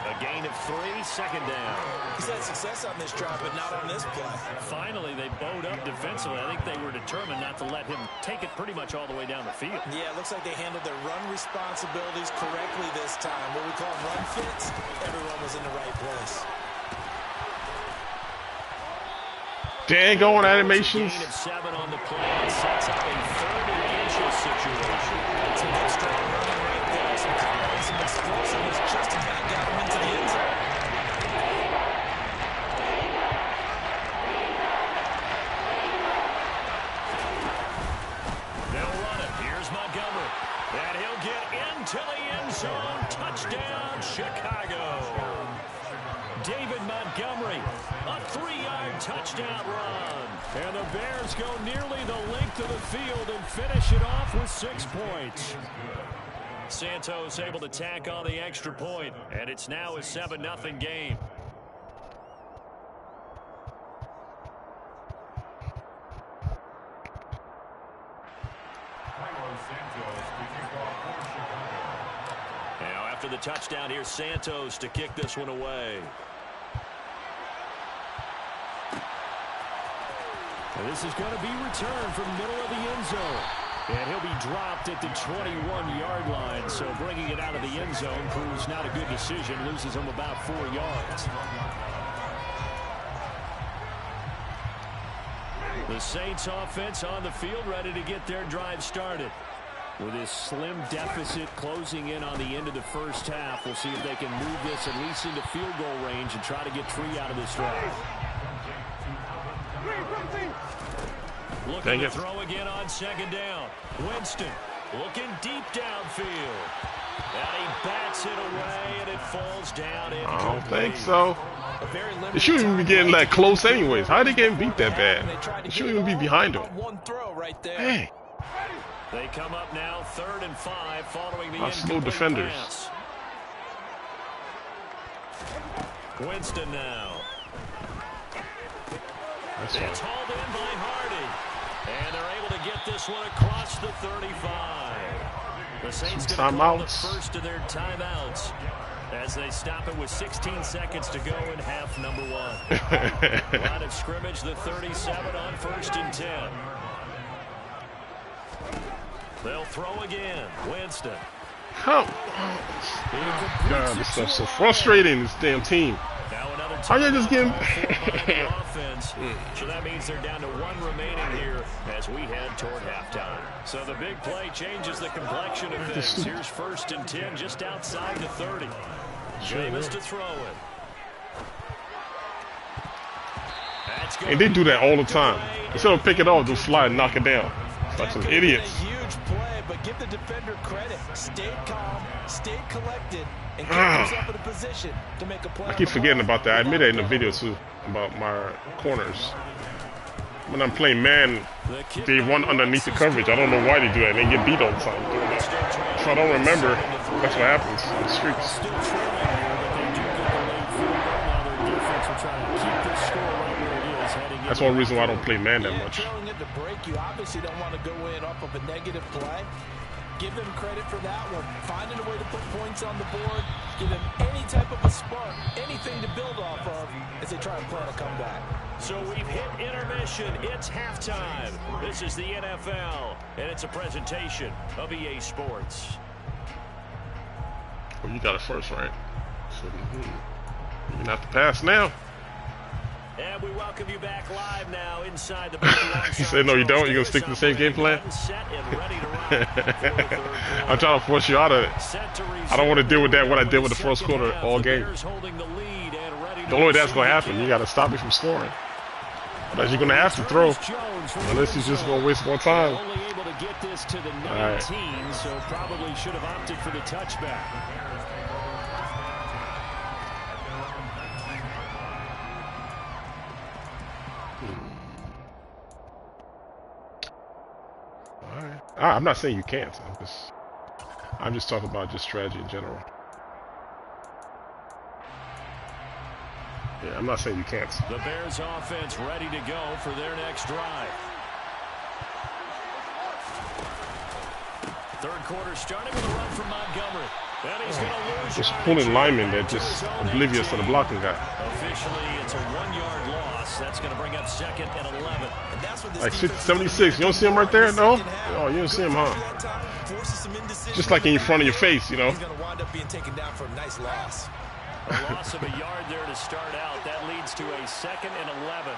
A gain of 3, 2nd down. He's had success on this drive, but not on this play. Finally, they bowed up defensively. I think they were determined not to let him take it pretty much all the way down the field. Yeah, it looks like they handled their run responsibilities correctly this time. What we call run fits, everyone was in the right place. Dang, going animations. Gain of 7 on the play and sets up a 3rd and inches situation. Some good strong running right there. Some power and some explosiveness just about got him into the end zone. They'll run it. Here's Montgomery. And he'll get into the end zone. Touchdown, Chicago. David Montgomery, a 3-yard touchdown run. And the Bears go nearly the length of the field and finish it off with 6 points. Santos able to tack on the extra point, and it's now a 7-0 game. Now after the touchdown, here's Santos to kick this one away. And this is going to be returned from the middle of the end zone. And he'll be dropped at the 21-yard line. So bringing it out of the end zone proves not a good decision. Loses him about 4 yards. The Saints offense on the field ready to get their drive started. With this slim deficit closing in on the end of the first half, we'll see if they can move this at least into field goal range and try to get 3 out of this drive. Looking to throw again on 2nd down. Winston looking deep downfield. And he bats it away, and it falls down. I don't think so. They shouldn't even be getting that close anyways. How are they getting beat that bad? They shouldn't even be behind them. One throw right there. Hey. They come up now 3rd and 5 following the slow defenders. pass. Winston now. That's it's hauled in by Hardy. And they're able to get this one across the 35. The Saints going to call the first of their timeouts as they stop it with 16 seconds to go in half number 1. Line of scrimmage, the 37 on 1st and 10. They'll throw again. Winston. God, this stuff's so frustrating, this damn team. How you just getting offense? So that means they're down to 1 remaining here as we head toward halftime. So the big play changes the complexion of things. Here's 1st and 10 just outside the 30. Jameis to throw it. And they do that all the time. Instead of pick it off, just slide and knock it down. Like some idiots. Huge play, but give the defender credit. Stayed calm, stayed collected, and get himself in a position to make a play. I keep forgetting about that. I admit it in the video too about my corners. When I'm playing man, they run underneath the coverage. I don't know why they do that. They get beat all the time doing that. If I don't remember, that's what happens in the streets. That's one reason why I don't play man that much. Trailing at the break, you obviously don't want to go in off of a negative play. Give them credit for that one. Finding a way to put points on the board. Give them any type of a spark, anything to build off of as they try to plan a comeback. So we've hit intermission. It's halftime. This is the NFL, and it's a presentation of EA Sports. Well, you got it first, right? So, you're gonna have to pass now. And we welcome you back live now inside the booth. He said, no, you don't. You're going to stick to the same game plan? I'm trying to force you out of it. I don't want to deal with that what I did with the first quarter all game. The only way that's going to happen, you got to stop me from scoring. But you're going to have to throw. Unless he's just going to waste more time. Only able to get this to the 19, right. so probably should have opted for the touchback. I'm not saying you can't. I'm just talking about just strategy in general. Yeah, I'm not saying you can't. The Bears offense ready to go for their next drive. Third quarter starting with a run from Montgomery. And he's going to lose. Just pulling linemen that just oblivious to the blocking guy. Officially, it's a 1-yard loss. That's going to bring up 2nd and 11. And that's what this like 76. You don't see him right there? No? Oh, you don't see him, huh? Just like in front of your face, you know? He's going to wind up being taken down for a nice loss. A loss of a yard there to start out. That leads to a 2nd and 11.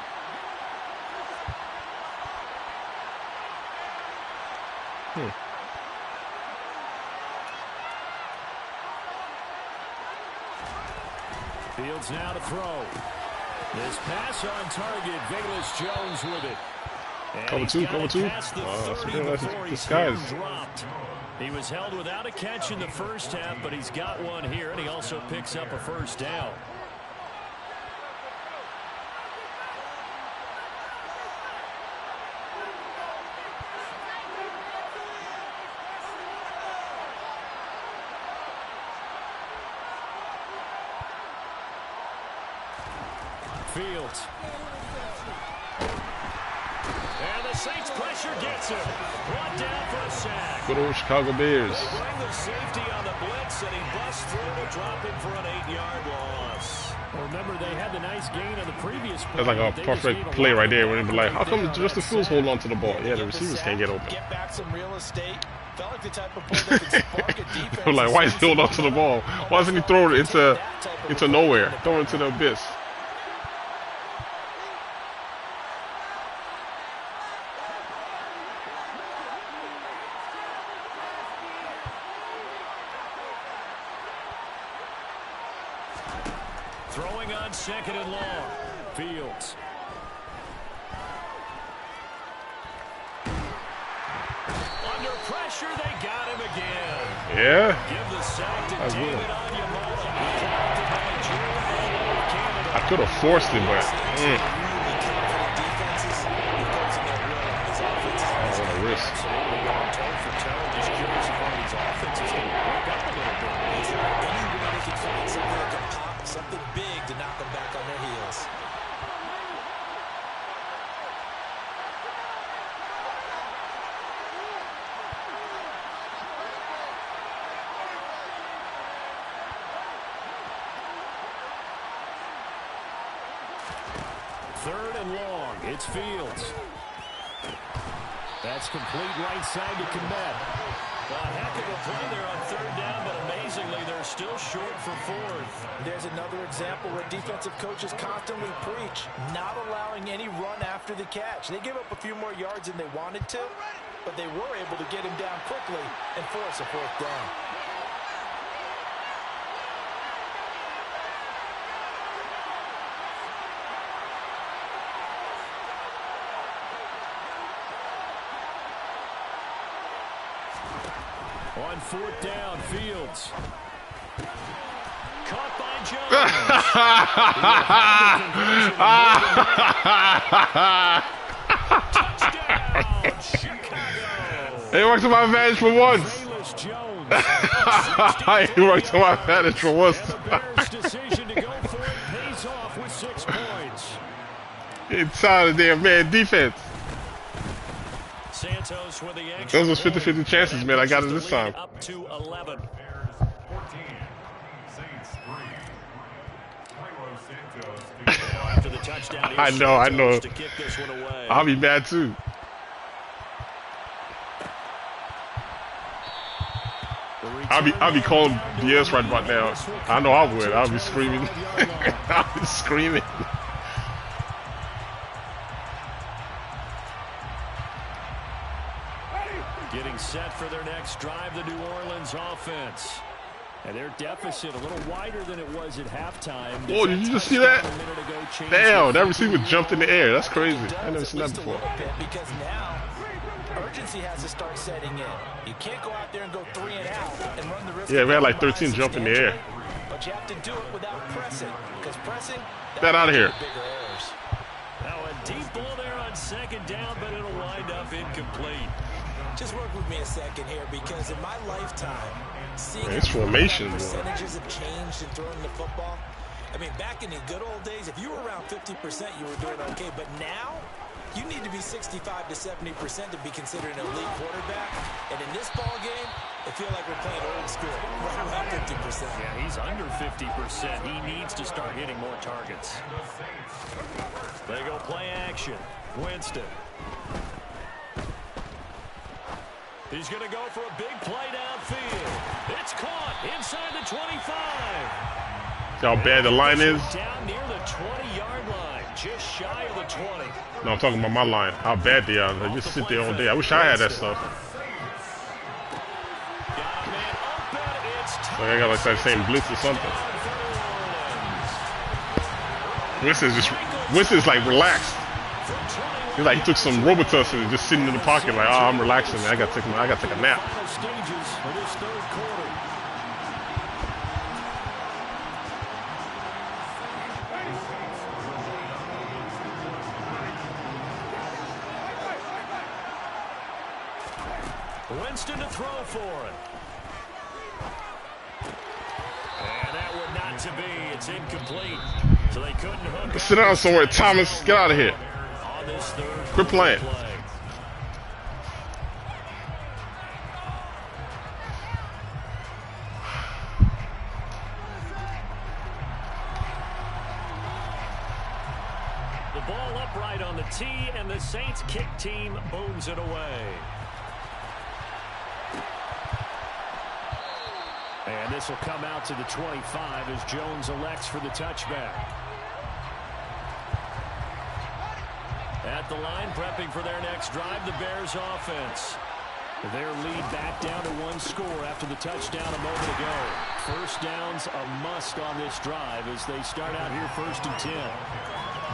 Fields now to throw. This pass on target. Velus Jones with it. Cover two. This guy's. He was held without a catch in the first half, but he's got one here, and he also picks up a first down. Fields. And the Saints pressure gets him. Brought down for a sack. Good old Chicago Bears. They bring the safety on the blitz, and he busts through to drop him for an 8-yard loss. Well, remember, they had the nice gain on the previous play. That's like a perfect play right there. When they be like, how come just the Fields hold on to the ball? Yeah, the receivers can't get open. Get back some real estate. Felt like the type of play that could spark a defense. They're like, why is he holding on to the ball? Why doesn't he throw it into nowhere? Throw it into the abyss. Throwing on 2nd and long. Fields. Under pressure, they got him again. Yeah. Give the sack to David Onyemata. I could have forced it, but what a risk. Just curious if one of these offenses can work up a little bit. Anywhere they can find something that can pop, something big to knock them back on their heels. Third and long. It's Fields. That's complete right side to Komet. A heck of a play there on 3rd down, but amazingly, they're still short for 4th. There's another example where defensive coaches constantly preach, not allowing any run after the catch. They gave up a few more yards than they wanted to, but they were able to get him down quickly and force a 4th down. On 4th down, Fields. Caught by Jones. Touchdown, Chicago. It worked to my advantage for once. It worked to my advantage for once. And the Bears' decision to go for it pays off with 6 points. It's out of there, man. Defense. Santos with the extra Those was 50-50 chances, man. I got it this time. Up to 11. Bears 14, Saints 3. Carlos Santos After the touchdown, I know. to kick this one away. I'll be mad too. I'll be calling BS right about now. I know I would. I'll be screaming. I'll be screaming. Getting set for their next drive, the New Orleans offense. And their deficit a little wider than it was at halftime. Oh, did you just see that? Damn, that receiver jumped in the air. That's crazy. I've never seen that before. Because now urgency has to start setting in. You can't go out there and go 3 and out and run the risk. Yeah, we had like 13 jump in the air. But you have to do it without pressing, because pressing. Get out of here. Now a deep ball there on 2nd down, but it'll wind up incomplete. Just work with me a second here, because in my lifetime, seeing it's formation, percentages have changed in throwing the football. I mean, back in the good old days, if you were around 50%, you were doing okay. But now, you need to be 65 to 70% to be considered an elite quarterback. And in this ball game, I feel like we're playing old school, right around 50%. Yeah, he's under 50%. He needs to start hitting more targets. They go play action. Winston. He's going to go for a big play downfield. It's caught inside the 25. How bad the line is? Down near the 20-yard line, just shy of the 20. No, I'm talking about my line. How bad they are. They just sit there all day. I wish I had that stuff. Like I got like that same blitz or something. Winston's like relaxed. He's like he took some Robitussin and just sitting in the pocket like, oh, I'm relaxing, man. I gotta take a nap. Winston to throw for it. And that would not to be. It's incomplete. So they couldn't hook. Sit down somewhere, Thomas. Get out of here. Quit playing. The ball upright on the tee, and the Saints kick team booms it away. And this will come out to the 25 as Jones elects for the touchback. At the line, prepping for their next drive, the Bears offense. Their lead back down to 1 score after the touchdown a moment ago. First down's a must on this drive as they start out here 1st and 10.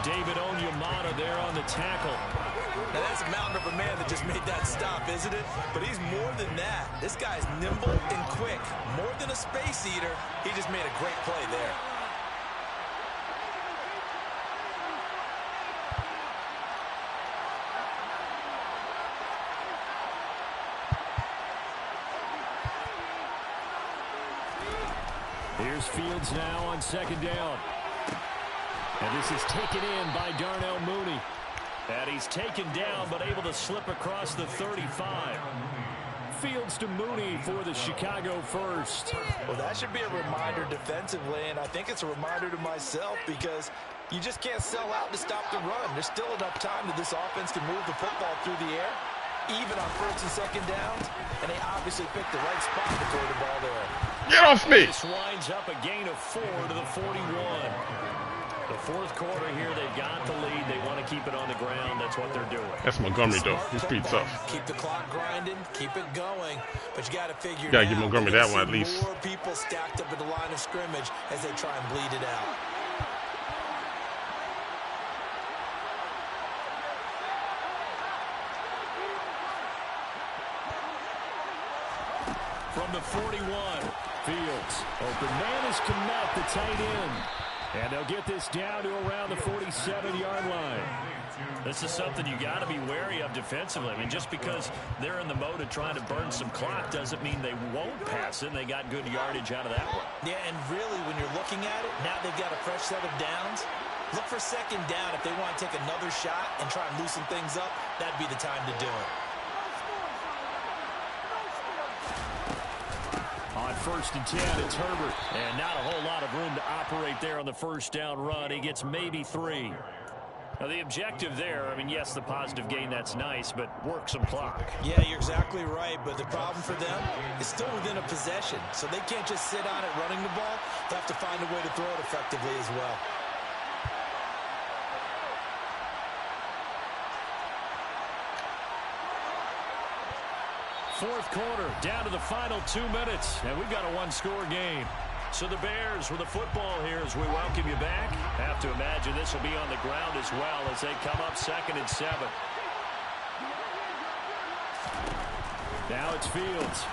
David Onyemata there on the tackle. Now that's a mountain of a man that just made that stop, isn't it? But he's more than that. This guy's nimble and quick. More than a space eater, he just made a great play there. Here's Fields now on 2nd down. And this is taken in by Darnell Mooney. And he's taken down, but able to slip across the 35. Fields to Mooney for the Chicago first. Well, that should be a reminder defensively, and I think it's a reminder to myself because you just can't sell out to stop the run. There's still enough time that this offense can move the football through the air, even on 1st and 2nd downs, and they obviously picked the right spot to throw the ball there. Get off me! This winds up a gain of 4 to the 41. The 4th quarter here, they've got the lead. They want to keep it on the ground. That's what they're doing. That's Montgomery, though. He's pretty tough. Keep the clock grinding, keep it going. But you got to figure gotta give Montgomery that one at least. More people stacked up at the line of scrimmage as they try and bleed it out. From the 41, Fields. Open man is Kmet, the tight end. And they'll get this down to around the 47-yard line. This is something you got to be wary of defensively. I mean, just because they're in the mode of trying to burn some clock doesn't mean they won't pass it. And they got good yardage out of that one. Yeah, and really, when you're looking at it, now they've got a fresh set of downs. Look for second down. If they want to take another shot and try and loosen things up, that'd be the time to do it. On 1st and 10, it's Herbert. And not a whole lot of room to operate there on the first down run. He gets maybe 3. Now, the objective there, I mean, yes, the positive gain, that's nice, but work some clock. Yeah, you're exactly right, but the problem for them is still within a possession, so they can't just sit on it running the ball. They'll have to find a way to throw it effectively as well. Fourth quarter, down to the final 2 minutes, and we've got a one-score game. So the Bears with the football here as we welcome you back. Have to imagine this will be on the ground as well as they come up 2nd and 7. Now it's Fields.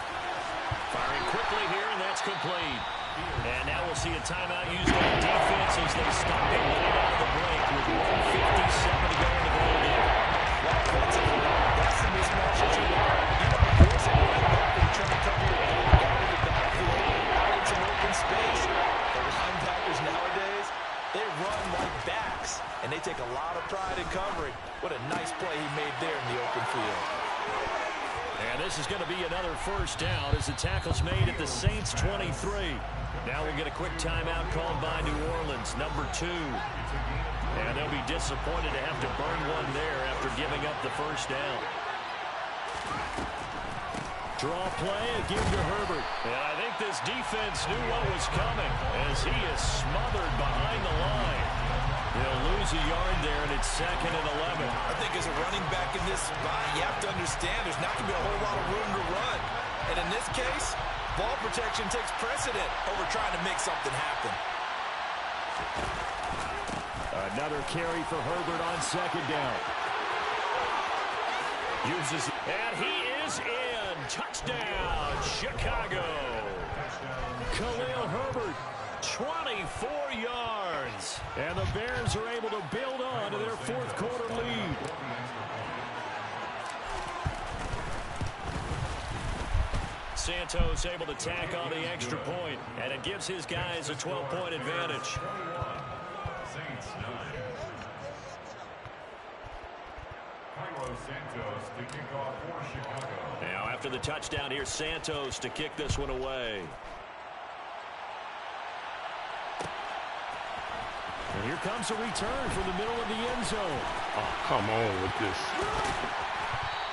Firing quickly here, and that's complete. And now we'll see a timeout used on defense as they stop it late out of the break with 1:57 to go in the ball game. That's the mismatch that you want. Trying to cover your guy in the backfield, out in some open space. The linebackers nowadays, they run like backs, and they take a lot of pride in covering. What a nice play he made there in the open field. And this is going to be another first down as the tackle's made at the Saints 23. Now we'll get a quick timeout called by New Orleans, number 2. And they'll be disappointed to have to burn one there after giving up the first down. Draw play, a give to Herbert. And I think this defense knew what was coming as he is smothered behind the line. They'll lose a yard there, and it's 2nd and 11. I think as a running back in this spot, you have to understand there's not going to be a whole lot of room to run. And in this case, ball protection takes precedent over trying to make something happen. Another carry for Herbert on 2nd down. Uses, and he is in. Touchdown, Chicago. Khalil Herbert, 24 yards. and the Bears are able to build on to their 4th quarter lead. Santos able to tack on the extra point, and it gives his guys a 12-point advantage. Saints 9. Santos to kick off for Chicago. Now after the touchdown, here's Santos to kick this one away. And here comes a return from the middle of the end zone. Oh, come on with this.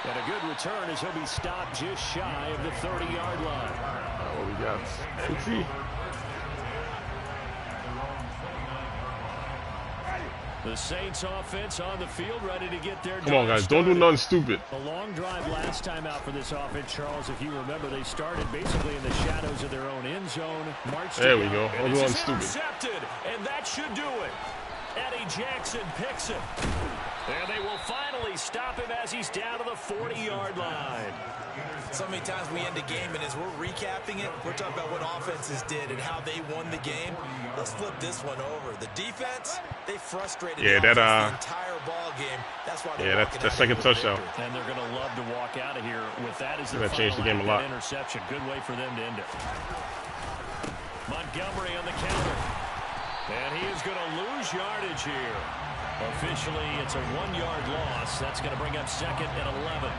And a good return as he'll be stopped just shy of the 30-yard line. What we got? Empty. The Saints offense on the field ready to get their Come on, guys. Don't do nothing stupid. A long drive last time out for this offense, Charles. If you remember, they started basically in the shadows of their own end zone. There we go. Don't do nothing stupid. Intercepted, and that should do it. Eddie Jackson picks it. And they will finally stop him as he's down to the 40-yard line. So many times we end a game, and as we're recapping it, we're talking about what offenses did and how they won the game. Let's flip this one over. The defense, they frustrated the entire ball game. That's why they're that's the second touchdown. And they're going to love to walk out of here with that as their That changed the game a lot. Interception. Good way for them to end it. Montgomery on the counter. And he is going to lose yardage here. Officially, it's a 1-yard loss. That's going to bring up 2nd and 11.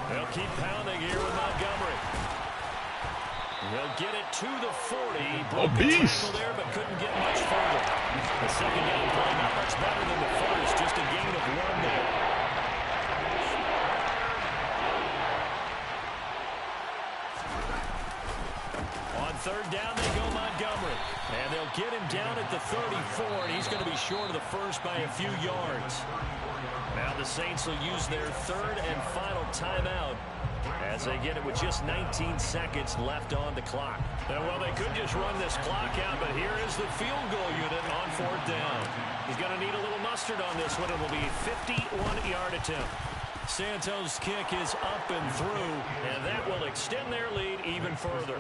They'll keep pounding here with Montgomery. They'll get it to the 40. Broke the tackle there, but couldn't get much further. The second down play not much better than the first. Just a gain of 1 there. On 3rd down, they go Montgomery. And they'll get him down at the 34, and he's going to be short of the first by a few yards. Now the Saints will use their 3rd and final timeout as they get it with just 19 seconds left on the clock. And well, they could just run this clock out, but here is the field goal unit on 4th down. He's going to need a little mustard on this one. It will be a 51-yard attempt. Santos' kick is up and through, and that will extend their lead even further.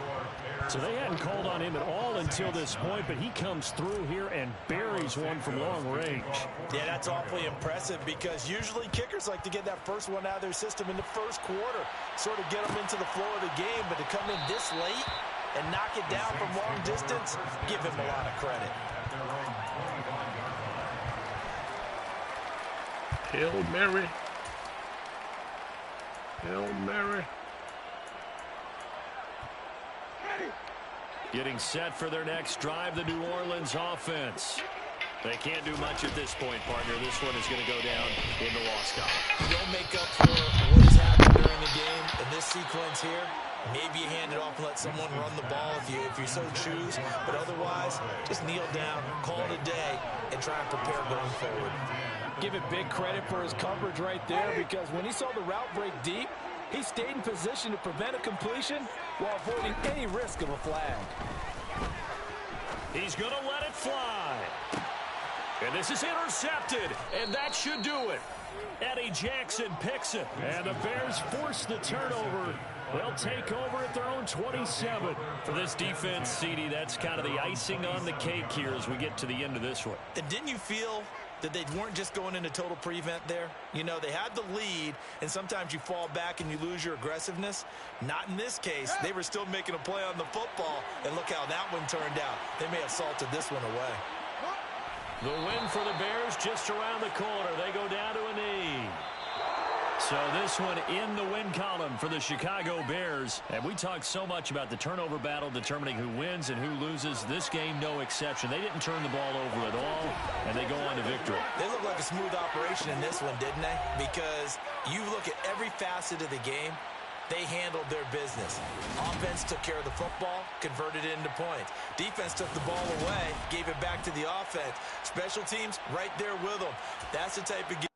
So they hadn't called on him at all until this point, but he comes through here and buries one from long range. Yeah, that's awfully impressive because usually kickers like to get that first one out of their system in the first quarter, sort of get them into the flow of the game, but to come in this late and knock it down from long distance, give him a lot of credit. Hail Mary. Hail Mary. Getting set for their next drive, the New Orleans offense. They can't do much at this point, partner. This one is going to go down in the loss column. Don't make up for what has happened during the game in this sequence here. Maybe you hand it off and let someone run the ball if you so choose. But otherwise, just kneel down, call it a day, and try and prepare going forward. Give it big credit for his coverage right there because when he saw the route break deep, he stayed in position to prevent a completion while avoiding any risk of a flag. He's going to let it fly. And this is intercepted, and that should do it. Eddie Jackson picks it, and the Bears force the turnover. They'll take over at their own 27. For this defense, CD, that's kind of the icing on the cake here as we get to the end of this one. And didn't you feel that they weren't just going into total prevent there? You know, they had the lead, and sometimes you fall back and you lose your aggressiveness. Not in this case. They were still making a play on the football, and look how that one turned out. They may have salted this one away. The win for the Bears just around the corner. They go down to a knee. So this one in the win column for the Chicago Bears. And we talked so much about the turnover battle determining who wins and who loses. This game, no exception. They didn't turn the ball over at all, and they go on to victory. They look like a smooth operation in this one, didn't they? Because you look at every facet of the game, they handled their business. Offense took care of the football, converted it into points. Defense took the ball away, gave it back to the offense. Special teams right there with them. That's the type of game